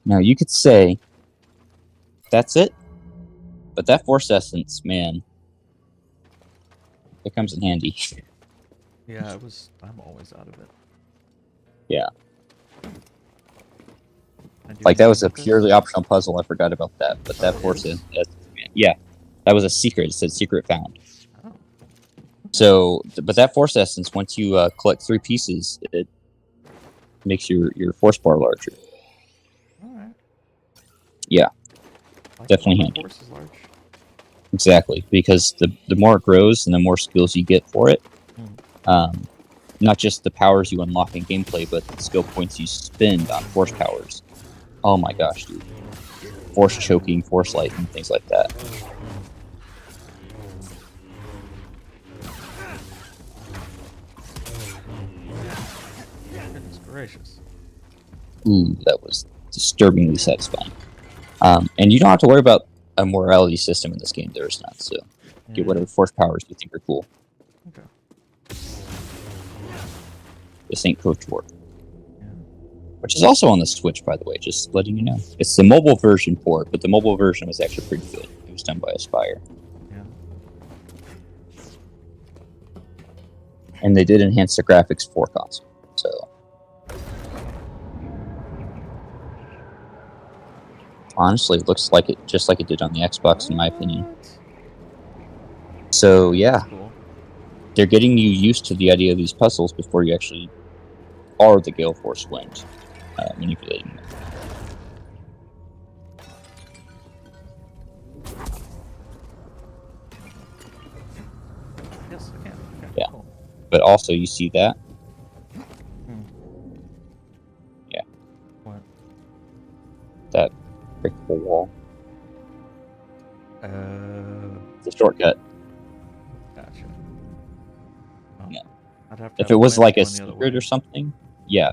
Now, you could say, that's it, but that Force Essence, man, it comes in handy. Yeah, I'm always out of it. Yeah. I do Like, that was a anything with this? purely optional puzzle, I forgot about that, but that Oh, it Force is? yeah, that was a secret, it said secret found. Oh. So, but that Force Essence, once you collect 3 pieces, it makes your Force bar larger. Alright. Yeah. Like Definitely my handy. force is large. Exactly, because the more it grows and the more skills you get for it, not just the powers you unlock in gameplay, but the skill points you spend on Force powers. Oh my gosh, dude. Force choking, Force lightning, things like that. Goodness gracious. Ooh, that was disturbingly satisfying. And you don't have to worry about a morality system in this game. There is not, so get whatever Force powers you think are cool. Okay. This ain't Coach War. Yeah. Which is also on the Switch, by the way, just letting you know. It's the mobile version port, but the mobile version was actually pretty good. It was done by Aspire. Yeah. And they did enhance the graphics for console, so... Honestly, it looks like it just like it did on the Xbox, in my opinion. So, yeah. Cool. They're getting you used to the idea of these puzzles before you actually are the Gale Force wind manipulating them. Yes, I can. Okay, Yeah. cool. But also, you see that? Yeah. What? That breakable wall. It's It's a shortcut. Gotcha. Oh, Yeah. I'd have to If have it was plans like a going the other secret way. or something, yeah.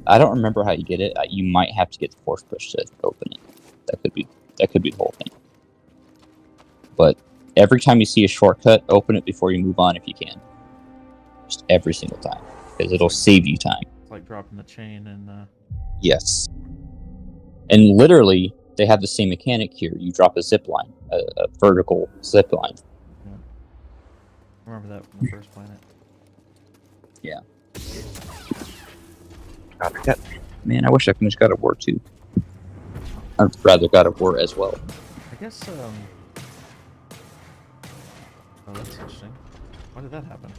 I don't remember how you get it. You might have to get the Force push to open it. That could be the whole thing. But every time you see a shortcut, open it before you move on if you can. Just every single time, because it'll save you time. It's like dropping the chain and Yes. And literally, they have the same mechanic here. You drop a zip line, a vertical zip line. remember that from the first planet. Yeah. Man, I wish I finished God of War 2. I'd rather God of War as well. I guess oh, that's interesting. Why did that happen?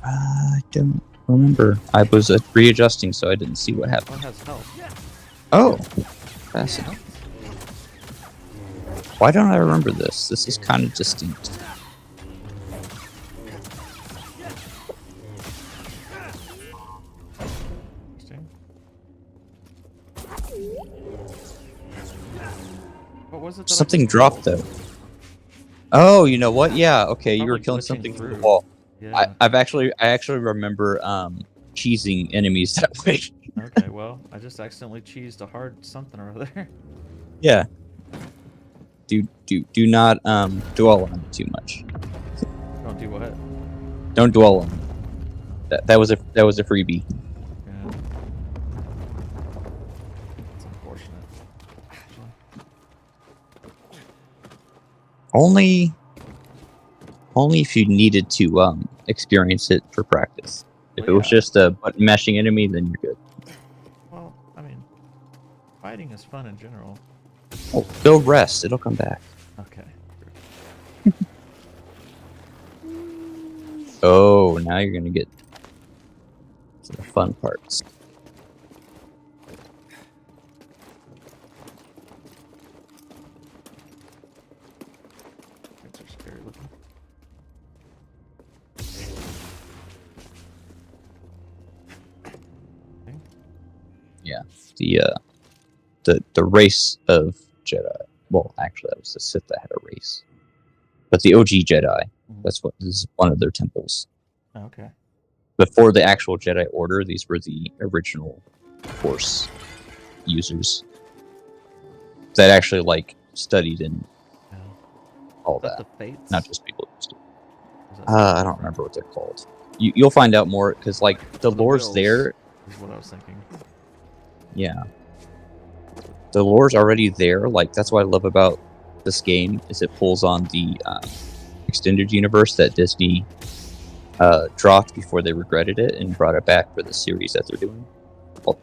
I don't remember. I was readjusting, so I didn't see what happened. One has health. Oh, fascinating. Why don't I remember this? This is kind of distinct. Interesting. What was it? That Something dropped though. Oh, you know what? Yeah. Okay, you were Probably killing glitching something through the through. wall. Yeah. I actually remember cheesing enemies that way. Okay, well, I just accidentally cheesed a hard something over there. Yeah. Do not dwell on it too much. Don't do what? Don't dwell on it. That was a freebie. Yeah. It's unfortunate. Only if you needed to experience it for practice. If Well, it was yeah. just a button mashing enemy, then you're good. Well, I mean, fighting is fun in general. Oh, go rest. It'll come back. Okay. Oh, now you're gonna get to the fun parts. Things are scary looking. Yeah, the race of Jedi. Well, actually, that was the Sith that had a race, but the OG Jedi. This is one of their temples. Oh, okay. Before the actual Jedi Order, these were the original Force users that actually like studied and Yeah. all Is that that. the Fates? Not just people who used it. Is that I don't remember what they're called. You'll find out more because like the lore's Wills there. Is what I was thinking. Yeah. The lore's already there. Like that's what I love about this game is it pulls on the extended universe that Disney dropped before they regretted it and brought it back for the series that they're doing,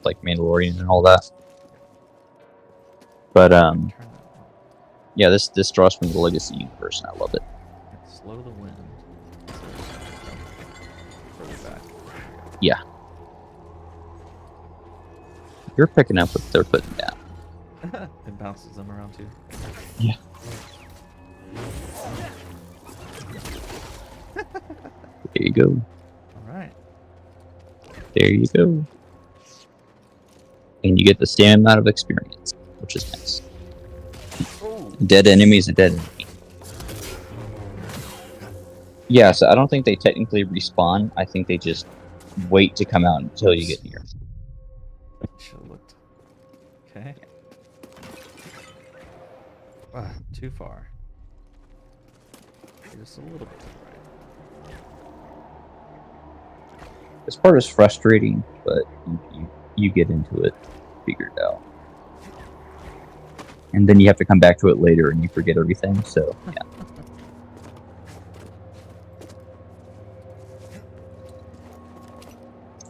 like Mandalorian and all that. But Turn that on. yeah, this draws from the Legacy universe, and I love it. Slow the wind. Further back. Yeah. You're picking up what they're putting down. It bounces them around too. Yeah. There you go. Alright. There you go. And you get the same amount of experience, which is nice. Dead enemy is a dead enemy. Yeah, so I don't think they technically respawn. I think they just wait to come out until you get near. Should have looked. Okay. Ah, too far. Just a little bit to the right. This part is frustrating, but you get into it, figure it out. And then you have to come back to it later and you forget everything, so yeah.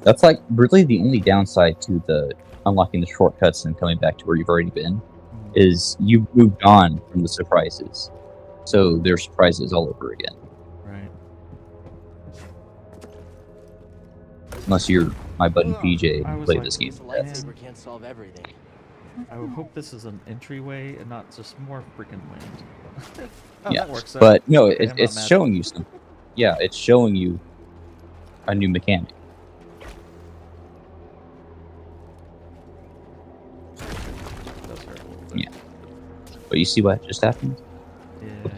That's like really the only downside to the unlocking the shortcuts and coming back to where you've already been is you've moved on from the surprises. So there's surprises all over again. Right. Unless you're my buddy PJ I and was play like, this game. The Man. lightsaber can't solve everything. I would hope this is an entryway and not just more freaking wind. Oh, Yeah, that works out. but no, Okay, I'm not it's mad. showing you something. Yeah, it's showing you a new mechanic. It does hurt a little bit. Yeah. But you see what just happened? Yeah.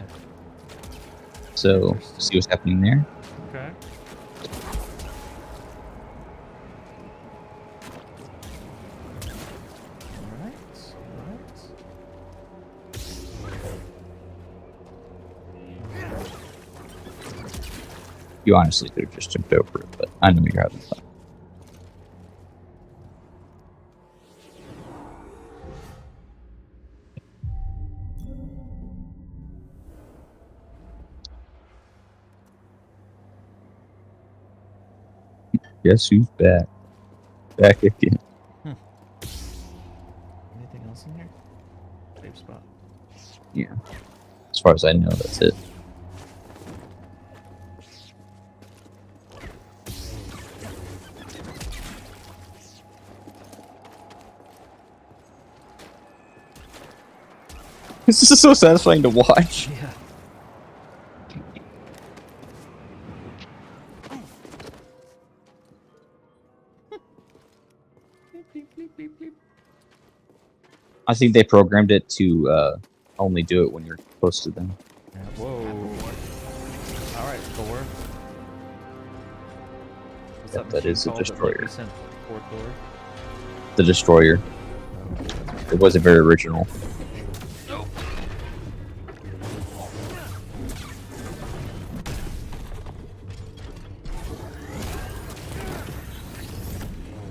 So, Interesting. see what's happening there? Okay. Alright. You honestly could have just jumped over it, but I know you're having fun. Guess who's back? Back again. Anything else in here? Safe spot. Yeah. As far as I know, that's it. This is so satisfying to watch. Yeah. Bleep, bleep, bleep, bleep, bleep. I think they programmed it to only do it when you're close to them. Yeah, whoa. Alright, Thor. What's Yep, that machine is a called that destroyer. Loki sent for Thor? The Destroyer. It wasn't very original.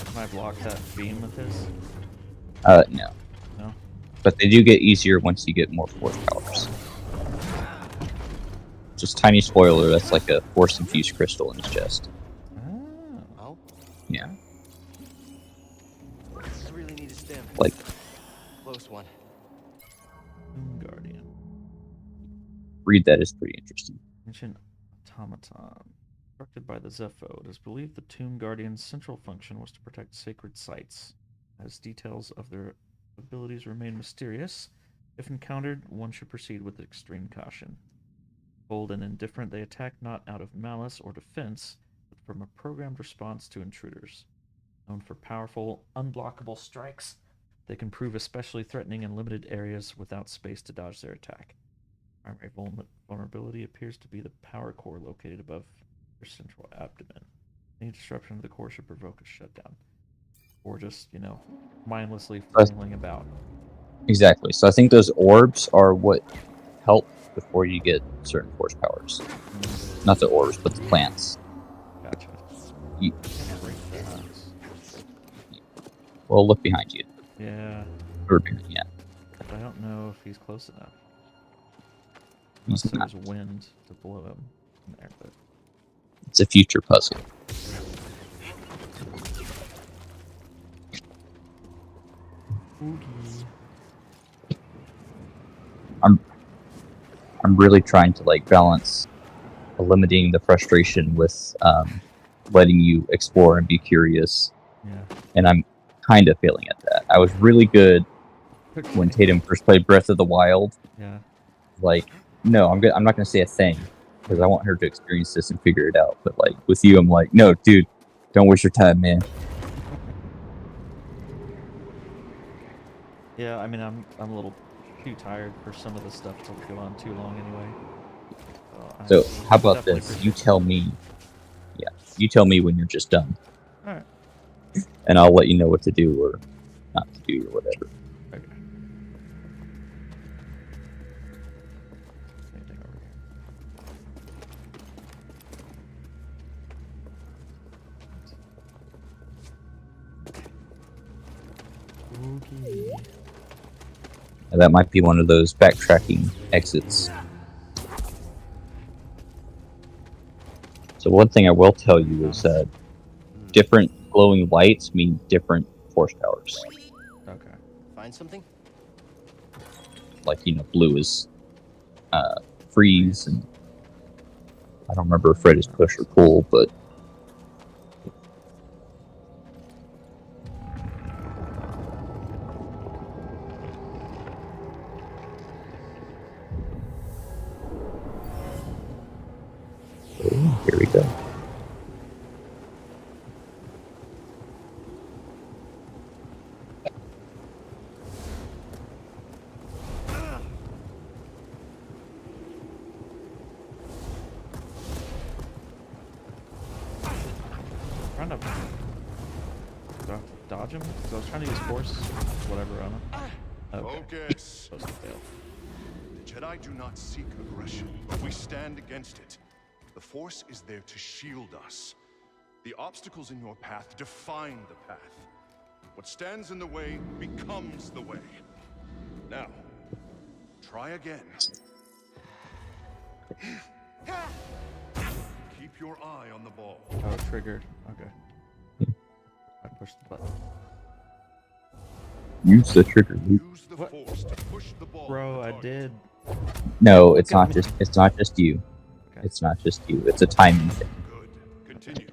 Can I block that beam with his? No. No? But they do get easier once you get more force powers. Just tiny spoiler, that's like a force infused crystal in his chest. Oh. Oh, Yeah. I really need to stem. Like, Close one. Tomb Guardian. read that is pretty interesting. Ancient automaton. Constructed by the Zepho, it is believed the Tomb Guardian's central function was to protect sacred sites. As details of their abilities remain mysterious, if encountered, one should proceed with extreme caution. Bold and indifferent, they attack not out of malice or defense, but from a programmed response to intruders. Known for powerful, unblockable strikes, they can prove especially threatening in limited areas without space to dodge their attack. Primary vulnerability appears to be the power core located above their central abdomen. Any disruption of the core should provoke a shutdown. Or just, mindlessly flailing about. Exactly. So I think those orbs are what help before you get certain force powers. Not the orbs, but the plants. Gotcha. You- Can't break that. Well, look behind you. Yeah, Or behind, yeah. but I don't know if he's close enough. He's Unless not. there's wind to blow him in there, but It's a future puzzle. I'm really trying to balance eliminating the frustration with letting you explore and be curious, yeah. and I'm kind of failing at that. I was really good when Tatum first played Breath of the Wild. Yeah. No, I'm not gonna say a thing because I want her to experience this and figure it out. But with you, I'm like, no, dude, don't waste your time, man. Yeah, I mean, I'm a little too tired for some of the stuff to go on too long anyway. So how about definitely this? You appreciate tell me. Yeah, you tell me when you're just done, All right. and I'll let you know what to do or not to do or whatever. Okay. Anything over here? Okay. And that might be one of those backtracking exits. So one thing I will tell you is that different glowing lights mean different force powers. Okay. Find something? Blue is freeze, and I don't remember if red is push or pull, but here we go. Trying to dodge him because I was trying to use force, whatever on him. Okay. Focus. Supposed to fail. The Jedi do not seek aggression, but we stand against it. The Force is there to shield us. The obstacles in your path define the path. What stands in the way becomes the way. Now, try again. Keep your eye on the ball. Oh, it triggered. Okay. push the button. Use the trigger. Use the What? force to push the ball. Bro, at I the did. No, Look it's at not me. just. It's not just you. Okay. It's not just you. It's a timing thing. target. Good. Continue.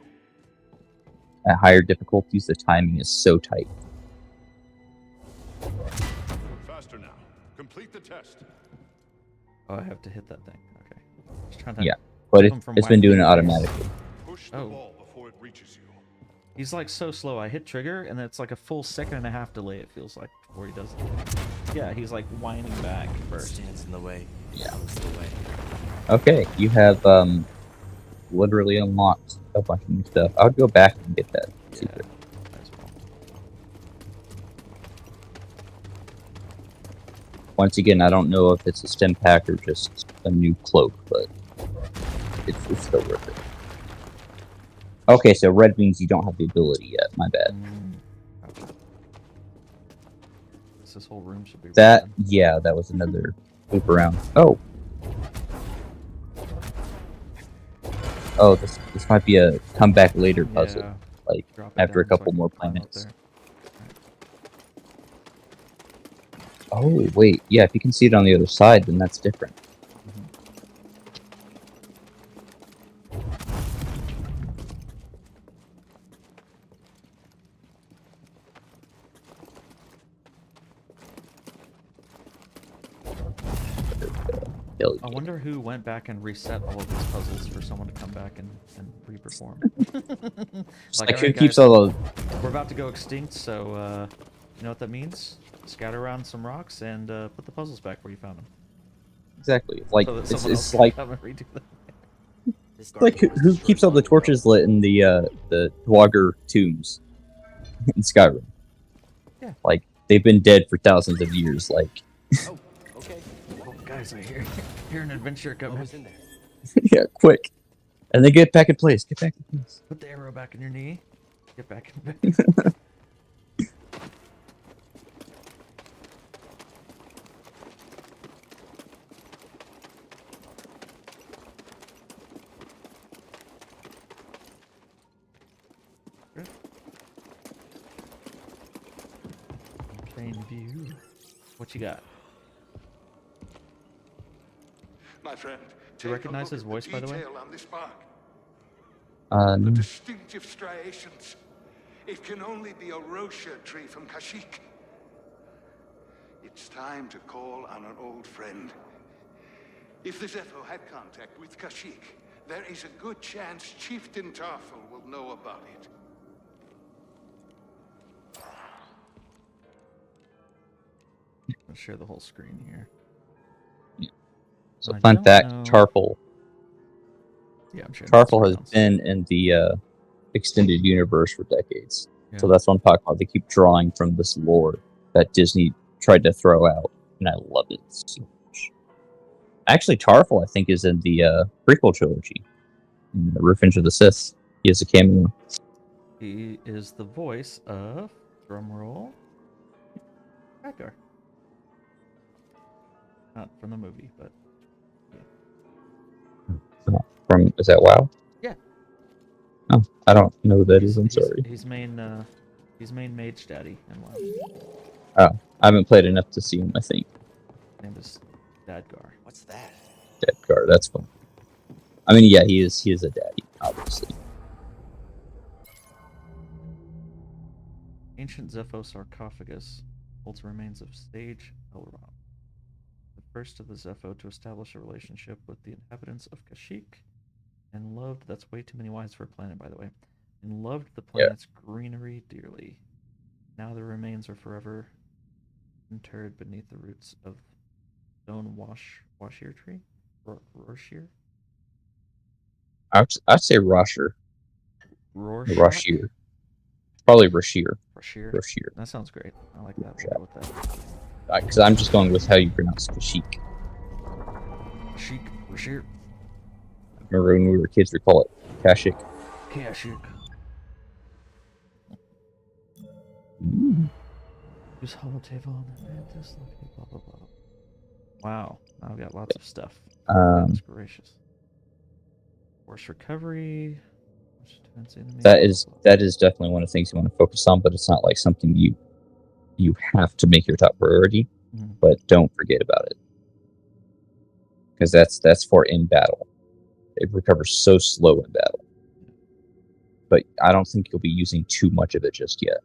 At higher difficulties, the timing is so tight. Faster now. Complete the test. Oh, I have to hit that thing. Okay. Just trying to Yeah, but keep it, him from it's been doing it whacking me in the face. automatically. Push the Oh. ball before it reaches you. He's like so slow. I hit trigger, and it's like a full 1.5 second delay. It feels like before he does it. Yeah, he's like whining back first. Stands in the way. Yeah. Comes the way. Okay, you have literally unlocked a bunch of new stuff. I would go back and get that Yeah, secret. might as well. Once again, I don't know if it's a stim pack or just a new cloak, but it's still worth it. Okay, so red means you don't have the ability yet. My bad. Okay. This whole room should be That, red. yeah, that was another loop around. Oh. Oh, this might be a come back later puzzle. Yeah, Like, drop it after a down so I couple can more climb up planets. there. Oh, wait. Yeah, if you can see it on the other side, then that's different. I wonder who went back and reset all of these puzzles for someone to come back and re-perform. Like, who "Alright, keeps guys, all the... we're about to go extinct, so you know what that means? Scatter around some rocks and put the puzzles back where you found them. Exactly. Like, So that it's, someone else it's can like... come and redo them. This Like, who keeps all the torches lit in the Dwagger tombs in Skyrim? Yeah. Like, they've been dead for thousands of years, like... Oh, okay. Oh, guys, I hear an adventure What coming. was in there? yeah, quick. And then get back in place. Get back in place. Put the arrow back in your knee. Get back in bed. Plain view. What you got? My friend, Do you recognize his voice, by the way? On this bark. No. The distinctive striations. It can only be a Rosia tree from Kashyyyk. It's time to call on an old friend. If the Zepho had contact with Kashyyyk, there is a good chance Chieftain Tarful will know about it. I'll share the whole screen here. So I fun don't fact, know. Tarful. Yeah, I'm sure. the Tarful has screen else. been in the extended universe for decades. So Yeah. that's what I'm talking about. They keep drawing from this lore that Disney tried to throw out, and I love it so much. Actually, Tarful, I think, is in the prequel trilogy, in the Revenge of the Sith. He has a cameo. He is the voice of, drumroll, Edgar. Not from the movie, but From, is that WoW? Yeah. Oh, I don't know who that is. I'm sorry. He's main mage daddy and WoW. Oh, I haven't played enough to see him. I think His name is Dadgar. What's that? Dead Guard. That's fun. I mean, yeah, he is a daddy, obviously. Ancient Zepho sarcophagus holds remains of sage Elrond, the first of the Zepho to establish a relationship with the inhabitants of Kashyyyk, and loved. That's way too many Y's for a planet, by the way. And loved the planet's greenery dearly. Now their remains are forever interred beneath the roots of stone washier tree, Rorshir. I'd say Rosher. Rorschach? Roshier. Probably Roshier. Rorshir. Roshier. That sounds great. I like that. We'll go with that. Because I'm just going with how you pronounce Kashyyyk. Kashyyyk. Rorshir. Remember when we were kids, we call it Kashyyyk. Kashyyyk. Use holotable on the mantis. Blah blah blah. Wow. Now I've got lots of stuff. Goodness gracious. Force recovery. That is definitely one of the things you want to focus on, but it's not like something you have to make your top priority. Mhm. But don't forget about it, because that's for in battle. It recovers so slow in battle, but I don't think you'll be using too much of it just yet.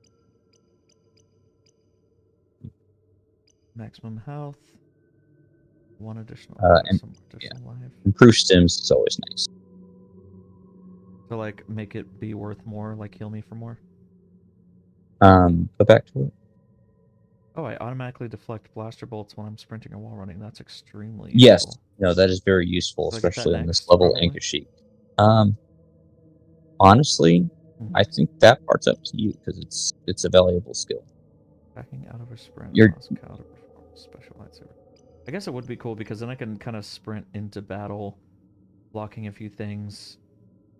Maximum health. One additional. And some additional life. Improved stims is always nice. So like make it be worth more, like heal me for more. Go back to it. Oh, I automatically deflect blaster bolts when I'm sprinting or wall running. That's extremely Yes, useful. no, that is very useful, So I get that especially in this next, level probably? Ankashik. Honestly, Mhm. I think that part's up to you because it's a valuable skill. Backing out of a sprint You're- allows Cal to perform a special lightsaber. I guess it would be cool because then I can kind of sprint into battle, blocking a few things,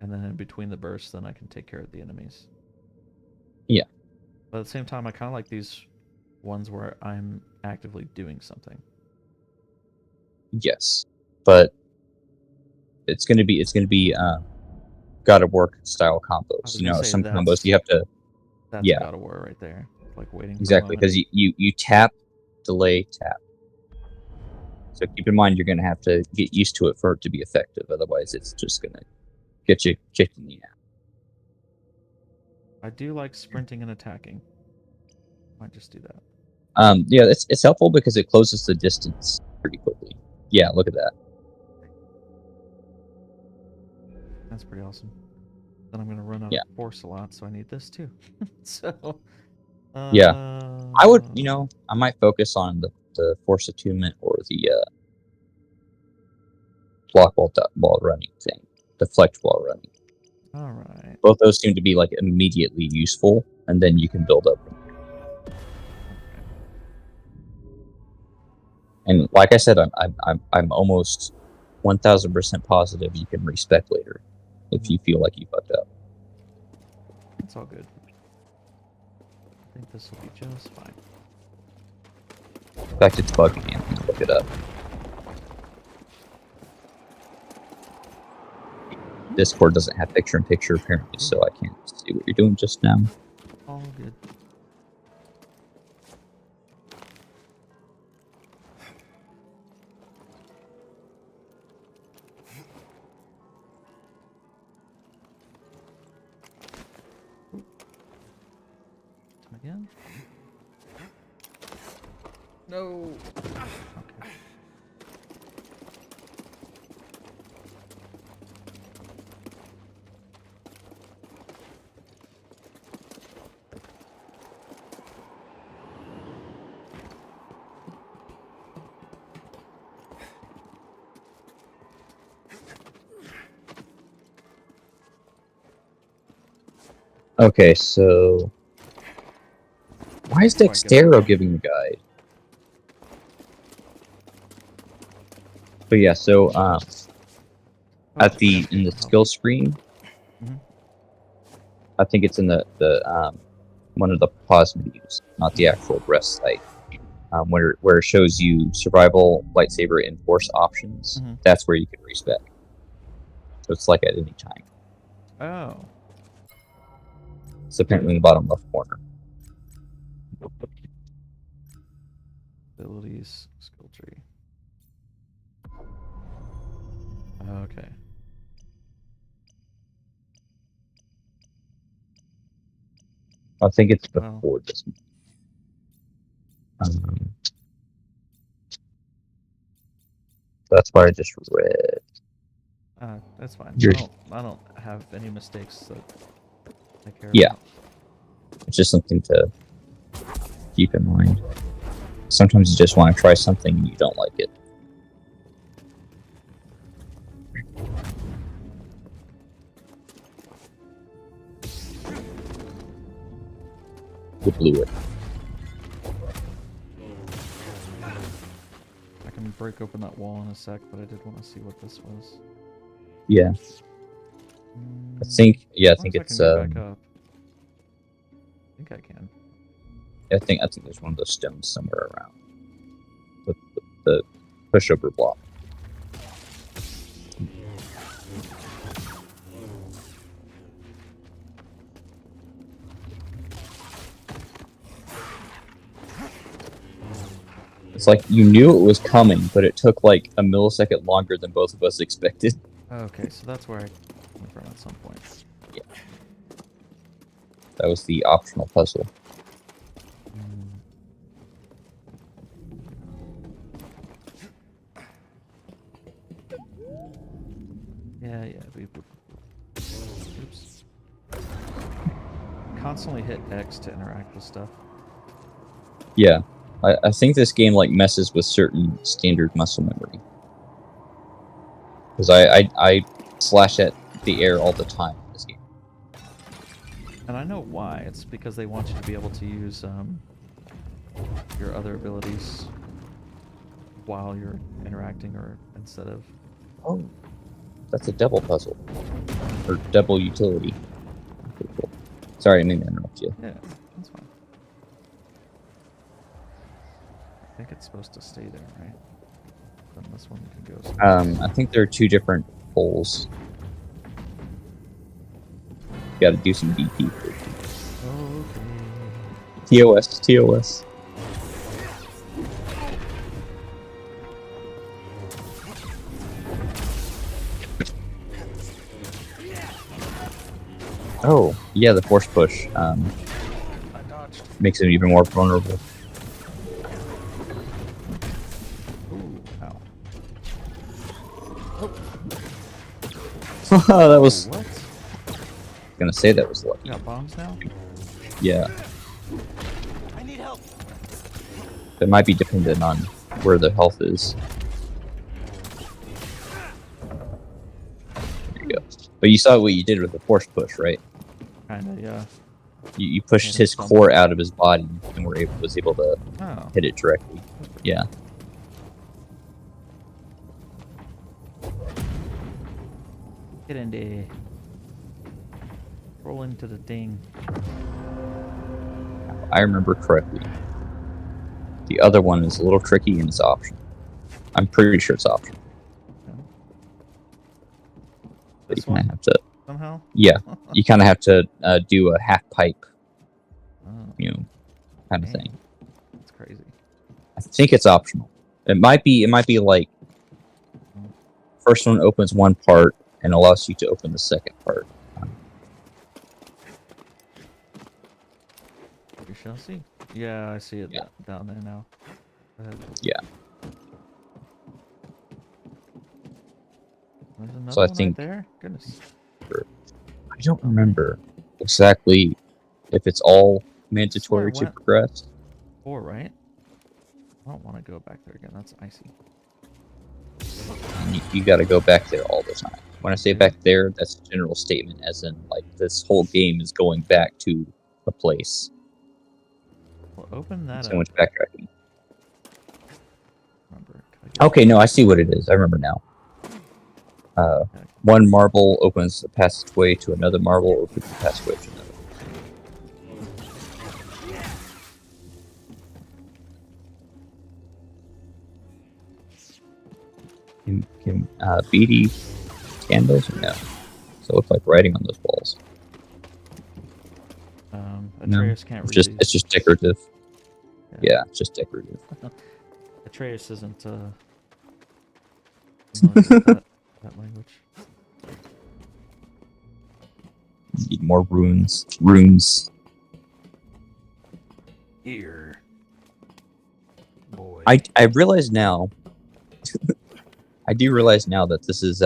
and then in between the bursts, then I can take care of the enemies. Yeah. But at the same time, I kind of like these ones where I'm actively doing something. Yes, but it's gonna be God of War style I combos. was You gonna know, say some combos you have to that's yeah. God of War right there. Like waiting exactly for a moment. because you tap, delay, tap. So keep in mind you're gonna have to get used to it for it to be effective. Otherwise, it's just gonna get you kicked in the ass. I do like sprinting and attacking. Might just do that. Yeah, it's helpful because it closes the distance pretty quickly. Yeah, look at that. That's pretty awesome. Then I'm gonna run out Yeah. of force a lot, so I need this too. So Yeah. I would, I might focus on the force attunement or the block while running thing, deflect while running. All right. Both those seem to be like immediately useful, and then you can build up. And like I said, I'm almost 1000% positive you can respec later if you feel like you fucked up. It's all good. I think this will be just fine. In fact, it's bugging me. Look it up. Discord doesn't have picture-in-picture apparently, so I can't see what you're doing just now. All good. Again? No. Okay. Okay, so why is Dextero giving the guide? But yeah, so at in the skill screen, I think it's in the one of the pause menus, not the actual rest site, where it shows you survival, lightsaber, and force options. That's where you can respec. So it's like at any time. Oh. It's apparently in the bottom left corner. Abilities, skill tree. Okay. I think it's before this. That's why I just read. That's fine. I don't have any mistakes that I care about. It's just something to keep in mind. Sometimes you just want to try something and you don't like it. You blew it. I can break open that wall in a sec, but I did want to see what this was. Yeah. I think it's I can go back up. I think I can. I think there's one of those stones somewhere around. The pushover block. It's like you knew it was coming, but it took like a millisecond longer than both of us expected. Okay, so that's where I came from at some point. Yeah. That was the optional puzzle. Yeah. Oops. Constantly hit X to interact with stuff. Yeah. I think this game like messes with certain standard muscle memory. Because I slash at the air all the time in this game. And I know why. It's because they want you to be able to use your other abilities while you're interacting, or instead of... Oh, that's a double puzzle. Or double utility. Pretty cool. Sorry, I didn't mean to interrupt you. Yeah, that's fine. I think it's supposed to stay there, right? Then this one can go somewhere. I think there are two different poles. You gotta do some DP. Okay. TOS. Oh, yeah, the force push makes it even more vulnerable. Ooh, ow. That was... What? I was gonna say that was lucky. You got bombs now? Yeah. I need help. It might be dependent on where the health is. There you go. But you saw what you did with the force push, right? Kinda, yeah. You pushed Made him his stumble. core out of his body and was able to Oh. hit it directly. Yeah. Get in there. Roll into the thing. I remember correctly. The other one is a little tricky and it's optional. I'm pretty sure it's optional. But you This kind of one? have to... Somehow? Yeah. You kind of have to do a half pipe, Oh, kind of dang. thing. That's crazy. I think it's optional. It might be like first one opens one part and allows you to open the second part. We shall see. Yeah, I see it Yeah. down there now. Go ahead. Yeah. There's another So I one think- right there? Goodness. I don't remember exactly if it's all mandatory to went- progress. 4, right? I don't want to go back there again. That's icy. And you got to go back there all the time. When I say back there, that's a general statement, as in like this whole game is going back to a place. Well, open that So up. much backtracking. Remember. Can I get- Okay, no, I see what it is. I remember now. One marble opens a passageway to another marble, opens a passageway to another. Can BD candles or no? So it looks like writing on those walls. Atreus can't read these. It's just decorative. Yeah, it's just decorative. Atreus isn't familiar with that language. Need more runes. Runes. Here. Boy. I realize now. I do realize now that this is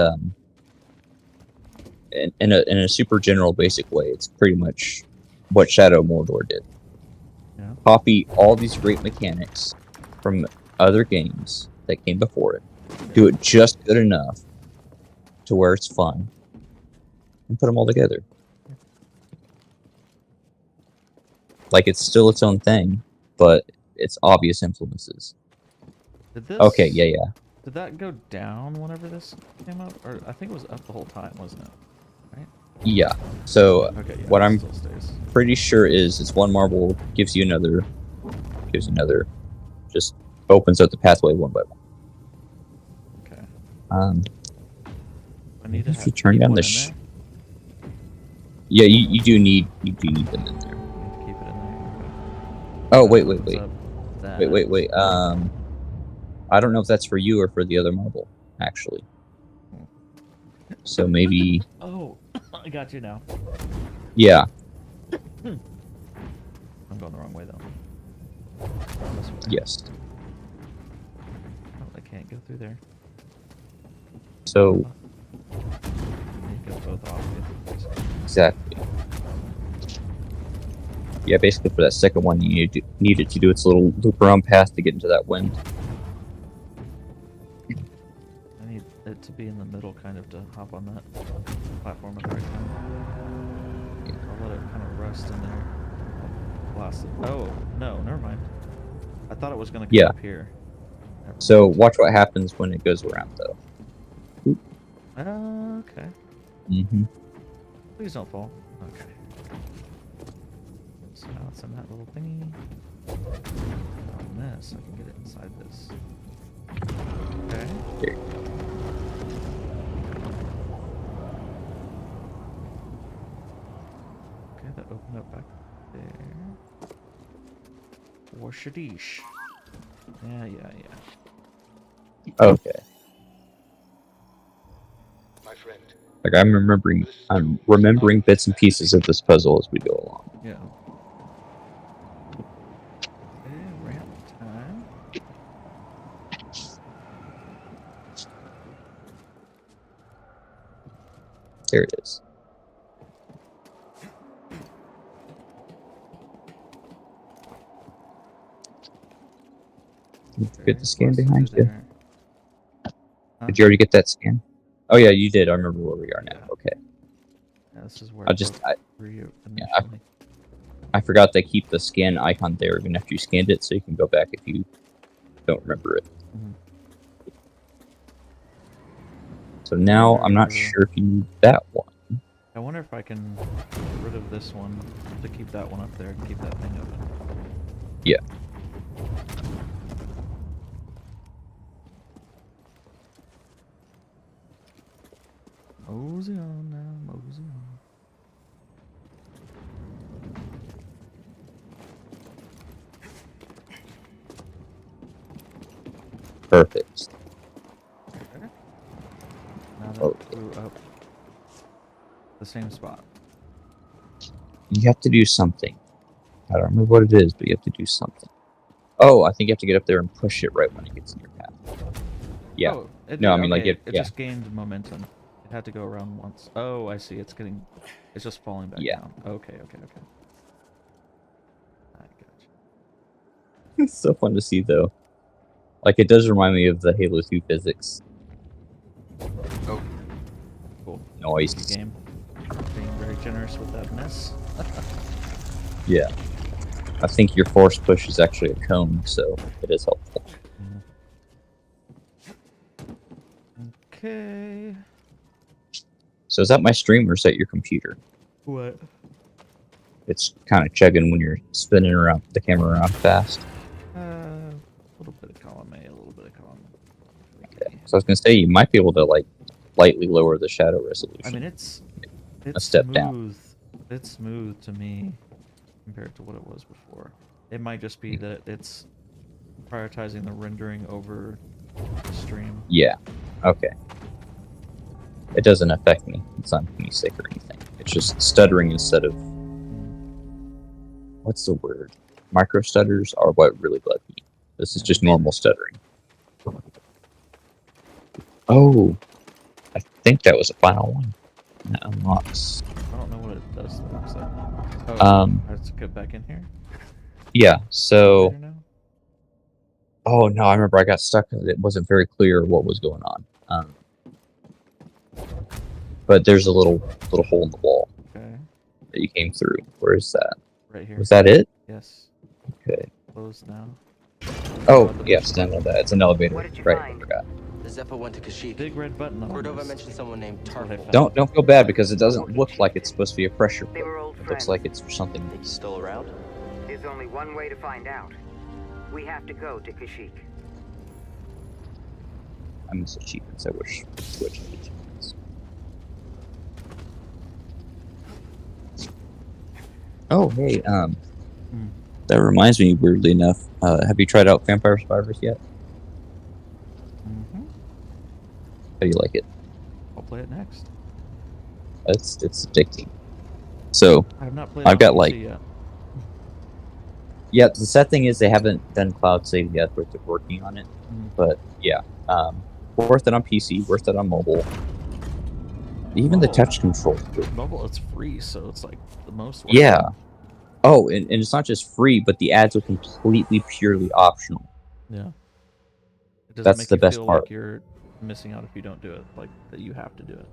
in a super general basic way. It's pretty much what Shadow Mordor did. Yeah. Copy all these great mechanics from other games that came before it. Do it just good enough to where it's fun, and put them all together. Like it's still its own thing, but it's obvious influences. Did this, Okay, yeah. Did that go down whenever this came up? Or I think it was up the whole time, wasn't it? Right? Yeah. So Okay, yeah, what it I'm still stays. pretty sure is it's one marble gives you another, just opens up the pathway one by one. Okay. I if need to you have turn keep down one the in there. Yeah, you do need them in there. I need to keep it in there. Okay. Oh wait. Opens up that. Wait. I don't know if that's for you or for the other marble, actually. So maybe... Oh, I got you now. Yeah. I'm going the wrong way, though. This way. Yes. Oh, I can't go through there. So... You go both off. Exactly. Yeah, basically for that second one, you needed to do its little loop around path to get into that wind. I need it to be in the middle, kind of, to hop on that platform at the right time. I'll let it kind of rest in there. I'll blast it. Oh, no, never mind. I thought it was going to come up here. Never So watch what happens when it goes around, though. Okay. Mm-hmm. Please don't fall. Okay. So now it's in that little thingy. On this, I can get it inside this. Okay. There. Okay, that opened up back there. Or Shadish. Yeah. Okay. My friend. Like I'm remembering bits and pieces of this puzzle as we go along. Yeah. Okay, ramp time. There it is. Get the scan behind you. Huh? Did you already get that scan? Oh yeah, you did. I remember where we are now. Yeah. Okay. Yeah, this is where I forgot they keep the scan icon there even after you scanned it, so you can go back if you don't remember it. Mhm. So now I'm not sure if you need that one. I wonder if I can get rid of this one to keep that one up there and keep that thing open. Yeah. Mosey on now, mosey on. Perfect. Okay. Now that Okay. flew up the same spot. You have to do something. I don't remember what it is, but you have to do something. Oh, I think you have to get up there and push it right when it gets in your path. Yeah. Oh, it No, did- I mean, like, okay, it- just gained momentum. It had to go around once. Oh, I see. It's just falling back Yeah. down. Okay. I got you. It's so fun to see, though. Like, it does remind me of the Halo 2 physics. Oh. Cool. Nice. Good game. Being very generous with that mess. Yeah. I think your force push is actually a cone, so it is helpful. Okay. So is that my stream or is that your computer? What? It's kind of chugging when you're spinning around the camera around fast. A little bit of column A, a little bit of column B. Okay. So I was gonna say you might be able to like lightly lower the shadow resolution. I mean, it's step smooth. down. It's smooth to me compared to what it was before. It might just be that it's prioritizing the rendering over the stream. Yeah. Okay. It doesn't affect me. It's not making me sick or anything. It's just stuttering instead of what's the word? Micro stutters are what really bug me. This is just normal stuttering. Oh, I think that was the final one. That unlocks. I don't know what it does though. So. Oh, I have to get back in here. Yeah. So. Better now? Oh no, I remember I got stuck because it wasn't very clear what was going on. But there's a little hole in the wall Okay. that you came through. Where is that? Right here. Was that it? Yes. Okay. Closed now. Oh, yes, down on that. It's an elevator. What did you Right, I find? forgot. The Zeppo went to Kashyyyk. Big red button on Cordova this. mentioned someone named That's what I Tarful. found. Don't feel bad because it doesn't look like it's supposed to be a pressure They plate. were old It looks friends. like it's for something. Think he's still around? There's only one way to find out. We have to go to Kashyyyk. I miss achievements. I wish switch achievements. Oh, hey, that reminds me, weirdly enough, have you tried out Vampire Survivors yet? do you like it? I'll play it next. It's addicting. So I have not played. I've on got PC like yet. yeah. The sad thing is they haven't done cloud save yet, but they're working on it. But yeah, worth it on PC, worth it on mobile. Even the touch control. Mobile, it's free, so it's like the most. Yeah. Oh, and it's not just free, but the ads are completely purely optional. Yeah. It doesn't That's make the you best feel part. like you're missing out if you don't do it, like that you have to do it.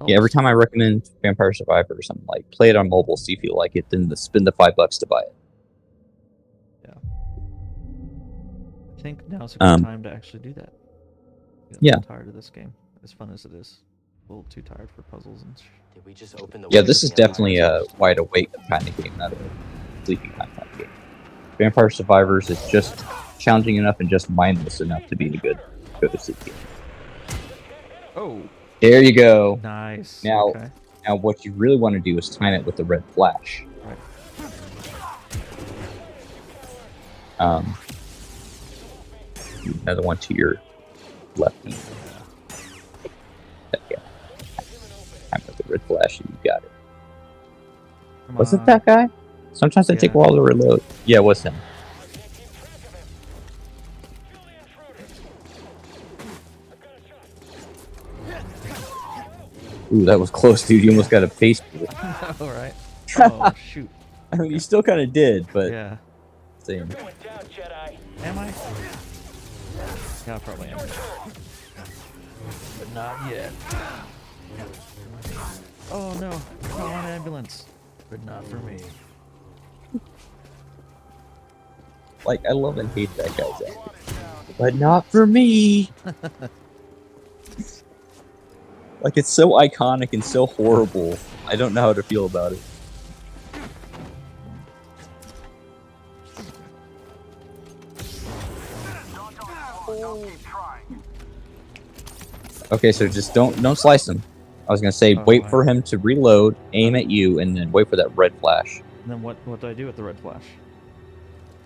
Yeah, every time I recommend Vampire Survivor or something, like play it on mobile, see if you like it, then spend the $5 to buy it. Yeah. I think now's a good time to actually do that. Yeah. I'm tired of this game, as fun as it is. A little too tired for puzzles and Did we just open the Yeah, way this to is the Empire's definitely a house? wide awake kind of game, not a sleeping kind of game. Vampire Survivors is just challenging enough and just mindless enough to be a good go-to-sleep game. Oh. There you go. Nice. Now, Okay. now what you really want to do is time it with the red flash. Right. Another one to your left. Yeah. Time with the red flash, and you got it. Was it that guy? Sometimes they take a while to reload. Yeah, it was him. Ooh, that was close, dude. You almost got a face. All right. Oh shoot. I mean, you still kind of did, but yeah. Same. Am I? Yeah, I probably am. But not yet. Oh no! Call an ambulance. But not for me. Like, I love and hate that guy's acting. But not for me! Like, it's so iconic and so horrible. I don't know how to feel about it. Okay, so just don't slice him. I was gonna say, wait for him to reload, aim at you, and then wait for that red flash. And then what do I do with the red flash?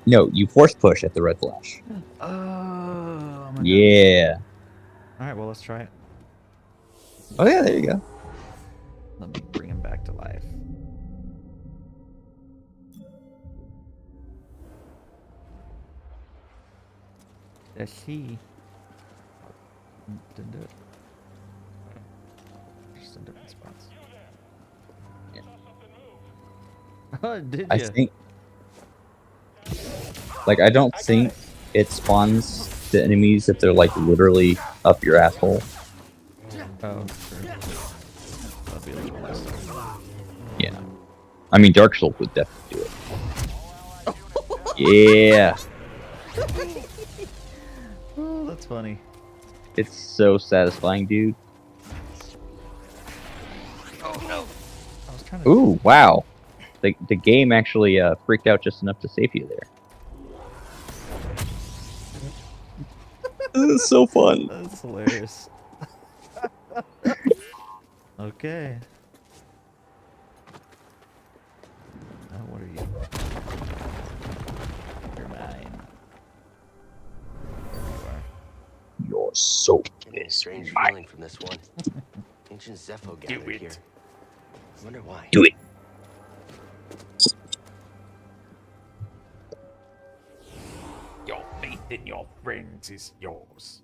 No, you force push at the red flash. Oh my yeah. Alright, well, let's try it. Oh yeah, there you go. Let me bring him back to life. That's he. Didn't do it. Just in different spots. Yeah. Oh, did you? I think. Like, I don't think it spawns the enemies if they're like literally up your asshole. Oh, true. That'd be a little messed up. Yeah. I mean, Dark Souls would definitely do it. Yeah. Oh, that's funny. It's so satisfying, dude. Oh no! I was trying to. Ooh, wow. The game actually freaked out just enough to save you there. This is so fun. That's hilarious. Okay. Now what are you? You're mine. There you are. Your soul Getting a is strange mine. feeling from this one. Ancient Zepho gathered here. I wonder why. Do it. Your faith in your friends is yours.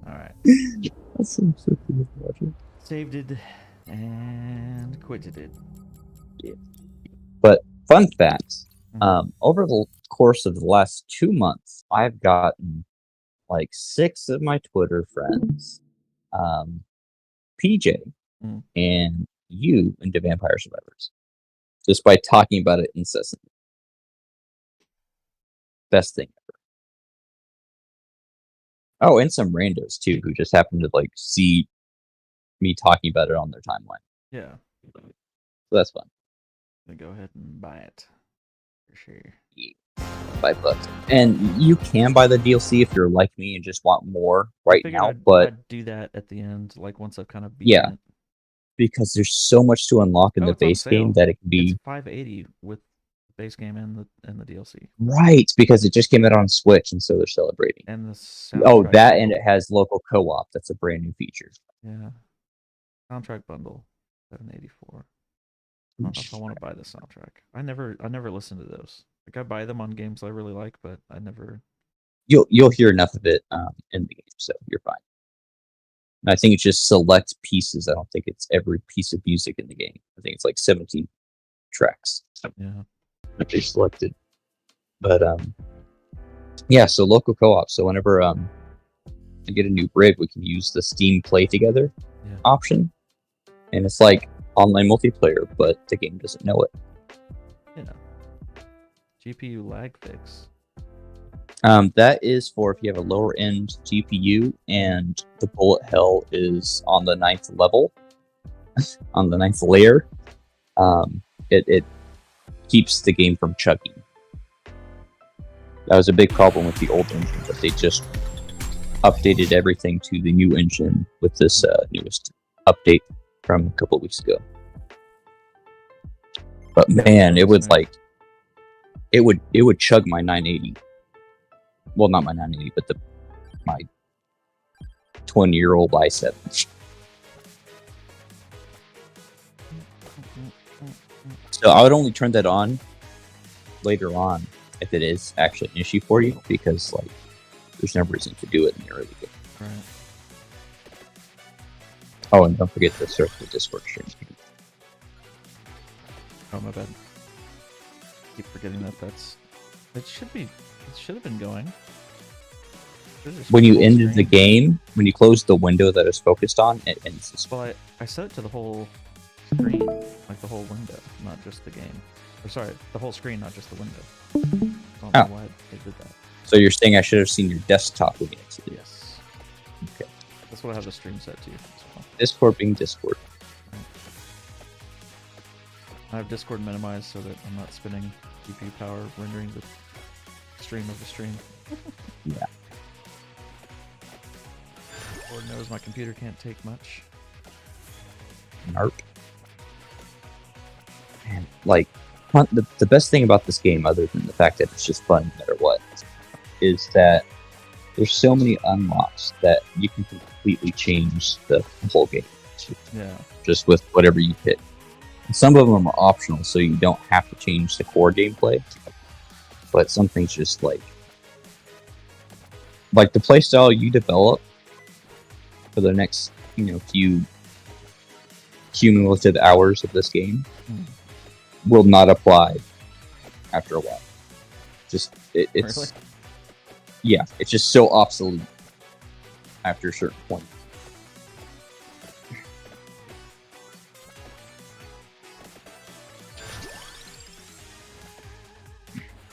Alright. That's so cool, Roger. Saved it and quitted it. Yeah. But fun fact, over the course of the last 2 months, I've gotten like 6 of my Twitter friends, PJ, and you into Vampire Survivors, just by talking about it incessantly. Best thing ever. Oh, and some randos too, who just happen to like see me talking about it on their timeline. Yeah. So that's fun. I'm gonna go ahead and buy it. For sure. Yeah. $5. And you can buy the DLC if you're like me and just want more right now, but I'd do that at the end, like once I've kind of beaten yeah, it. because there's so much to unlock in the it's on base game sale. that it can be It's $5.80 with base game and the DLC. Right, because it just came out on Switch, and so they're celebrating. And the Oh, soundtrack that and bundle. it has local co-op. That's a brand new feature. Yeah. Soundtrack bundle, $784. I don't know if I want to buy the soundtrack. I never listen to those. Like I buy them on games I really like, but I never. You'll hear enough of it in the game, so you're fine. And I think it's just select pieces. I don't think it's every piece of music in the game. I think it's like 17 tracks Yeah. that they selected. But yeah. So local co-op. So whenever I get a new rig, we can use the Steam Play Together option, and it's like online multiplayer, but the game doesn't know it. Yeah. GPU lag fix. That is for if you have a lower end GPU and the bullet hell is on the 9th level, on the 9th layer. It keeps the game from chugging. That was a big problem with the old engine, but they just updated everything to the new engine with this newest update from a couple of weeks ago. But man, it would like it would chug my 980. Well, not my 980, but my 20-year-old i7. So I would only turn that on later on if it is actually an issue for you, because like there's no reason to do it in the early game. Right. Oh, and don't forget to surf the Discord stream. Oh my bad. Keep forgetting that it should have been going. When you ended the game, when you closed the window that it's focused on, it ends the screen. Well, I set it to the whole screen, like the whole window, not just the game. Or sorry, the whole screen, not just the window. I don't know why they did that. So you're saying I should have seen your desktop when you exited? Yes. Okay. That's what I have the stream set to as well. Discord being Discord. Right. I have Discord minimized so that I'm not spending GPU power rendering the stream of the stream. Yeah. Lord knows my computer can't take much. Narp. And like, the best thing about this game, other than the fact that it's just fun no matter what, is that there's so many unlocks that you can completely change the whole game. Yeah. Just with whatever you pick. And some of them are optional, so you don't have to change the core gameplay. But some things just like the playstyle you develop for the next, few cumulative hours of this game will not apply after a while. Just it's Really? Yeah, it's just so obsolete after a certain point.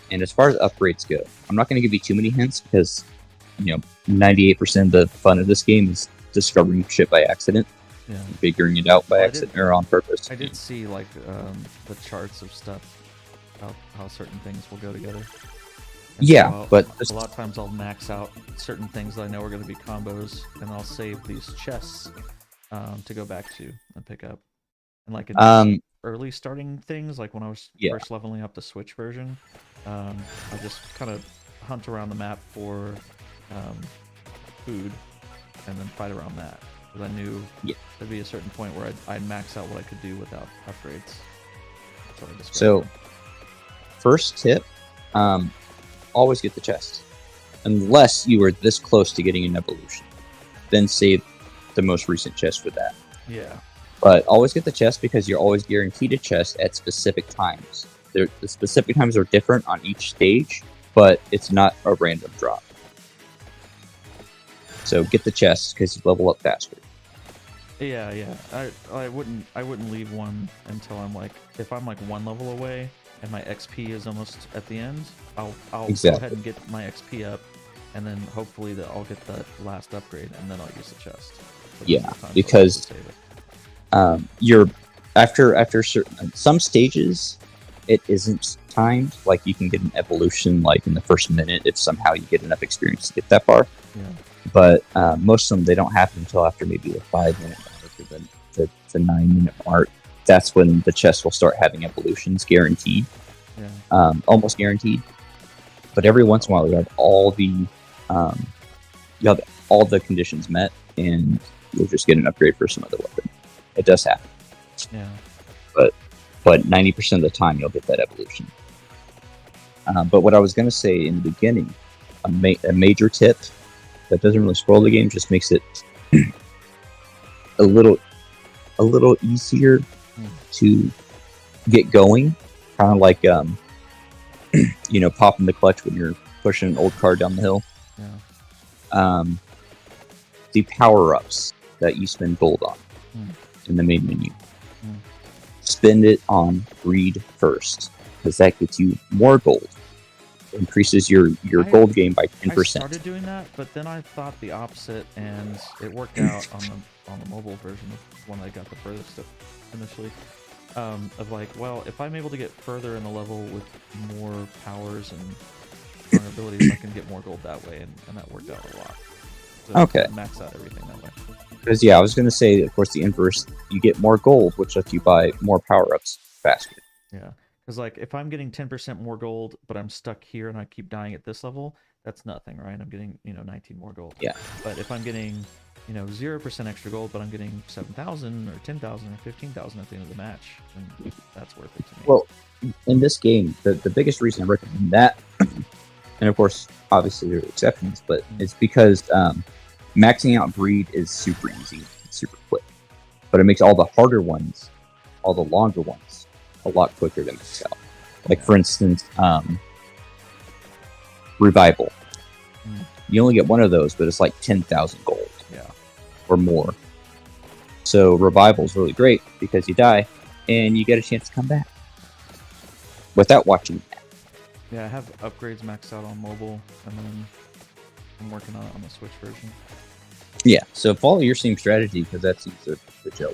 And as far as upgrades go, I'm not going to give you too many hints because 98% of the fun of this game is discovering shit by accident, figuring it out by accident or on purpose. I did see like the charts of stuff, how certain things will go together. And yeah, so but a lot of times I'll max out certain things that I know are going to be combos, and I'll save these chests to go back to and pick up. And like in early starting things, like when I was first leveling up the Switch version, I just kind of hunt around the map for food and then fight around that. Because I knew there'd be a certain point where I'd max out what I could do without upgrades. So, first tip, always get the chest. Unless you were this close to getting an evolution. Then save the most recent chest for that. Yeah. But always get the chest because you're always guaranteed a chest at specific times. The specific times are different on each stage, but it's not a random drop. So get the chest because you level up faster. Yeah. I wouldn't leave one until I'm like, if I'm like one level away and my XP is almost at the end, I'll go ahead and get my XP up, and then hopefully that I'll get that last upgrade, and then I'll use the chest. Yeah, because you're after certain some stages, it isn't timed. Like you can get an evolution like in the first minute if somehow you get enough experience to get that far. Yeah. But most of them, they don't happen until after maybe the 5-minute mark or the 9-minute mark. That's when the chest will start having evolutions guaranteed. Yeah. almost guaranteed. But every once in a while, you have all the conditions met, and you'll just get an upgrade for some other weapon. It does happen. Yeah. But 90% of the time, you'll get that evolution. But what I was going to say in the beginning, a major tip that doesn't really spoil the game, just makes it a little easier to get going. Kind of like popping the clutch when you're pushing an old car down the hill. Yeah. The power-ups that you spend gold on in the main menu. Spend it on greed first, because that gets you more gold. Increases your gold gain by 10%. I started doing that, but then I thought the opposite, and it worked out on the mobile version of one I got the furthest initially. Of like, well, if I'm able to get further in the level with more powers and stronger abilities, I can get more gold that way, and that worked out a lot. So Okay. Max out everything that way. Because I was going to say, of course, the inverse, you get more gold, which lets you buy more power-ups faster. Yeah, because like if I'm getting 10% more gold, but I'm stuck here and I keep dying at this level, that's nothing, right? I'm getting 19 more gold. Yeah. But if I'm getting 0% extra gold, but I'm getting 7,000 or 10,000 or 15,000 at the end of the match, then that's worth it to me. Well, in this game, the biggest reason I recommend that, and of course, obviously there are exceptions, but it's because maxing out greed is super easy, it's super quick. But it makes all the harder ones, all the longer ones, a lot quicker to max out. Like, for instance, Revival. You only get one of those, but it's like 10,000 gold. Yeah. Or more. So Revival is really great because you die and you get a chance to come back without watching that. Yeah, I have upgrades maxed out on mobile, and then I'm working on it on the Switch version. Yeah, so follow your same strategy because that seems to gel.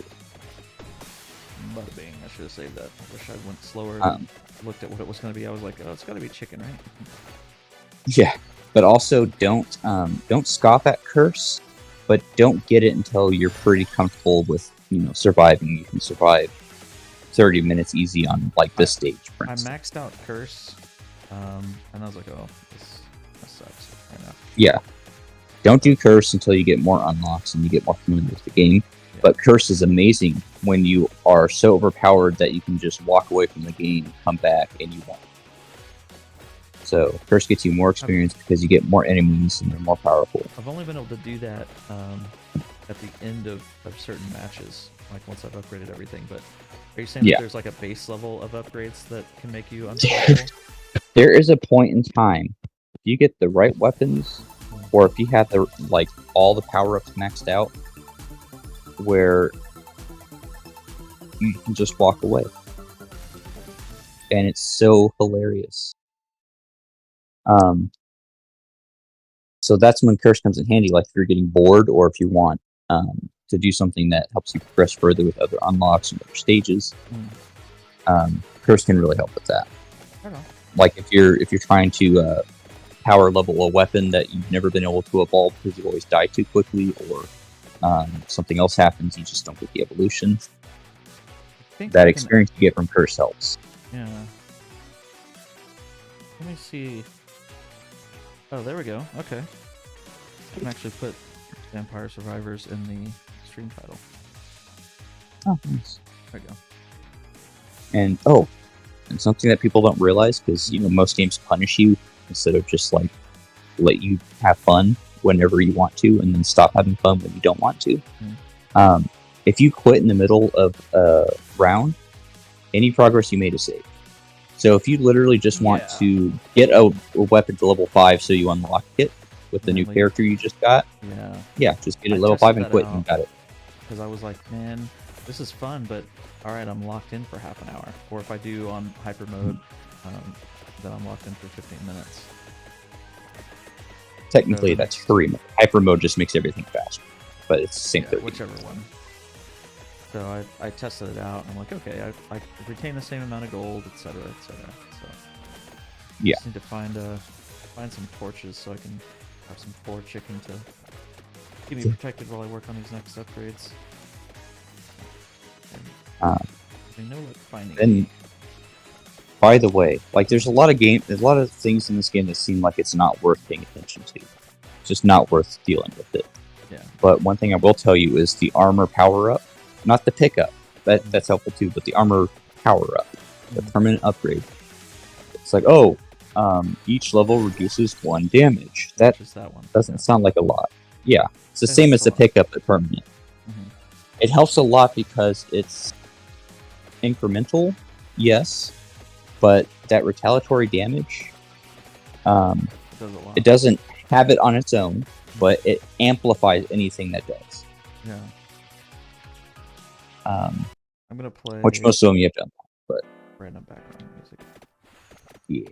Bada bing, I should have saved that. I wish I went slower and looked at what it was going to be. I was like, oh, it's got to be chicken, right? Yeah, but also don't scoff at Curse, but don't get it until you're pretty comfortable with surviving. You can survive 30 minutes easy on like this stage, for instance. I maxed out Curse, and I was like, oh, this sucks right now. Yeah, don't do Curse until you get more unlocks and you get more familiar with the game. Yeah. But Curse is amazing when you are so overpowered that you can just walk away from the game, come back, and you won't. So Curse gets you more experience because you get more enemies and they're more powerful. I've only been able to do that at the end of certain matches, like once I've upgraded everything. But are you saying that there's like a base level of upgrades that can make you unstoppable? There is a point in time, if you get the right weapons, or if you have the all the power-ups maxed out, where you can just walk away. And it's so hilarious. So that's when Curse comes in handy, like if you're getting bored or if you want to do something that helps you progress further with other unlocks and other stages. Curse can really help with that. Like if you're trying to power level a weapon that you've never been able to evolve because you always die too quickly, or something else happens, you just don't get the evolution. That experience you get from Curse helps. Yeah. Let me see. Oh, there we go. Okay. I can actually put Vampire Survivors in the stream title. Oh, nice. There we go. And something that people don't realize, because most games punish you instead of just let you have fun whenever you want to, and then stop having fun when you don't want to. If you quit in the middle of a round, any progress you made is saved. So if you literally just want to get a weapon to level 5 so you unlock it with the new character you just got, just get it level 5 and quit and you got it. Because I was like, man, this is fun, but alright, I'm locked in for half an hour. Or if I do on hyper mode, then I'm locked in for 15 minutes. Technically, that's hurry mode. Hyper mode just makes everything faster, but it's the same thing. Whichever one. So I tested it out, and I'm like, okay, I retain the same amount of gold, etc., etc. So I just need to find some torches so I can have some 4 chicken to keep me protected while I work on these next upgrades. And, I know what finding. Then by the way, like there's a lot of things in this game that seem like it's not worth paying attention to. It's just not worth dealing with it. Yeah. But one thing I will tell you is the armor power up, not the pickup. That's helpful too, but the armor power up, the permanent upgrade. It's like, each level reduces 1 damage. That Just that one. doesn't sound like a lot. Yeah, it's the It same helps as a the lot. pickup but permanent. Mhm. It helps a lot because it's incremental, yes, but that retaliatory damage, Does a lot. it doesn't have it on its own, but it amplifies anything that does. Yeah. Um, I'm gonna play which most of them you have to unlock. random background music. Yeah.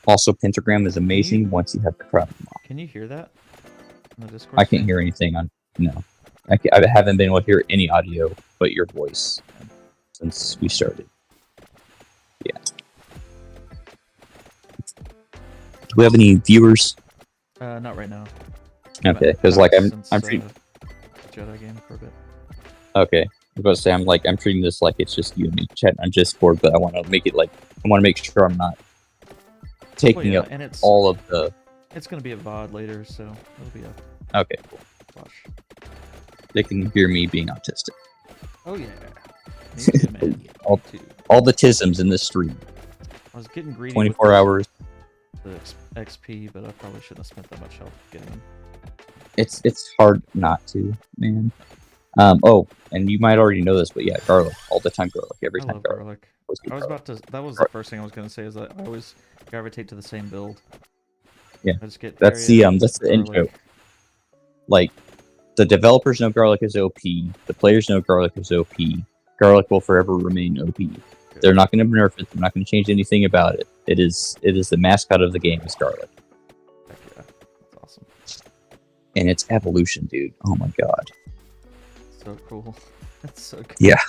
Also, Pentagram is amazing once you have the crowd unlocked. Can you hear that in the Discord? I can't stream? hear anything on. No. I haven't been able to hear any audio but your voice since we started. Yeah. Do we have any viewers? Not right now. Okay, because like I'm Since, treating. Jedi game for a bit. Okay, I was about to say I'm treating this like it's just you and me chatting on Discord, but I want to make it like I want to make sure I'm not taking up and it's all of the. it's gonna be a VOD later, so it'll be a Okay, cool. watch. They can hear me being autistic. Oh yeah. Me too, man. Me All- too. All the tisms in this stream. I was getting greedy. 24 with hours. the XP, but I probably shouldn't have spent that much health getting them. It's hard not to, man. And you might already know this, but yeah, garlic. All the time garlic. Every I time love garlic. garlic. Always get I was garlic. about to. That was the first thing I was gonna say. Is that I always gravitate to the same build. Yeah, I just get that's area, the garlic. intro. Like, the developers know garlic is OP. The players know garlic is OP. Garlic will forever remain OP. They're not going to nerf it. They're not going to change anything about it. It is the mascot of the game is garlic, Heck yeah, that's awesome. and it's evolution, dude. Oh my god. So cool. That's so good. Yeah.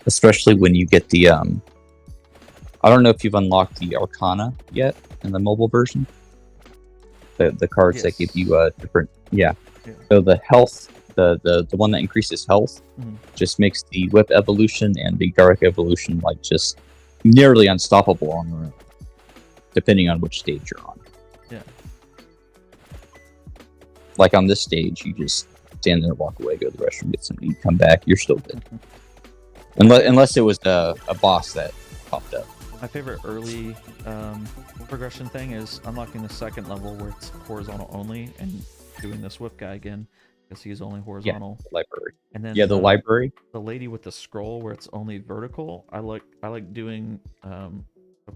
Especially when you get the I don't know if you've unlocked the Arcana yet in the mobile version. The cards that give Yes. you different Yeah. So the health, the one that increases health, Mhm. just makes the whip evolution and the garlic evolution like just nearly unstoppable on their own, depending on which stage you're on. Yeah. Like on this stage, you just stand there, walk away, go to the restroom, get something, you come back, you're still good. Unless it was a boss that popped up. My favorite early progression thing is unlocking the second level where it's horizontal only and doing this whip guy again because he's only horizontal. Library. And then Yeah, the library. the lady with the scroll where it's only vertical. I like doing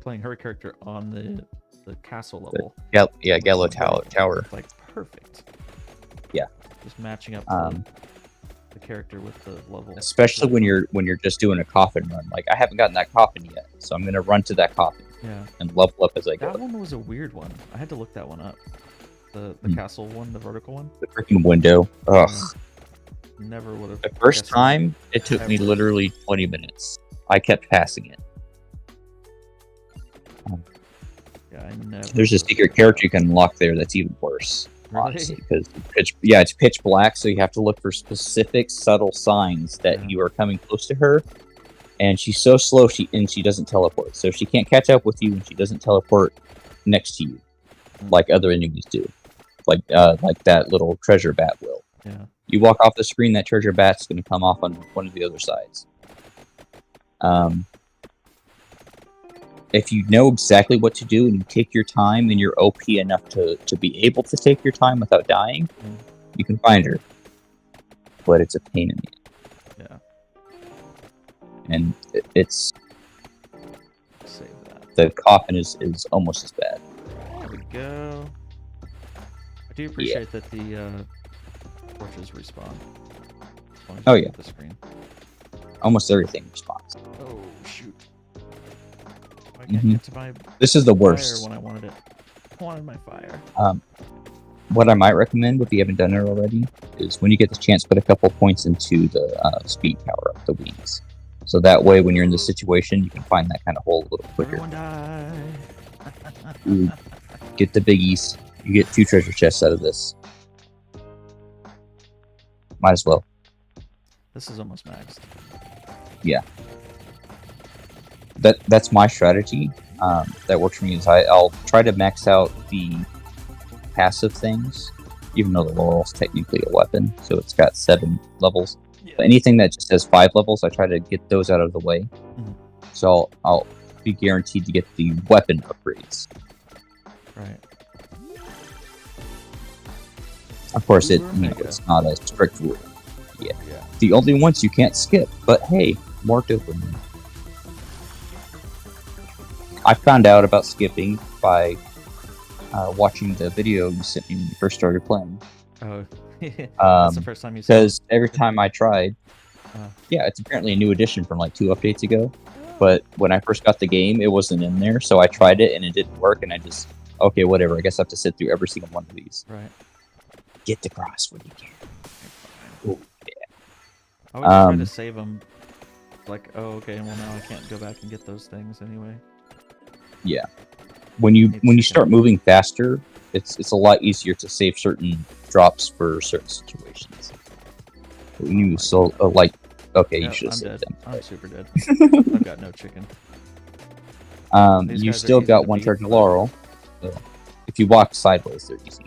playing her character on the castle level. Gallo Tower. It's like perfect. Yeah. Just matching up the character with the level. Especially when you're just doing a coffin run. Like I haven't gotten that coffin yet, so I'm gonna run to that coffin Yeah. and level up as I go. That one was a weird one. I had to look that one up. The castle one, the vertical one. The freaking window. Ugh. Never would have. The first time, it took me literally 20 minutes. I kept passing it. Yeah, I never. There's a secret character you can unlock there that's even worse. Really? Honestly, because it's pitch black, so you have to look for specific subtle signs that you are coming close to her. And she's so slow, she doesn't teleport, so she can't catch up with you, and she doesn't teleport next to you, like other enemies do, like that little treasure bat will. Yeah. You walk off the screen, that treasure bat's going to come off on one of the other sides. If you know exactly what to do and you take your time and you're OP enough to be able to take your time without dying, you can find her. But it's a pain in the ass. Yeah. And it's Save that. the coffin is almost as bad. There we go. I do appreciate that the torches respawn. As long as Oh, you yeah. hit the screen. Almost everything responds. Oh shoot! I can't Mhm. get to my This is the fire worst. when I wanted it. I wanted my fire. What I might recommend, if you haven't done it already, is when you get the chance, put a couple points into the speed tower up the wings. So that way, when you're in this situation, you can find that kind of hole a little quicker. Everyone die. Ooh, get the biggies. You get 2 treasure chests out of this. might as well. This is almost maxed. Yeah. That's my strategy. That works for me is I'll try to max out the passive things, even though the laurel's technically a weapon, so it's got 7 levels. Yeah. But anything that just has 5 levels, I try to get those out of the way. Mhm. So I'll be guaranteed to get the weapon upgrades. Right. Of course, Uber Mega. it's not a strict rule. Yeah. The only ones you can't skip, but hey, more dopamine. I found out about skipping by watching the video you sent me when you first started playing. Oh, that's the first time you saw it. Because every time I tried, yeah, it's apparently a new edition from like 2 updates ago. But when I first got the game, it wasn't in there, so I tried it and it didn't work, and I just, okay, whatever. I guess I have to sit through every single one of these. Right. Get the cross when you can. Ooh, yeah. I always try to save them. Like, oh, okay, well now I can't go back and get those things anyway. Yeah. When you start moving faster, it's a lot easier to save certain drops for certain situations. But when you okay, you should have saved them. I'm super dead. I've got no chicken. These You guys are still easy got to 1 beat. charge of laurel. So if you walk sideways, they're easy.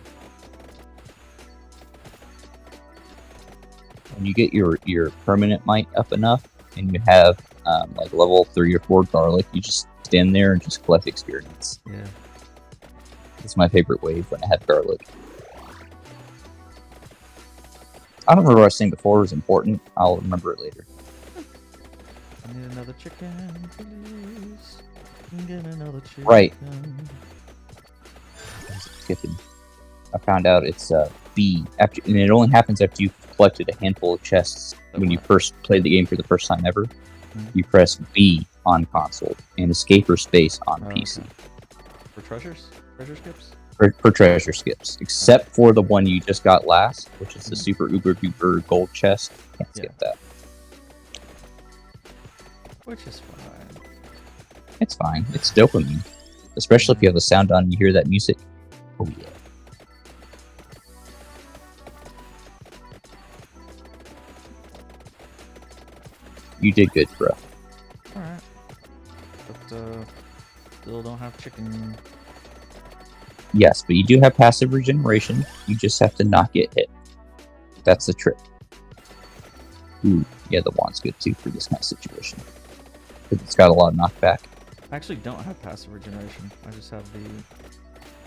When you get your permanent might up enough, and you have like level 3 or 4 garlic, you just stand there and just collect experience. Yeah. It's my favorite wave when I have garlic. I don't remember what I was saying before. It was important. I'll remember it later. I need another chicken, please. Get another chicken. Right. Skipping. I found out it's B after, and it only happens after you've collected a handful of chests. When you first play the game for the first time ever, you press B on console and escape or space on PC. Okay. For treasures? Treasure skips? For treasure skips, except for the one you just got last, which is the super uber duper gold chest. Can't skip that. Which is fine. It's fine. It's dopamine, especially if you have the sound on and you hear that music. Oh yeah. You did good, bro. Alright. But, still don't have chicken. Yes, but you do have passive regeneration. You just have to not get hit. That's the trick. Ooh, yeah, the wand's good too for this kind of situation. Because it's got a lot of knockback. I actually don't have passive regeneration. I just have the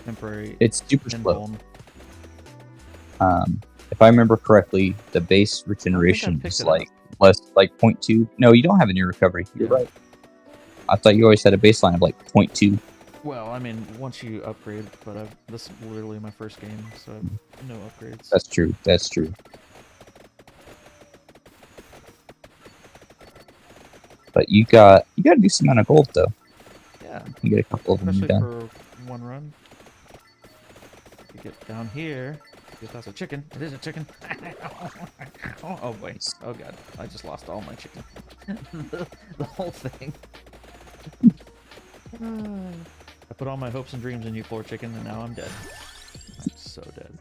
temporary. It's super slow. invuln. If I remember correctly, the base regeneration picked is it like less, like 0.2. No, you don't have any recovery. You're right. I thought you always had a baseline of like 0.2. Well, I mean, once you upgrade, but this is literally my first game, so I have no upgrades. That's true. That's true. But you got a decent amount of gold though. Yeah. You get a couple of them Especially done. for one run. You get down here. If that's a chicken, it is a chicken. Oh wait. Oh god, I just lost all my chicken. the whole thing. I put all my hopes and dreams in you, poor chicken, and now I'm dead. I'm so dead.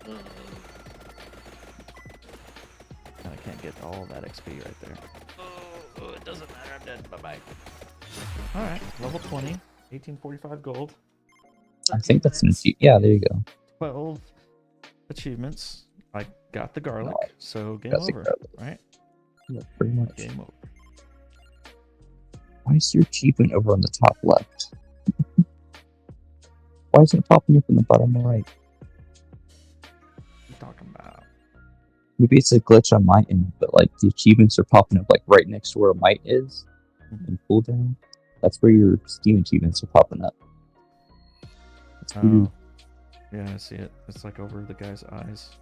And I can't get all that XP right there. Oh, it doesn't matter. I'm dead. Bye-bye. Alright, level 20. 1845 gold. I think that's an yeah. There you go. 12 achievements. I got the garlic, so game Got the over, garlic. right? Yeah, pretty much. Game over. Why is your achievement over on the top left? Why isn't it popping up in the bottom right? What are you talking about? Maybe it's a glitch on my end, but like the achievements are popping up like right next to where a might is in cooldown. That's where your Steam achievements are popping up. That's weird. Oh, yeah, I see it. It's like over the guy's eyes.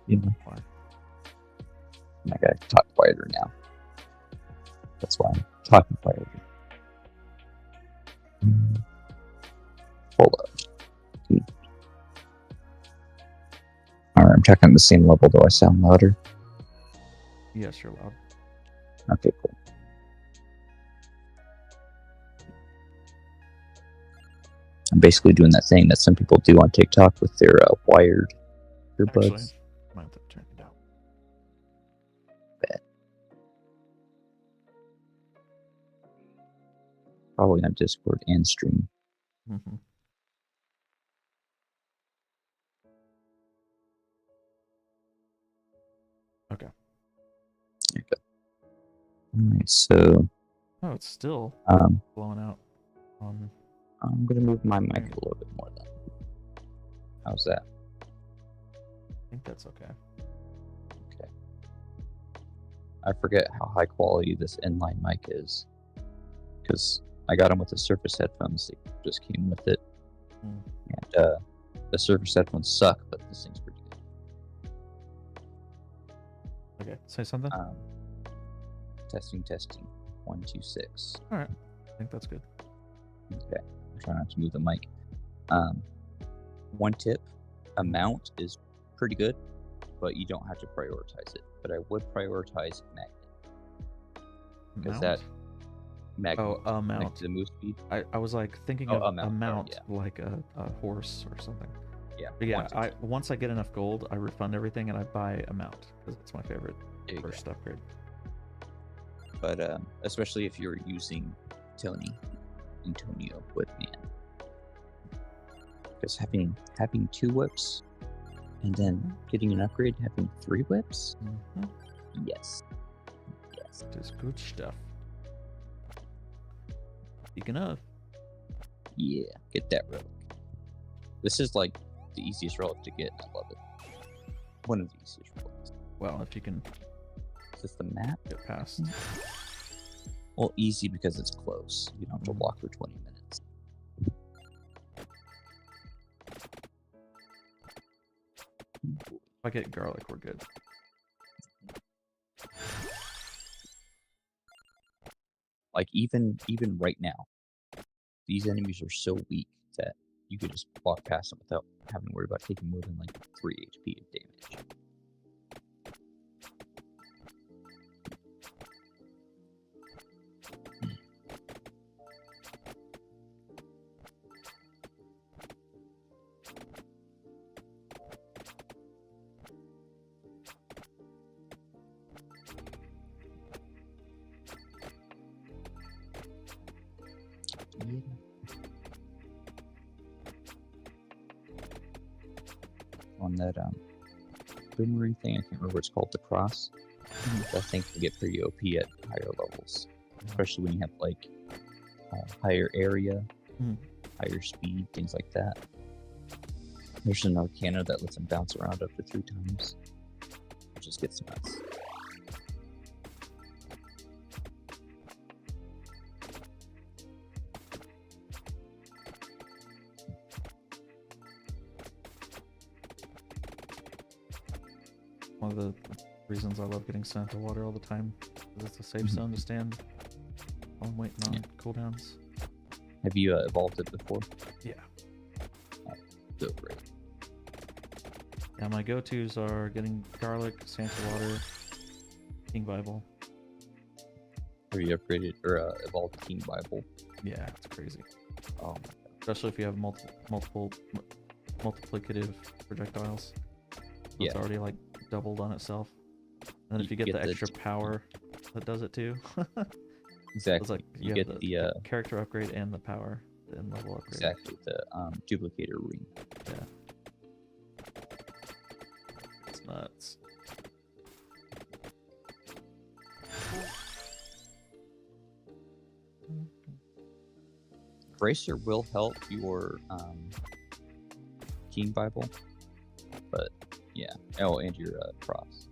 Yeah. Why? And I gotta talk quieter now. That's why I'm talking quieter. Hold up. Alright, I'm checking the same level. Do I sound louder? Yes, you're loud. Okay, cool. I'm basically doing that thing that some people do on TikTok with their wired Actually, Earbuds. might have to turn it down. Probably on Discord and stream. Mm-hmm. Okay. There you go. Alright, so Oh, it's still blowing out. I'm gonna move my mic a little bit more then. How's that? I think that's okay. Okay. I forget how high quality this inline mic is, because I got them with the Surface headphones that just came with it, Mm. and the Surface headphones suck, but this thing's pretty good. Okay, say something. Testing. 1, 2, 6. All right, I think that's good. Okay, I'm trying not to move the mic. One tip: a mount is pretty good, but you don't have to prioritize it. But I would prioritize magnet, because that magnet a next mount. to the move speed. I was like thinking Oh, of a a mount, mount, sorry, yeah. like a horse or something. Yeah, But yeah, one, once I get enough gold, I refund everything and I buy a mount because it's my favorite there you go. first upgrade. But especially if you're using Antonio Whipman, because having 2 whips and then getting an upgrade, having 3 whips, yes, It is good stuff. Speaking of, yeah, get that relic. This is like the easiest relic to get. I love it. One of the easiest relics. well, if you can Is this the map? get past. Well, easy because it's close. You don't have to walk for 20 minutes. If I get garlic, we're good. Like even right now, these enemies are so weak that you could just walk past them without having to worry about taking more than like 3 HP of damage. Yeah. On that boomerang thing, I can't remember what it's called, the cross. That thing can get pretty OP at higher levels, especially when you have like higher area, higher speed, things like that. There's an Arcana that lets them bounce around up to 3 times, which just gets nuts. One of the reasons I love getting sent to water all the time is it's a safe zone to stand while I'm waiting on cooldowns. Have you evolved it before? Yeah. So great. Yeah, my go-tos are getting garlic, Santa water, King Bible. Have you upgraded or evolved King Bible? Yeah, it's crazy. Oh, Especially if you have multiplicative projectiles. So Yeah. It's already like doubled on itself. And then if you get the extra power that does it too. exactly. It's like you have get the character upgrade and the power and level upgrade. exactly the duplicator ring. Yeah. It's nuts. Bracer will help your King Bible, but yeah. Oh, and your cross.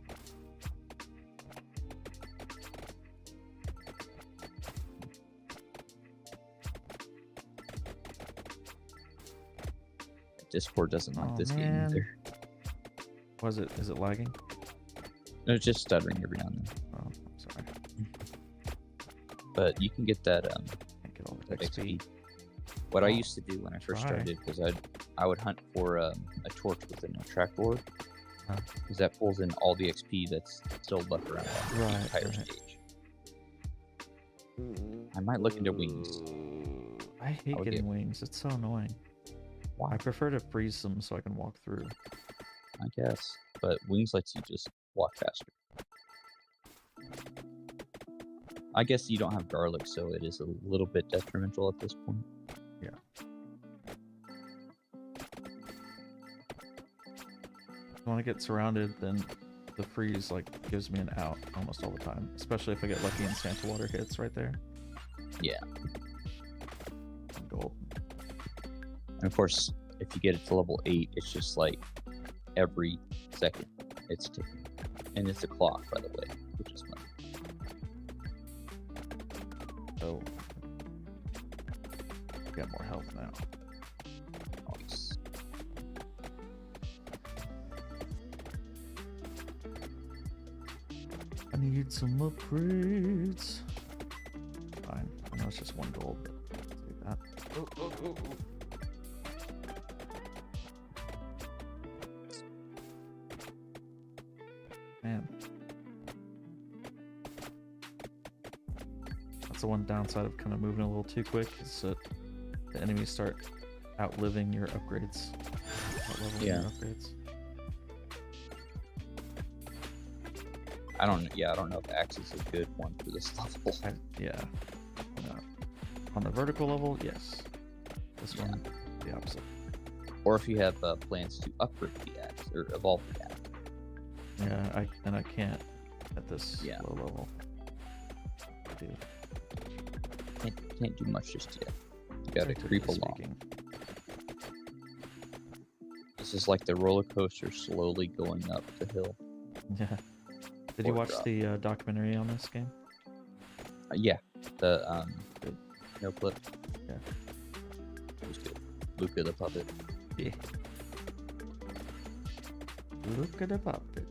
Discord doesn't like this game either. Was it? Is it lagging? No, it's just stuttering every now and then. Oh, I'm sorry. But you can get that Can't get all the that XP. What I used to do when I first started was I would hunt for a torch within a trackboard, because that pulls in all the XP that's still left around the entire stage. I might look into wings. I hate getting wings. It's so annoying. Why? I prefer to freeze them so I can walk through. I guess. But wings lets you just walk faster. I guess you don't have garlic, so it is a little bit detrimental at this point. Yeah. When I get surrounded, then the freeze like gives me an out almost all the time, especially if I get lucky and Santa water hits right there. Yeah. Gold. And of course, if you get it to level 8, it's just like every second it's ticking. And it's a clock, by the way, which is fun. So, got more health now. Nice. I need some upgrades. Fine. I know it's just 1 gold, but I'll take that. Man. That's the one downside of kind of moving a little too quick, is that the enemies start outliving your upgrades. Outleveling your upgrades. I don't know if axe is a good one for this level. Yeah. On the vertical level, yes. This one, the opposite. Or if you have plans to upgrade the axe or evolve the axe. Yeah, I can't at this low level. Dude. Can't do much just yet. You gotta creep along. This is like the roller coaster slowly going up the hill. Yeah. Did you watch the documentary on this game? Yeah. The no clip. Yeah. It was good. Luca the puppet. Yeah. Luca the puppet.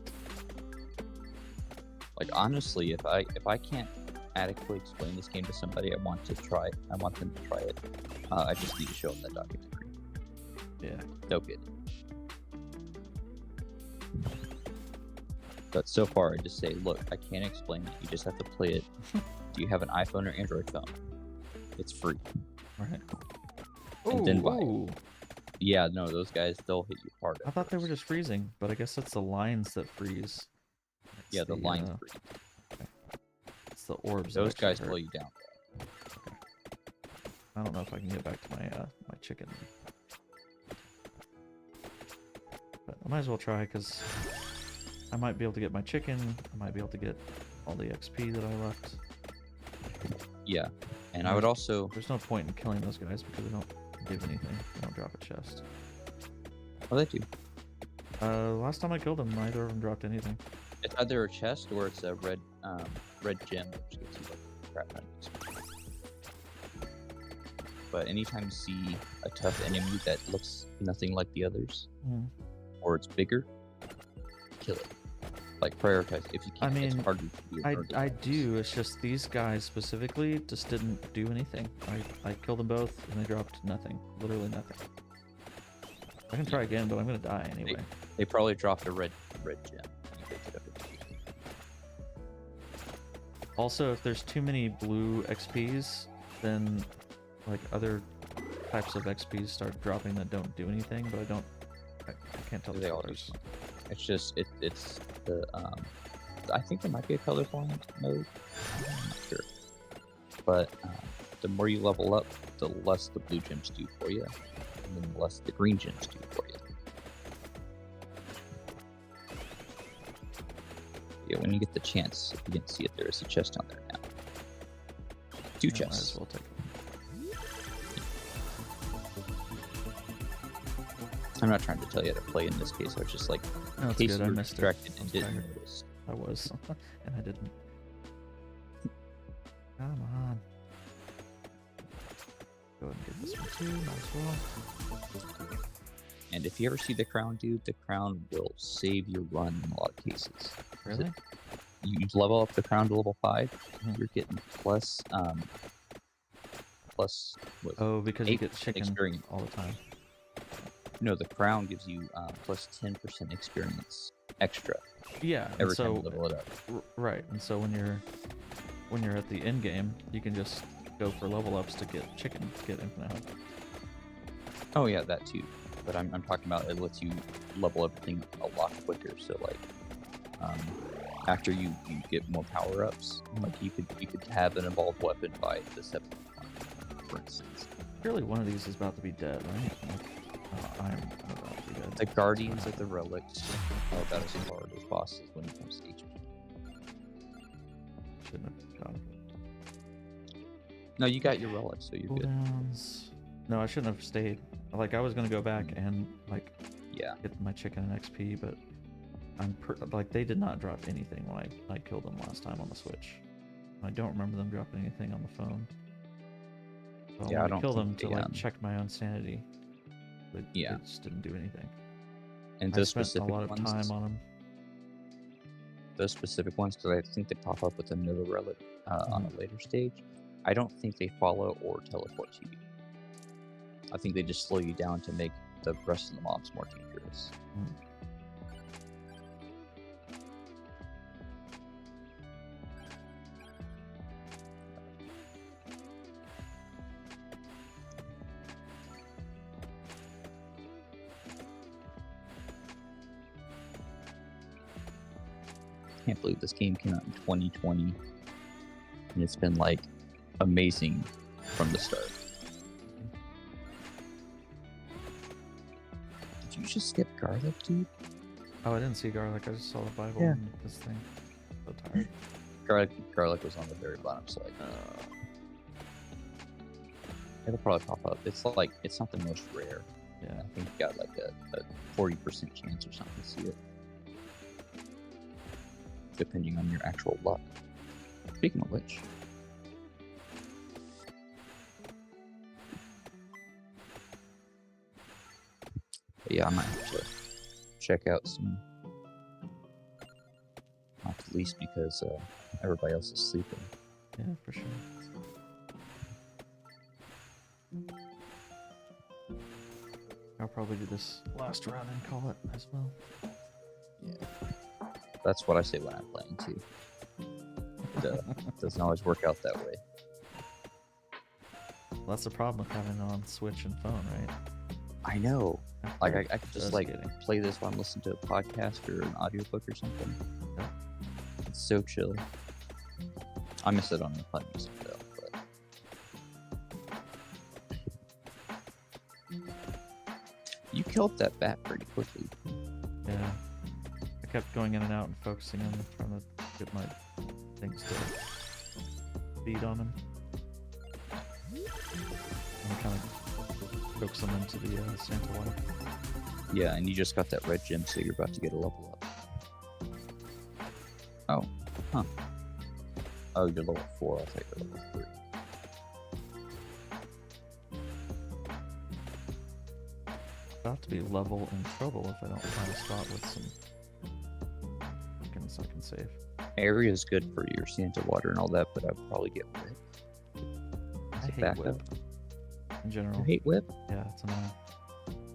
Like honestly, if I can't adequately explain this game to somebody, I want them to try it. I just need to show them that documentary. Yeah. They'll get it. But so far, I just say, look, I can't explain it. You just have to play it. Do you have an iPhone or Android phone? It's free. Right. And then buy it. Yeah, no, those guys, they'll hit you hard. I thought they were just freezing, but I guess it's the lines that freeze. Yeah, the lines freeze. Okay. It's the orbs. Those guys slow you down. Okay. I don't know if I can get back to my my chicken. But I might as well try, because I might be able to get my chicken. I might be able to get all the XP that I left. Yeah, and I would also... There's no point in killing those guys because they don't give anything. They don't drop a chest. Oh, they do. Last time I killed them, neither of them dropped anything. It's either a chest or it's a red gem, which gives you like crap ton of XP. But anytime you see a tough enemy that looks nothing like the others, or it's bigger, kill it. Like prioritize. If you can't, it's harder to do. I do. It's just these guys specifically just didn't do anything. I killed them both and they dropped nothing. Literally nothing. I can try again, but I'm gonna die anyway. They probably dropped a red gem. Also, if there's too many blue XPs, then like other types of XPs start dropping that don't do anything, but I can't tell the colors. It's just it's the I think there might be a colorblind mode. I'm not sure, but the more you level up, the less the blue gems do for you, and then the less the green gems do for you. Yeah, when you get the chance, if you didn't see it, there is a chest down there now. 2 chests. Might as well take it. I'm not trying to tell you how to play in this case. I was just like, no, in case good. you I were missed distracted it. and didn't notice. I was, and I didn't. Come on. Go ahead and get this one too. Might as well. And if you ever see the crown, dude, the crown will save your run in a lot of cases. Really? You level up the crown to level 5, you're getting plus oh, because you get chicken experience all the time. No, the crown gives you plus 10% experience extra. Yeah, every so, time you level it up. Right, and so when you're at the end game, you can just go for level ups to get chicken, to get infinite health. Oh yeah, that too. but I'm talking about it lets you level everything a lot quicker. So like, after you get more power ups, like you could have an evolved weapon by the 7th one, for instance. Surely one of these is about to be dead, right? I'm about to be dead. The Guardians of the Relics are about as hard as bosses when it comes to HP. Shouldn't have gone. No, you got your relics, so you're good. Cooldowns. No, I shouldn't have stayed. Like, I was gonna go back and like get my chicken and XP, but like they did not drop anything when I killed them last time on the Switch. I don't remember them dropping anything on the phone. So I don't kill them to like check my own sanity. But it just didn't do anything. And those I spent specific a lot of time on them. Those specific ones, because I think they pop up with another relic on a later stage. I don't think they follow or teleport to you. I think they just slow you down to make the rest of the mobs more dangerous. I can't believe this game came out in 2020, and it's been like amazing from the start. Did you just skip garlic, dude? Oh, I didn't see garlic. I just saw the Bible Yeah. and this thing. So tired. Garlic was on the very bottom side. It'll probably pop up. It's like it's not the most rare. Yeah. I think you got like a 40% chance or something to see it, depending on your actual luck. Speaking of which, but yeah, I might have to check out some. Not the least because everybody else is sleeping. Yeah, for sure. I'll probably do this last round and call it as well. Yeah. That's what I say when I'm playing too. It doesn't always work out that way. Well, that's the problem with having it on Switch and phone, right? I know. Like I could just like Frustrating. play this while I'm listening to a podcast or an audiobook or something. Yeah. It's so chill. I miss it on the play music though, but you killed that bat pretty quickly. Yeah. I kept going in and out and focusing on trying to get my things to feed on him. And kind of coax them into the Santa water. Yeah, and you just got that red gem, so you're about to get a level up. Oh, huh. Oh, you're level 4. I'll take you're level 3. About to be level in trouble if I don't find a spot with some chickens I can save. Area is good for your Santa water and all that, but I'd probably get whip. I hate back whip up. in general. You hate whip? Yeah, it's annoying.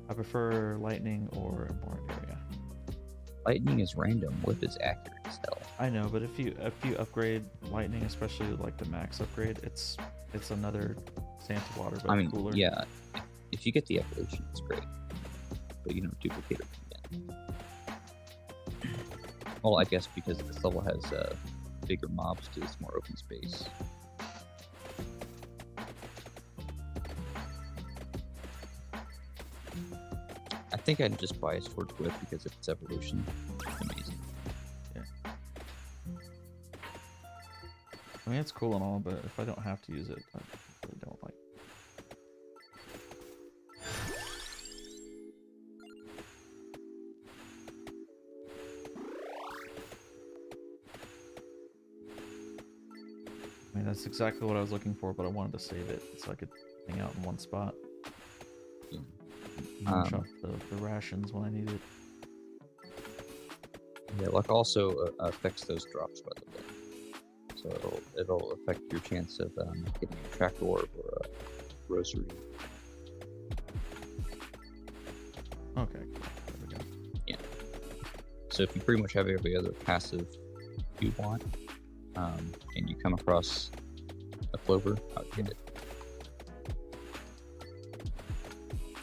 I prefer lightning or more area. Lightning is random. Whip is accurate as hell. I know, but if you upgrade lightning, especially like the max upgrade, it's another Santa water, but I mean, cooler. yeah. If you get the evolution, it's great, but you don't duplicate it again. Well, I guess because this level has bigger mobs, because it's more open space. I think I'm just biased towards Whip because of its evolution. It's amazing. Yeah. I mean, it's cool and all, but if I don't have to use it, I really don't like. I mean, that's exactly what I was looking for, but I wanted to save it so I could hang out in one spot. Munch off the rations when I need it. Yeah, luck also affects those drops, by the way. So it'll affect your chance of getting a track orb or a rosary. Okay, there we go. Yeah. So if you pretty much have every other passive you want, and you come across a clover, I would get it.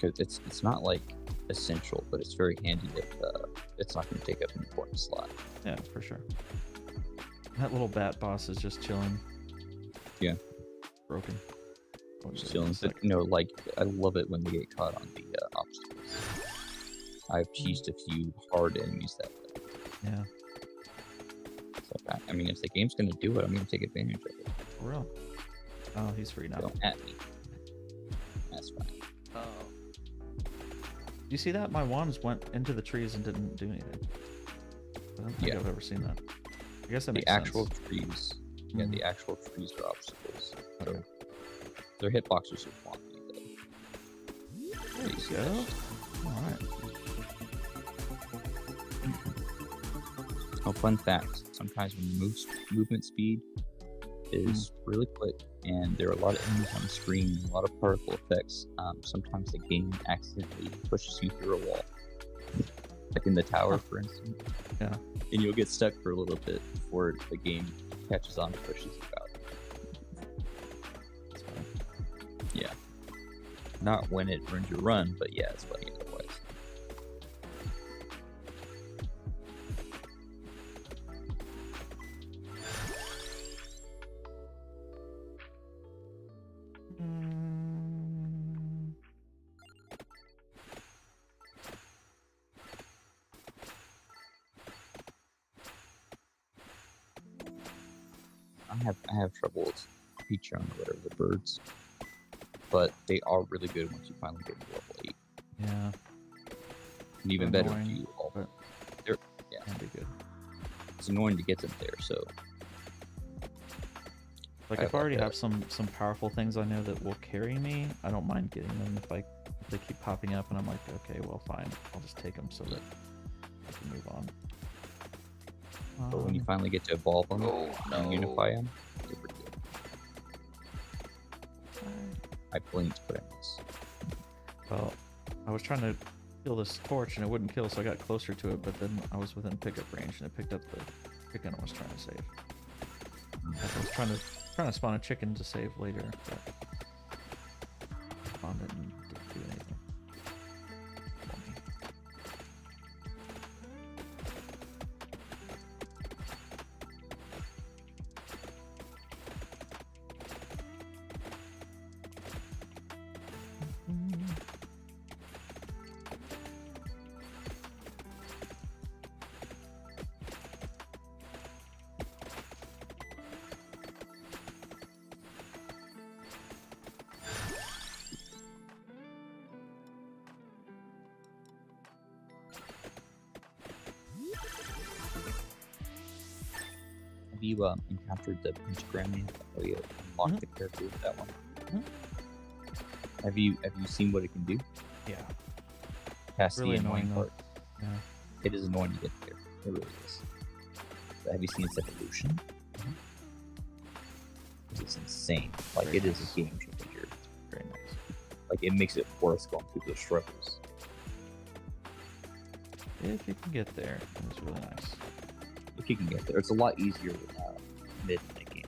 Because it's not like essential, but it's very handy if it's not going to take up an important slot. Yeah, for sure. That little bat boss is just chilling. Yeah. Broken. Just chilling. But, like, I love it when they get caught on the obstacles. I've cheesed a few hard enemies that way. Yeah. So, I mean, if the game's going to do it, I'm going to take advantage of it. For real. Oh, he's free now. Don't at me. That's fine. Oh. Do you see that? My wands went into the trees and didn't do anything. I don't think I've ever seen that. I guess that makes sense. The actual trees. Yeah, the actual trees are obstacles. So their hitboxes are wonky, though. There you go. Alright. Oh, fun fact. Sometimes when movement speed is really quick and there are a lot of enemies on the screen and a lot of particle effects, sometimes the game accidentally pushes you through a wall. Like in the tower, for instance. Yeah. And you'll get stuck for a little bit before the game catches on and pushes you out. That's funny. Yeah. Not when it runs your run, but yeah, it's funny otherwise. I have trouble with Pickleshanks or whatever, the birds. But they are really good once you finally get to level 8. Yeah. And even better if you all. But yeah. That'd be good. It's annoying to get them there, so. Like, if I already have some powerful things I know that will carry me, I don't mind getting them if they keep popping up and I'm like, okay, well, fine. I'll just take them so that I can move on. But when you finally get to evolve them and unify them, they're pretty good. I blinked, but I missed. Well, I was trying to kill this torch and it wouldn't kill, so I got closer to it, but then I was within pickup range and it picked up the chicken I was trying to save. I was trying to spawn a chicken to save later, but spawned it and didn't do anything. Have you encountered the pentagram man? Oh, you unlocked the character with that one. Have you seen what it can do? Yeah. Past Really the annoying part. Yeah. It is annoying to get there. It really is. But have you seen its evolution? It's insane. Like, Very it nice. is a game changer. Very nice. Like, it makes it worth going through those struggles. If you can get there, it's really nice. If you can get there. It's a lot easier mid in the game.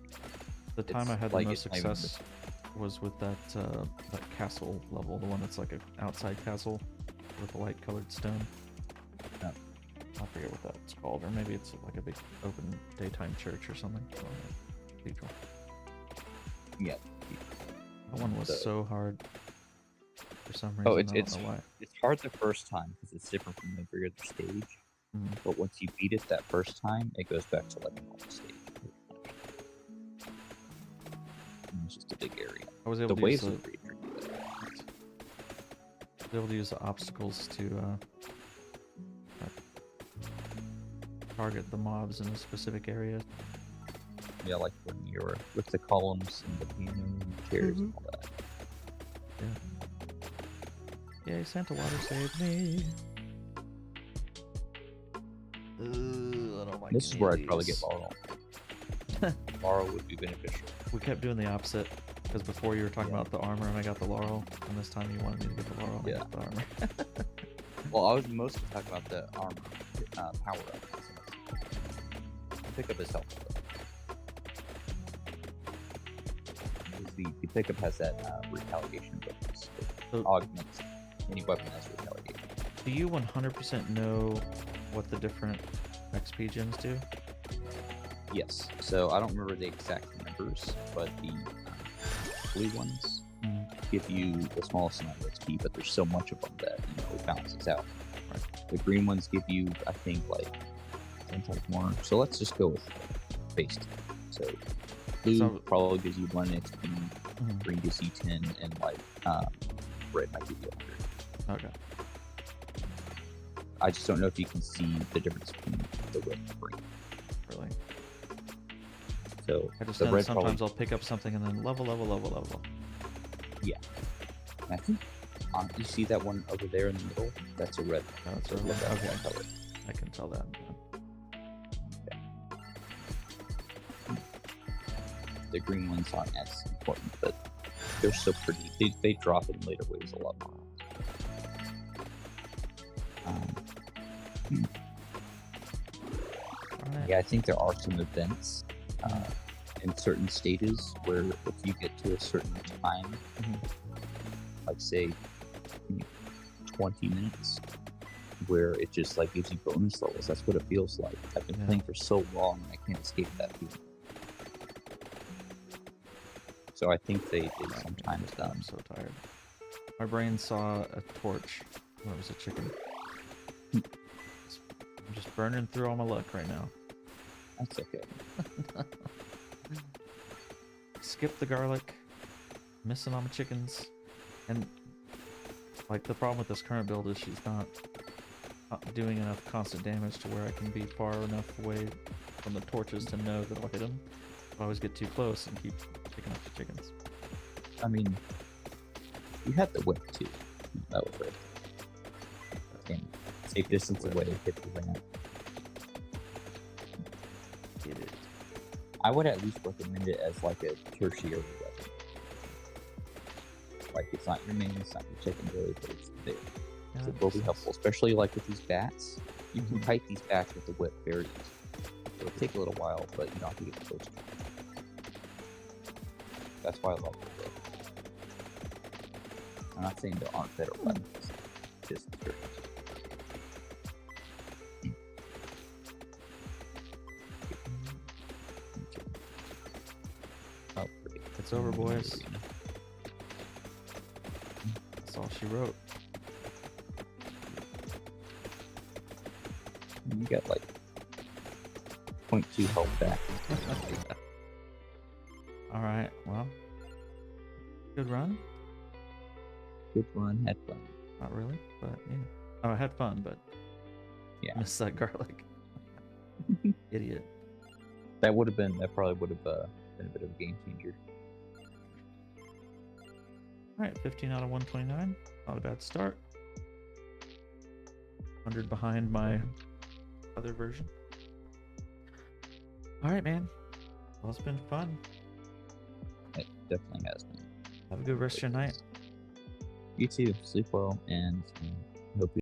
The time It's I had like the most it's not even success was with that castle level, the one that's like an outside castle with a light colored stone. Oh. I forget what that's called, or maybe it's like a big open daytime church or something. I don't know. Cathedral. Yeah. That one was so hard for some reason. Oh, I don't know why. it's hard the first time because it's different from every other stage. Mm. But once you beat it that first time, it goes back to like a normal stage. And it's just a big area. I was able The to use waves are the, pretty tricky. able to use the obstacles to target the mobs in a specific area. Yeah, like when you're with the columns and the piano and the chairs and all that. Yeah. Yay, Santa Water saved me. I don't like This is where I'd these. probably get Laurel. Laurel would be beneficial. We kept doing the opposite, because before you were talking about the armor and I got the laurel, and this time you wanted me to get the laurel and I got the armor. Well, I was mostly talking about the armor power up. The pickup is helpful though. The pickup has that retaliation bonus. It So- augments any weapon has retaliation. Do you 100% know what the different XP gems do? Yes. So I don't remember the exact numbers, but the blue ones give you the smallest amount of XP, but there's so much of them that it balances out. Right. The green ones give you, I think, like 10 times more. So let's just go with base 10. So blue probably gives you 1 XP, green gives you 10, and like red might give you 100. Okay. I just don't know if you can see the difference between the red and green. Really? So I just the know that red sometimes probably, I'll pick up something and then level. yeah. And I think you see that one over there in the middle? That's a red one. Oh, it's a So red. look at Okay. that color. I can tell that. The green ones aren't as important, but they're so pretty. They drop in later waves a lot more. Yeah, I think there are some events in certain stages where if you get to a certain time, like say 20 minutes, where it just like gives you bonus levels. That's what it feels like. I've been playing for so long, I can't escape that feeling. So I think they sometimes done. I'm so tired. My brain saw a torch when it was a chicken. I'm just burning through all my luck right now. That's okay. Skip the garlic. Missing all my chickens. And like the problem with this current build is she's not doing enough constant damage to where I can be far enough away from the torches to know that I'll hit them. I always get too close and keep picking up the chickens. I mean, you had the whip too. That was right. And safe distance away, hit the ramp. Get it. I would at least recommend it as like a tertiary weapon. Like it's not your main, it's not your secondary, but it's there. Yeah, So it will be helpful, especially like with these bats. You can kite these bats with the whip very easily. It'll take a little while, but you don't have to get close to it. That's why I like the whip. I'm not saying there aren't better weapons, just curious. Oh, pretty. It's over, boys. That's all she wrote. You got like 0.2 health back. Alright, well. Good run? Good run, had fun. Not really, but yeah. Oh, I had fun, but Yeah. missed that garlic. Idiot. That probably would have been a bit of a game changer. Alright, 15 out of 129. Not a bad start. 100 behind my other version. Alright, man. Well, it's been fun. It definitely has been. Have a good rest of your night. You too. Sleep well, and hope you